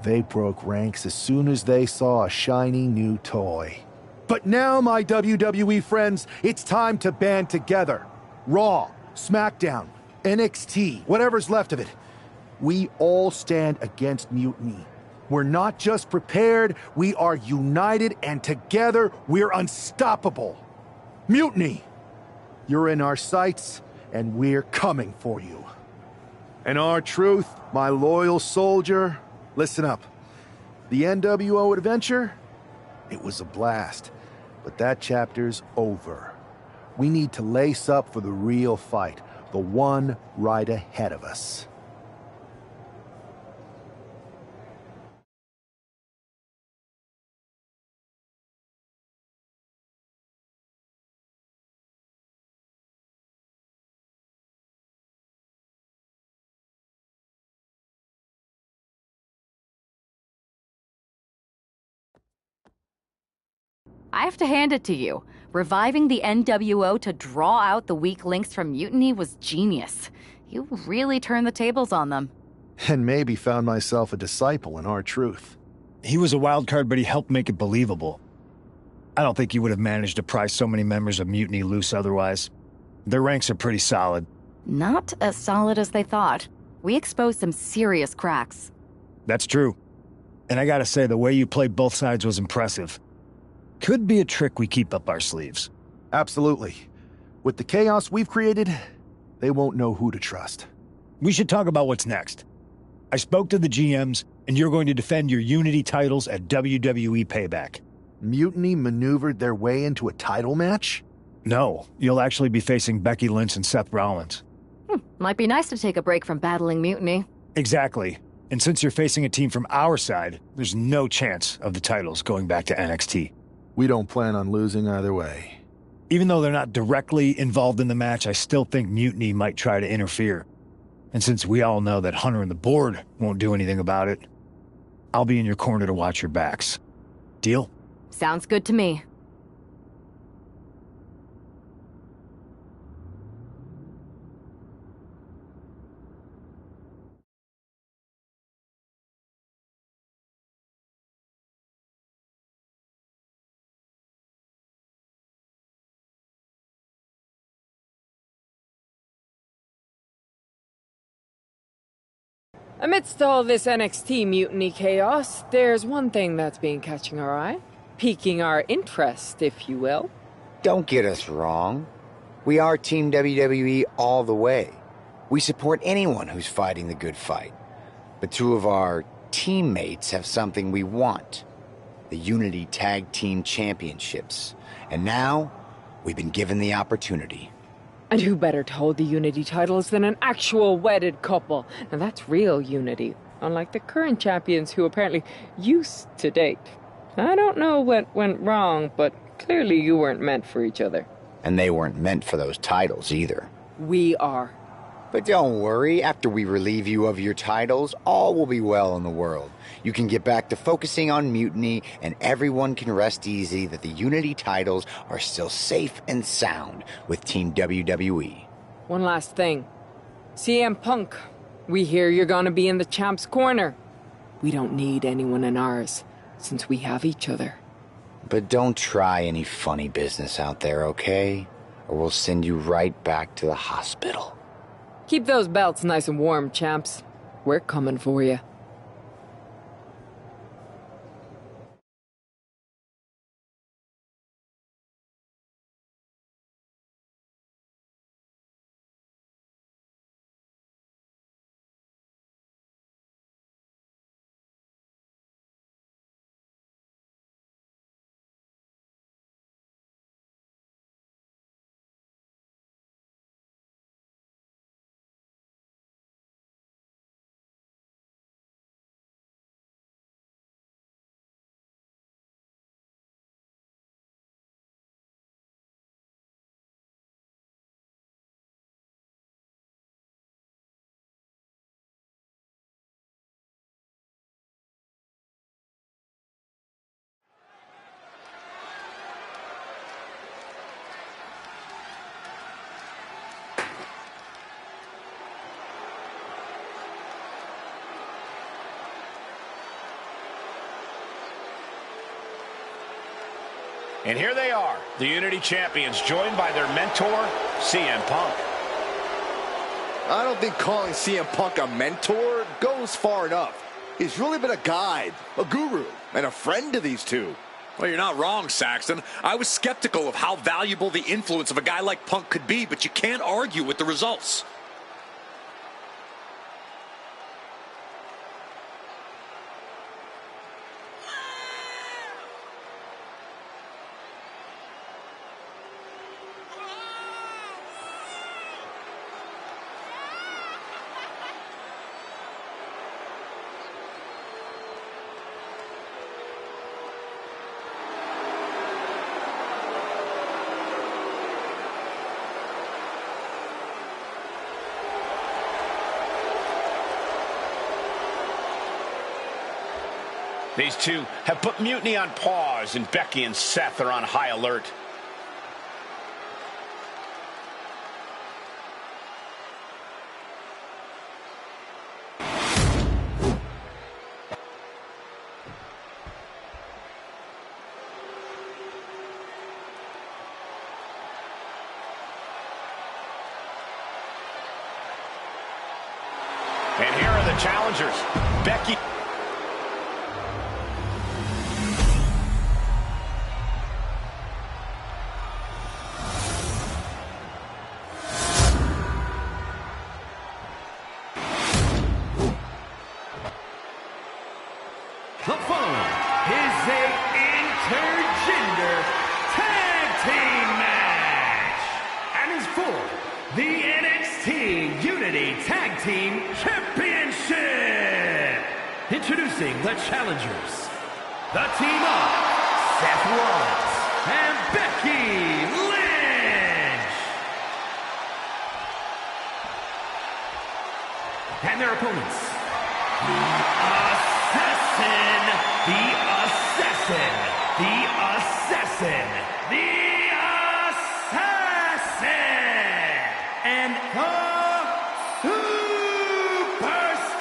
Speaker 5: They broke ranks as soon as they saw a shiny new toy. But now, my WWE friends, it's time to band together. Raw, SmackDown, NXT, whatever's left of it. We all stand against Mutiny. We're not just prepared, we are united, and together we're unstoppable. Mutiny, you're in our sights, and we're coming for you. And R-Truth, my loyal soldier, listen up. The NWO adventure, it was a blast, but that chapter's over. We need to lace up for the real fight, the one right ahead of us.
Speaker 14: I have to hand it to you. Reviving the NWO to draw out the weak links from Mutiny was genius. You really turned the tables on them.
Speaker 5: And maybe found myself a disciple in R-Truth.
Speaker 9: He was a wild card, but he helped make it believable. I don't think you would have managed to pry so many members of Mutiny loose otherwise. Their ranks are pretty solid.
Speaker 14: Not as solid as they thought. We exposed some serious cracks.
Speaker 9: That's true. And I gotta say, the way you played both sides was impressive. Could be a trick we keep up our sleeves.
Speaker 5: Absolutely. With the chaos we've created, they won't know who to trust.
Speaker 9: We should talk about what's next. I spoke to the GMs, and you're going to defend your Unity titles at WWE Payback.
Speaker 5: Mutiny maneuvered their way into a title match?
Speaker 9: No, you'll actually be facing Becky Lynch and Seth Rollins.
Speaker 14: Might be nice to take a break from battling Mutiny.
Speaker 9: Exactly. And since you're facing a team from our side, there's no chance of the titles going back to NXT.
Speaker 5: We don't plan on losing either way.
Speaker 9: Even though they're not directly involved in the match, I still think Mutiny might try to interfere. And since we all know that Hunter and the board won't do anything about it, I'll be in your corner to watch your backs. Deal?
Speaker 14: Sounds good to me.
Speaker 19: Amidst all this NXT mutiny chaos, there's one thing that's been catching our eye. Piquing our interest, if you will.
Speaker 20: Don't get us wrong. We are Team WWE all the way. We support anyone who's fighting the good fight. But two of our teammates have something we want. The Unity Tag Team Championships. And now, we've been given the opportunity.
Speaker 19: And who better to hold the Unity titles than an actual wedded couple? Now that's real unity, unlike the current champions who apparently used to date. I don't know what went wrong, but clearly you weren't meant for each other.
Speaker 20: And they weren't meant for those titles either.
Speaker 19: We are.
Speaker 20: But don't worry, after we relieve you of your titles, all will be well in the world. You can get back to focusing on Mutiny, and everyone can rest easy that the Unity titles are still safe and sound with Team WWE.
Speaker 19: One last thing. CM Punk, we hear you're gonna be in the champ's corner. We don't need anyone in ours, since we have each other.
Speaker 20: But don't try any funny business out there, okay? Or we'll send you right back to the hospital.
Speaker 19: Keep those belts nice and warm, champs. We're coming for you.
Speaker 8: And here they are, the Unity Champions, joined by their mentor, CM Punk.
Speaker 1: I don't think calling CM Punk a mentor goes far enough. He's really been a guide, a guru, and a friend to these two.
Speaker 3: Well, you're not wrong, Saxton. I was skeptical of how valuable the influence of a guy like Punk could be, but you can't argue with the results.
Speaker 8: These two have put Mutiny on pause, and Becky and Seth are on high alert. And here are the challengers. Becky.
Speaker 10: The following is a intergender tag team match and is for the NXT Unity Tag Team Championship. Introducing the challengers, the team of Seth Rollins and Becky Lynch. And their opponents, the Assassin, the Assassin, the Assassin, the Assassin, and the Superstar.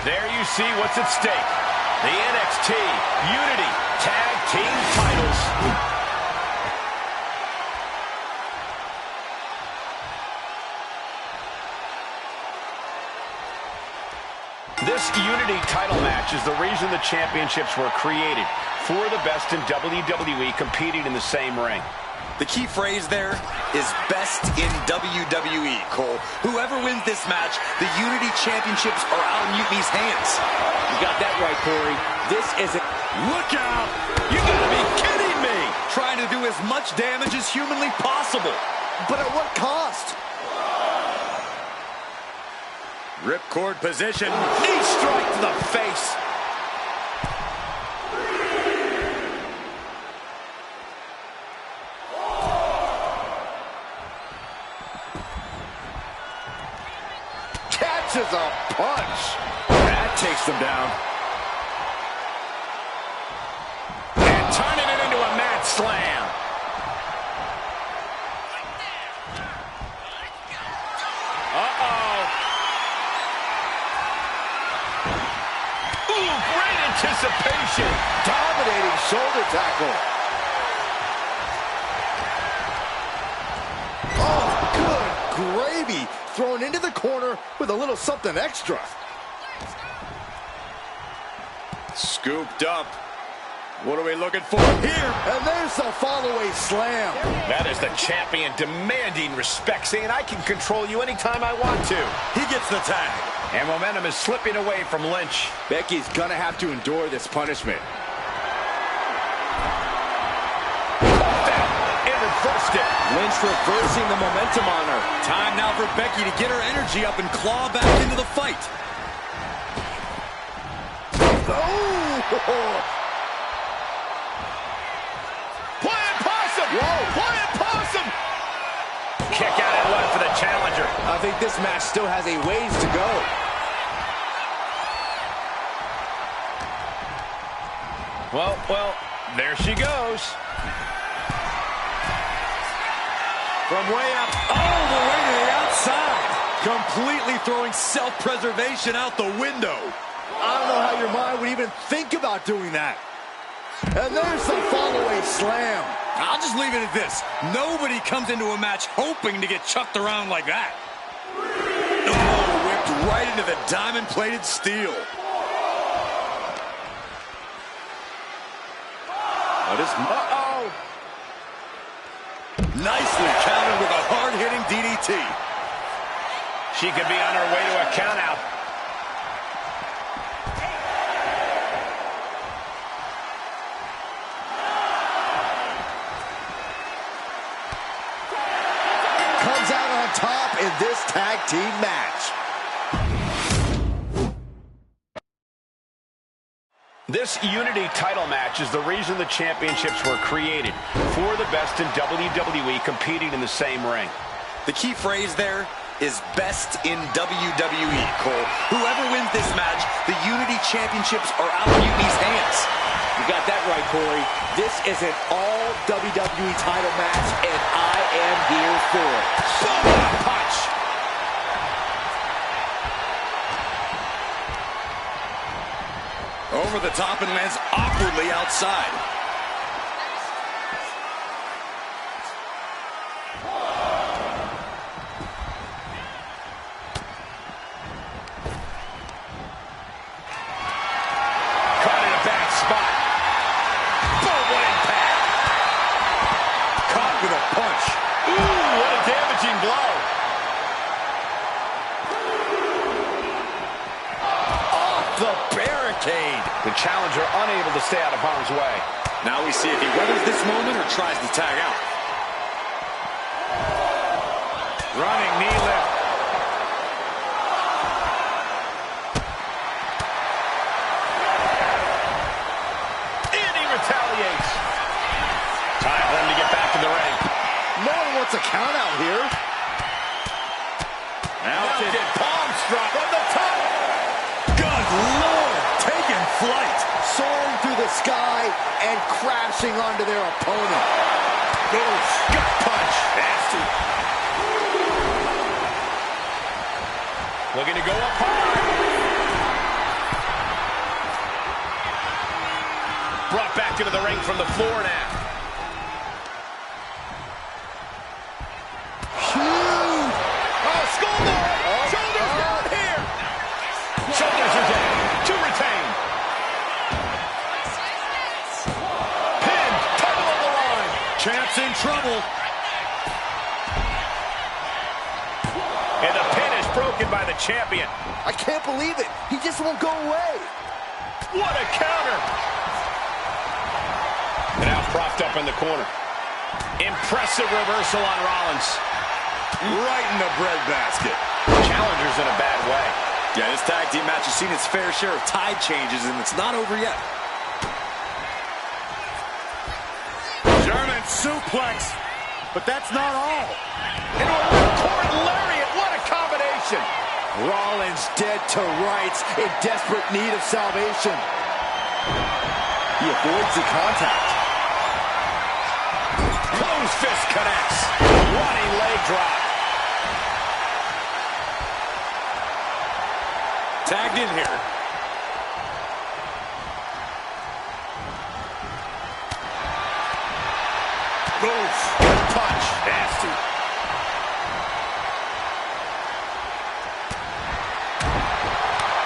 Speaker 8: There you see what's at stake. The NXT Unity Tag Team titles. This Unity title match is the reason the championships were created. For the best in WWE competing in the same ring.
Speaker 3: The key phrase there is best in WWE, Cole. Whoever wins this match, the Unity Championships are out of Mutiny's hands.
Speaker 21: You got that right, Corey. This isn't...
Speaker 3: Look out! You gotta be kidding me! Trying to do as much damage as humanly possible.
Speaker 1: But at what cost?
Speaker 3: Ripcord position. Knee strike to the face.
Speaker 1: Catches a punch. That takes them down.
Speaker 8: And turning it into a mat slam. Uh-oh. Ooh, great anticipation.
Speaker 1: Dominating shoulder tackle. Oh, good gravy. Thrown into the corner with a little something extra.
Speaker 3: Scooped up. What are we looking for here?
Speaker 1: And there's the follow-away slam.
Speaker 8: That is the champion demanding respect, saying I can control you anytime I want to.
Speaker 3: He gets the tag.
Speaker 8: And momentum is slipping away from Lynch.
Speaker 1: Becky's gonna have to endure this punishment.
Speaker 3: Reversed it. Lynch reversing the momentum on her. Time now for Becky to get her energy up and claw back into the fight.
Speaker 1: Oh!
Speaker 8: Flying possum! Whoa! Flying possum! Kick out at one for the challenger.
Speaker 3: I think this match still has a ways to go.
Speaker 8: Well, there she goes.
Speaker 3: From way up, all the way to the outside. Completely throwing self-preservation out the window.
Speaker 1: I don't know how your mind would even think about doing that. And there's the follow-away slam.
Speaker 3: I'll just leave it at this. Nobody comes into a match hoping to get chucked around like that. Oh, whipped right into the diamond-plated steel. Uh-oh. Nicely countered with a hard-hitting DDT.
Speaker 8: She could be on her way to a countout.
Speaker 1: Comes out on top in this tag team match.
Speaker 8: This Unity title match is the reason the championships were created. For the best in WWE competing in the same ring.
Speaker 3: The key phrase there is best in WWE, Cole. Whoever wins this match, the Unity Championships are out of Mutiny's hands.
Speaker 21: You got that right, Corey. This is an all WWE title match, and I am here for it.
Speaker 3: Boom! Punch! Over the top and lands awkwardly outside.
Speaker 8: The challenger unable to stay out of harm's way.
Speaker 3: Now we see if he weathers this moment or tries to tag out.
Speaker 8: Running knee lift. And he retaliates. Time for him to get back in the ring.
Speaker 1: No one wants a count out here.
Speaker 8: Mounted palm strike from the top.
Speaker 3: Good Lord! Taking flight.
Speaker 1: Soaring through the sky and crashing onto their opponent.
Speaker 8: Gut punch. Nasty. Looking to go up high. Brought back into the ring from the floor now.
Speaker 1: Huge.
Speaker 8: Oh, schoolboy. Shoulders down here. Shoulders are down. To retain. Pin. Title on the line.
Speaker 3: Champ's in trouble.
Speaker 8: And the pin is broken by the champion.
Speaker 1: I can't believe it. He just won't go away.
Speaker 8: What a counter. And now propped up in the corner. Impressive reversal on Rollins.
Speaker 3: Right in the breadbasket.
Speaker 8: Challenger's in a bad way.
Speaker 3: Yeah, this tag team match has seen its fair share of tide changes, and it's not over yet.
Speaker 6: German suplex, but that's not all.
Speaker 8: Into a ripcord lariat. What a combination.
Speaker 1: Rollins dead to rights, in desperate need of salvation. He avoids the contact.
Speaker 8: Close fist connects. Running leg drop.
Speaker 3: Tagged in here.
Speaker 8: Boof. Punch. Nasty.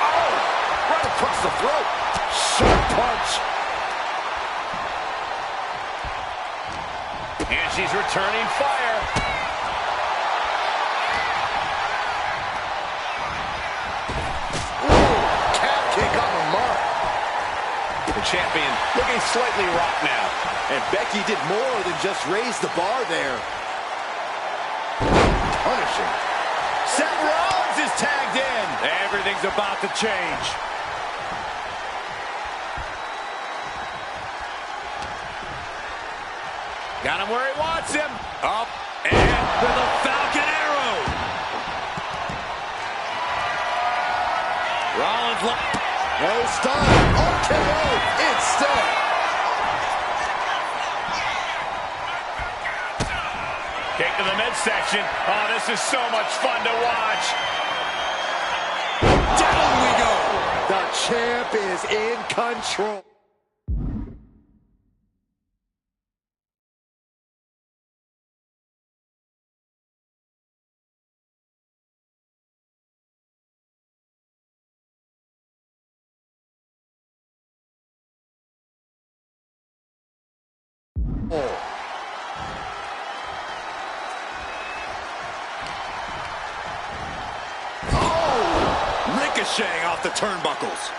Speaker 1: Oh! Right across the throat. Sharp punch.
Speaker 8: And she's returning fire. The champion looking slightly rocked now.
Speaker 1: And Becky did more than just raise the bar there. Punishing.
Speaker 8: Seth Rollins is tagged in. Everything's about to change. Got him where he wants him. Up and with a Falcon Arrow. Rollins.
Speaker 1: No stun. RKO instead.
Speaker 8: Kick to the midsection. Oh, this is so much fun to watch.
Speaker 1: Down we go. The champ is in control.
Speaker 3: Ricocheting off the turnbuckles.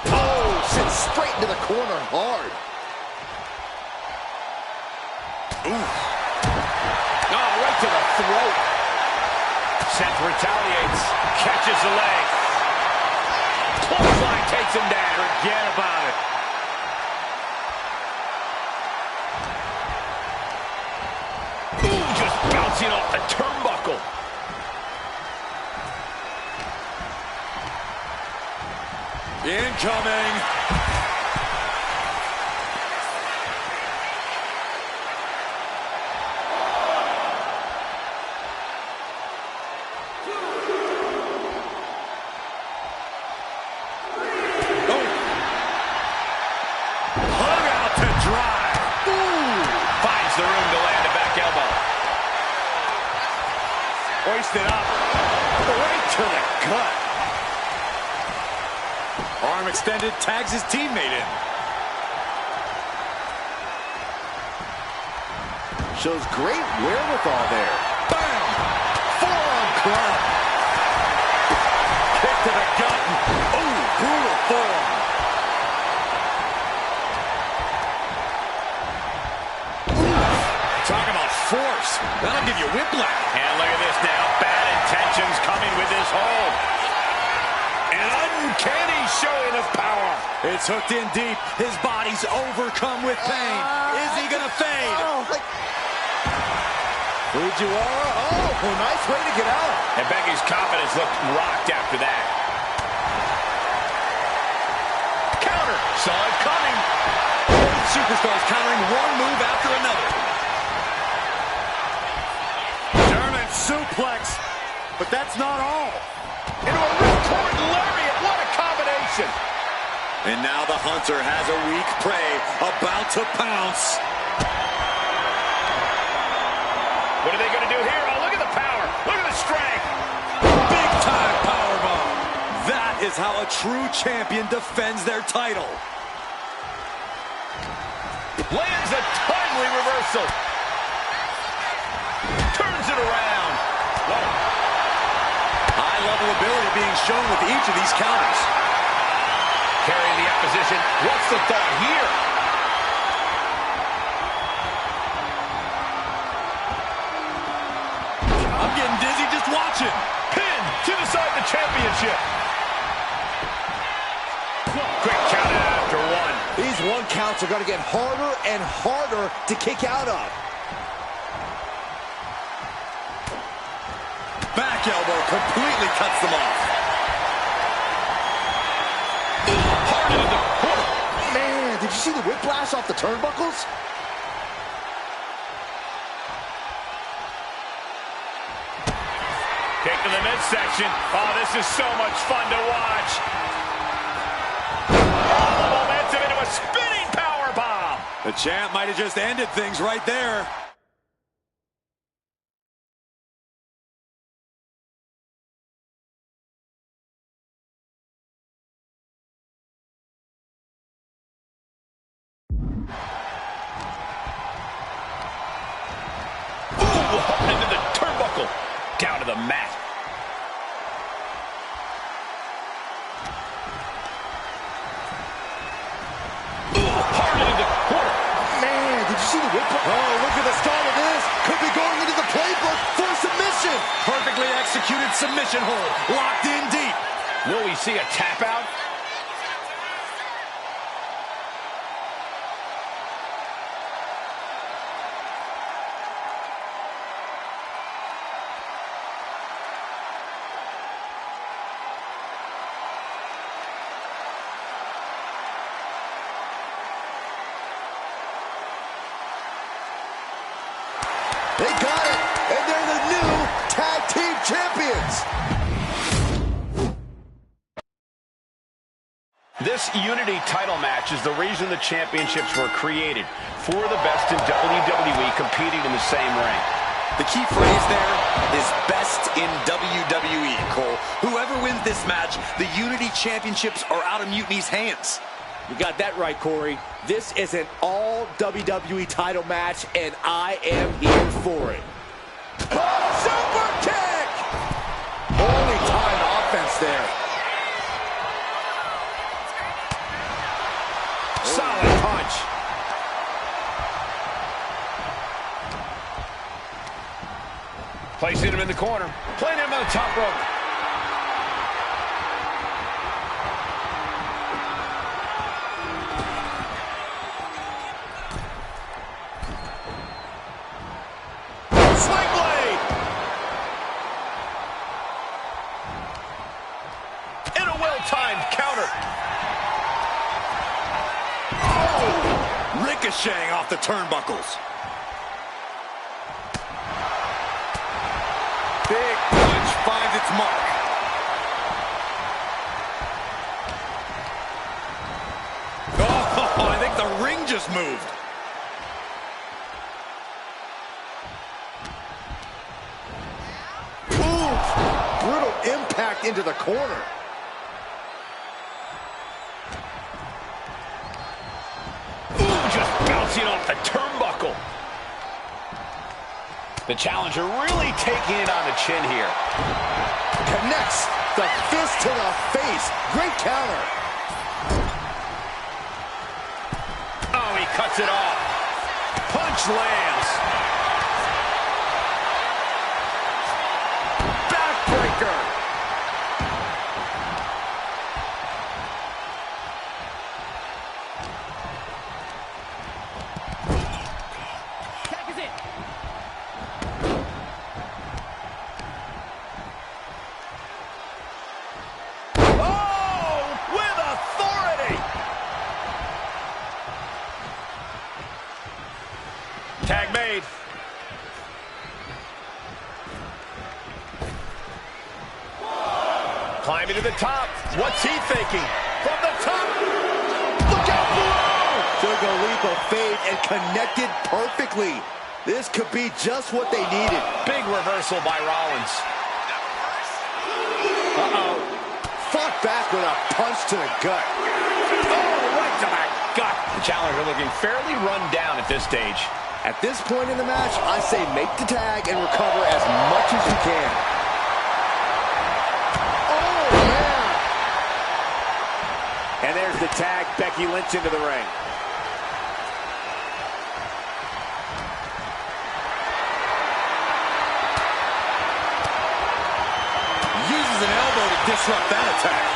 Speaker 1: Oh, sent straight into the corner hard.
Speaker 8: Ooh. Oh, right to the throat. Seth retaliates. Catches the leg. Clothesline takes him down. Forget about it. turnbuckle.
Speaker 3: Incoming.
Speaker 8: Hoisted up. Right to the gut.
Speaker 3: Arm extended, tags his teammate in.
Speaker 1: Shows great wherewithal there.
Speaker 3: Bam! Forearm club. Kick to the gut. Ooh, brutal forearm. Talk about force. That'll give you whiplash.
Speaker 8: And look at this now. Bad intentions coming with this hold. An uncanny showing of power.
Speaker 3: It's hooked in deep. His body's overcome with pain. Is he going to fade?
Speaker 1: Fujiwara, nice way to get out.
Speaker 8: And Becky's confidence looked rocked after that. Counter. Saw it coming.
Speaker 3: Both superstars countering one move after another. German suplex. But that's not all.
Speaker 8: Into a ripcord lariat. What a combination.
Speaker 3: And now the hunter has a weak prey about to pounce.
Speaker 8: What are they going to do here? Oh, look at the power. Look at the strength.
Speaker 3: Big time powerbomb. That is how a true champion defends their title.
Speaker 8: Lands a timely reversal. Turns it around. Whoa.
Speaker 3: High level ability being shown with each of these counters.
Speaker 8: Carrying the opposition. What's the thought here?
Speaker 3: I'm getting dizzy just watching.
Speaker 8: Pin to decide the championship. Quick count after one.
Speaker 1: These one counts are going to get harder and harder to kick out of.
Speaker 3: Back elbow completely cuts them off.
Speaker 8: Hard into the corner.
Speaker 1: Man, did you see the whiplash off the turnbuckles?
Speaker 8: Kick to the midsection. Oh, this is so much fun to watch. Oh, the momentum into a spinning powerbomb.
Speaker 3: The champ might have just ended things right there.
Speaker 8: Ooh, into the turnbuckle. Down to the mat. Hard into the corner.
Speaker 1: Man, did you see the whip?
Speaker 3: Oh, look at the start of this. Could be going into the playbook for submission. Perfectly executed submission hold. Locked in deep.
Speaker 8: Will we see a tap out?
Speaker 1: They got it, and they're the new tag team champions.
Speaker 8: This Unity title match is the reason the championships were created. For the best in WWE competing in the same ring.
Speaker 3: The key phrase there is best in WWE, Cole. Whoever wins this match, the Unity Championships are out of Mutiny's hands.
Speaker 1: You got that right, Corey. This is an all WWE title match, and I am here for it. Super kick! Only time offense there.
Speaker 8: Solid punch. Placing him in the corner. Playing him on the top rope.
Speaker 3: Swing blade!
Speaker 8: Well-timed counter.
Speaker 3: Oh! Ricocheting off the turnbuckles. Big punch finds its mark. Oh, I think the ring just moved.
Speaker 1: Ooh, brutal impact into the corner.
Speaker 8: Ooh, just bouncing off the turnbuckle. The challenger really taking it on the chin here.
Speaker 1: Connects the fist to the face. Great counter.
Speaker 8: Oh, he cuts it off. Punch lands.
Speaker 1: Backbreaker.
Speaker 8: Tag made. Climbing to the top. What's he thinking? From the top.
Speaker 1: Look out below! Took a leap of faith and connected perfectly. This could be just what they needed.
Speaker 8: Big reversal by Rollins.
Speaker 1: Uh-oh. Fought back with a punch to the gut.
Speaker 8: Oh, right to the gut. The challenger looking fairly run down at this stage.
Speaker 1: At this point in the match, I say make the tag and recover as much as you can. Oh, man!
Speaker 21: And there's the tag, Becky Lynch into the ring.
Speaker 3: Uses an elbow to disrupt that attack.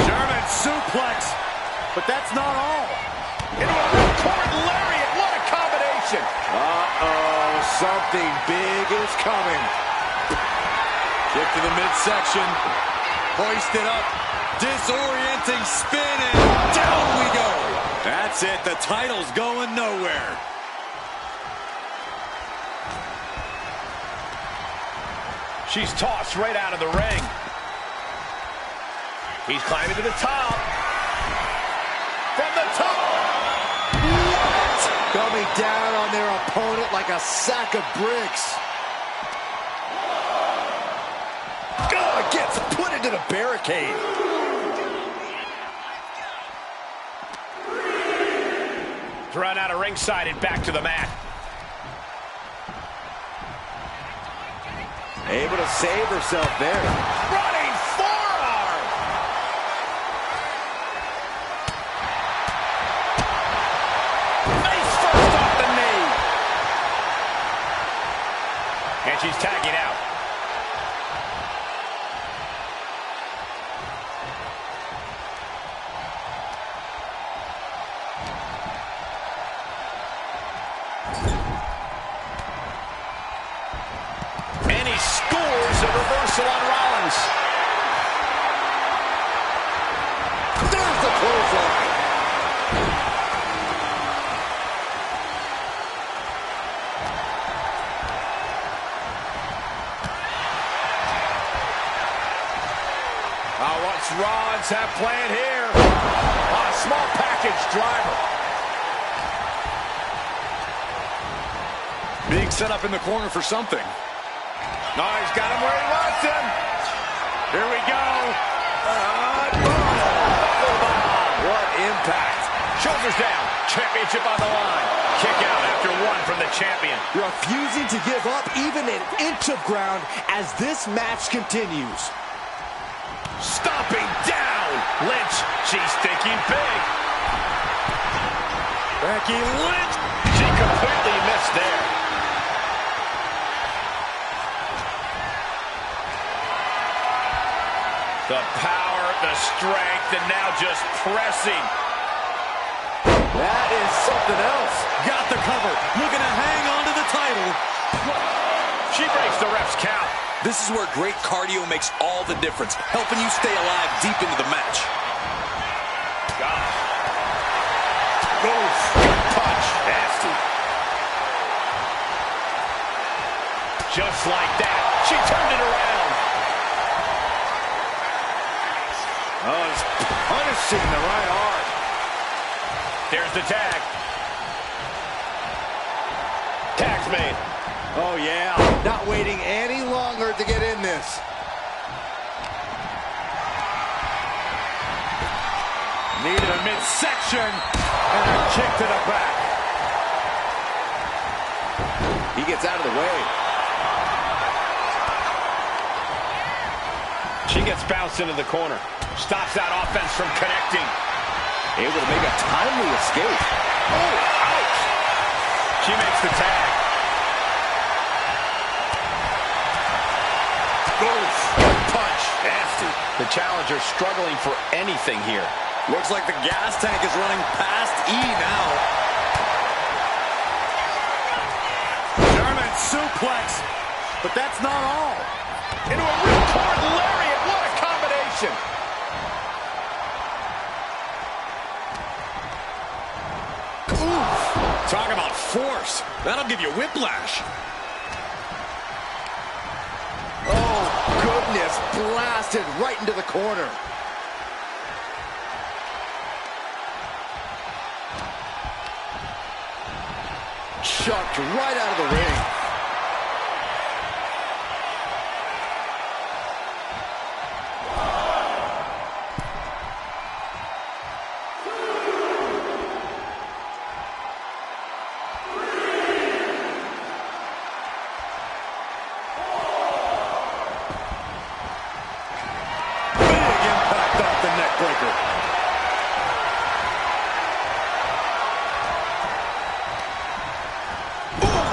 Speaker 3: German suplex. But that's not all.
Speaker 21: Into a ripcord lariat. What a combination.
Speaker 1: Uh-oh. Something big is coming.
Speaker 3: Kick to the midsection. Hoisted up. Disorienting spin. And down we go. That's it. The title's going nowhere.
Speaker 8: She's tossed right out of the ring. He's climbing to the top. From the top!
Speaker 1: What? Coming down on their opponent like a sack of bricks. God, gets put into the barricade.
Speaker 8: Thrown out of ringside and back to the mat.
Speaker 1: Able to save herself there.
Speaker 8: Running forearm! Face first off the knee. And she's tagging out. And he scores a reversal on Rollins.
Speaker 1: There's the clothesline.
Speaker 8: What's Rollins have planned here? On a small package driver.
Speaker 3: Being set up in the corner for something.
Speaker 8: No, he's got him where he wants him. Here we go.
Speaker 1: What impact.
Speaker 8: Shoulders down. Championship on the line. Kick out after one from the champion.
Speaker 1: Refusing to give up even an inch of ground as this match continues.
Speaker 8: Stomping down. Lynch, she's thinking big.
Speaker 1: Becky Lynch.
Speaker 8: She completely missed there. The power, the strength, and now just pressing.
Speaker 1: That is something else.
Speaker 3: Got the cover. Looking to hang on to the title.
Speaker 8: She breaks the ref's count.
Speaker 3: This is where great cardio makes all the difference, helping you stay alive deep into the match.
Speaker 8: Gosh. Goes. Punch. Nasty. Just like that, she turned it around.
Speaker 6: Oh, it's punishing the right arm.
Speaker 8: There's the tag. Tag's made.
Speaker 1: Oh, yeah. Not waiting any longer to get in this.
Speaker 6: Knee to the midsection. And a kick to the back.
Speaker 1: He gets out of the way.
Speaker 8: She gets bounced into the corner. Stops that offense from connecting.
Speaker 1: Able to make a timely escape.
Speaker 8: Oh, ouch! She makes the tag. Goes. Punch. Nasty. The challenger struggling for anything here.
Speaker 3: Looks like the gas tank is running past E now.
Speaker 6: German suplex. But that's not all.
Speaker 8: Into a ripcord lariat. What a combination.
Speaker 3: Oof. Talk about force. That'll give you whiplash.
Speaker 1: Oh, goodness. Blasted right into the corner. Chucked right out of the ring.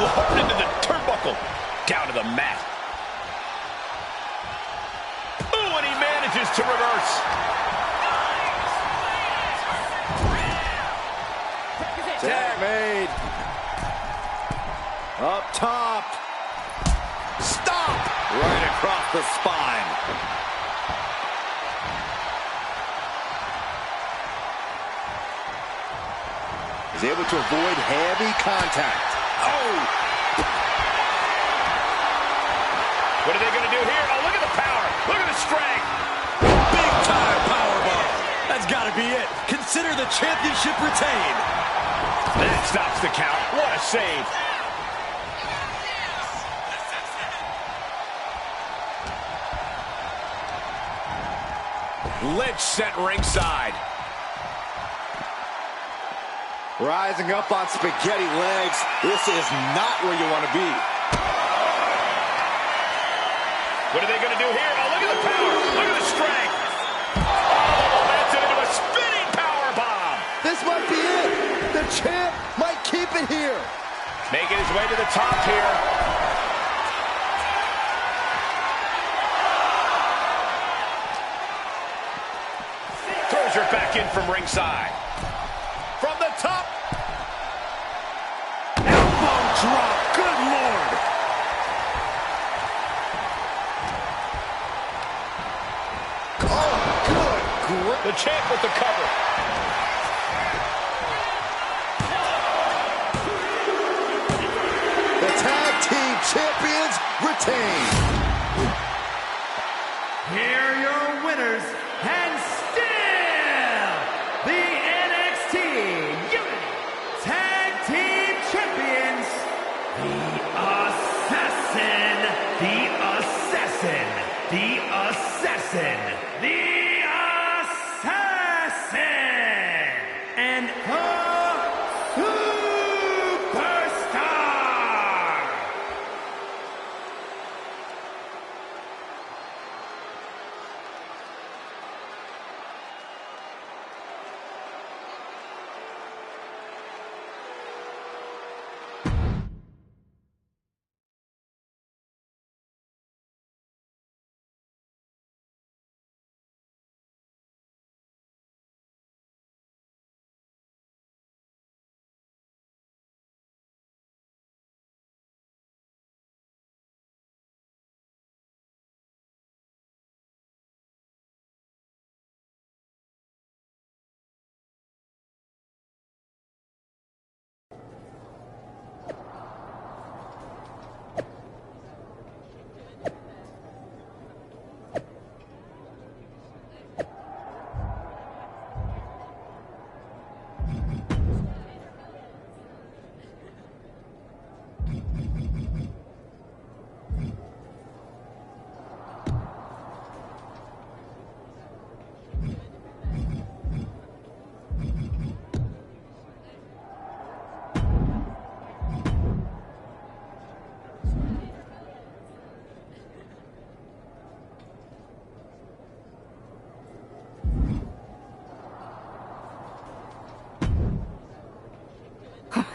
Speaker 8: Hard into the turnbuckle. Down to the mat. Ooh, and he manages to reverse.
Speaker 1: Tag made. Up top. Stop. Right across the spine. He's able to avoid heavy contact. Oh!
Speaker 8: What are they going to do here? Oh, look at the power. Look at the strength.
Speaker 3: Big time powerbomb. That's got to be it. Consider the championship retained.
Speaker 8: That stops the count. What a save. Lynch sent ringside.
Speaker 1: Rising up on spaghetti legs. This is not where you want to be.
Speaker 8: What are they going to do here? Oh, look at the power. Look at the strength. Oh, momentum into a spinning power bomb.
Speaker 1: This might be it. The champ might keep it here.
Speaker 8: Making his way to the top here. Throws her back in from ringside. From the top.
Speaker 6: Elbow drop. Good Lord.
Speaker 1: Oh, good.
Speaker 8: The champ with the cover.
Speaker 1: The tag team champions retain.
Speaker 10: Here are your winners, and still the NXT Unity Tag Team Champions, the Assassin, the Assassin, the Assassin, the Assassin, and the Superstar.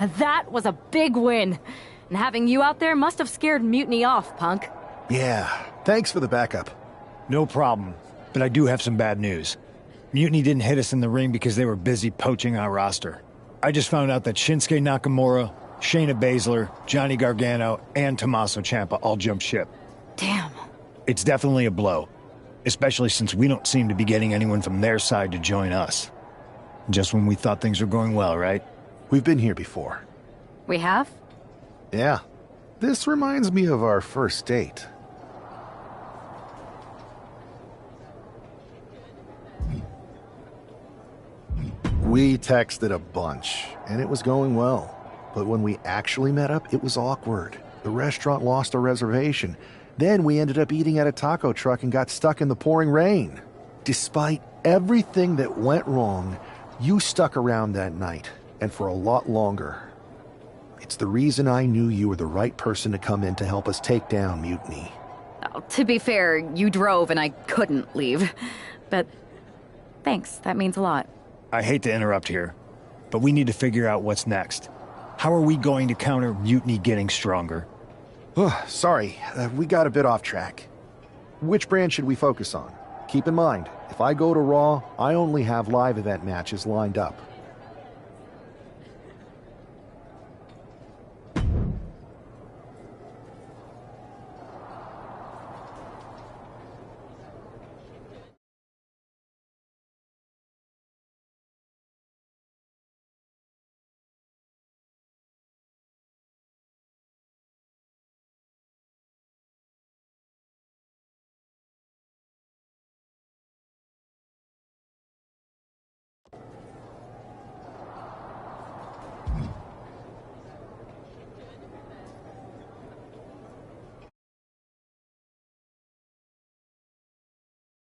Speaker 14: That was a big win. And having you out there must have scared Mutiny off, Punk.
Speaker 5: Yeah, thanks for the backup.
Speaker 9: No problem, but I do have some bad news. Mutiny didn't hit us in the ring because they were busy poaching our roster. I just found out that Shinsuke Nakamura, Shayna Baszler, Johnny Gargano, and Tommaso Ciampa all jumped ship.
Speaker 14: Damn.
Speaker 9: It's definitely a blow, especially since we don't seem to be getting anyone from their side to join us. Just when we thought things were going well, right?
Speaker 5: We've been here before.
Speaker 14: We have?
Speaker 5: Yeah. This reminds me of our first date. We texted a bunch, and it was going well. But when we actually met up, it was awkward. The restaurant lost a reservation. Then we ended up eating at a taco truck and got stuck in the pouring rain. Despite everything that went wrong, you stuck around that night, and for a lot longer. It's the reason I knew you were the right person to come in to help us take down Mutiny.
Speaker 14: Oh, to be fair, you drove and I couldn't leave. But thanks, that means a lot.
Speaker 9: I hate to interrupt here, but we need to figure out what's next. How are we going to counter Mutiny getting stronger?
Speaker 5: Sorry, we got a bit off track. Which brand should we focus on? Keep in mind, if I go to Raw, I only have live event matches lined up.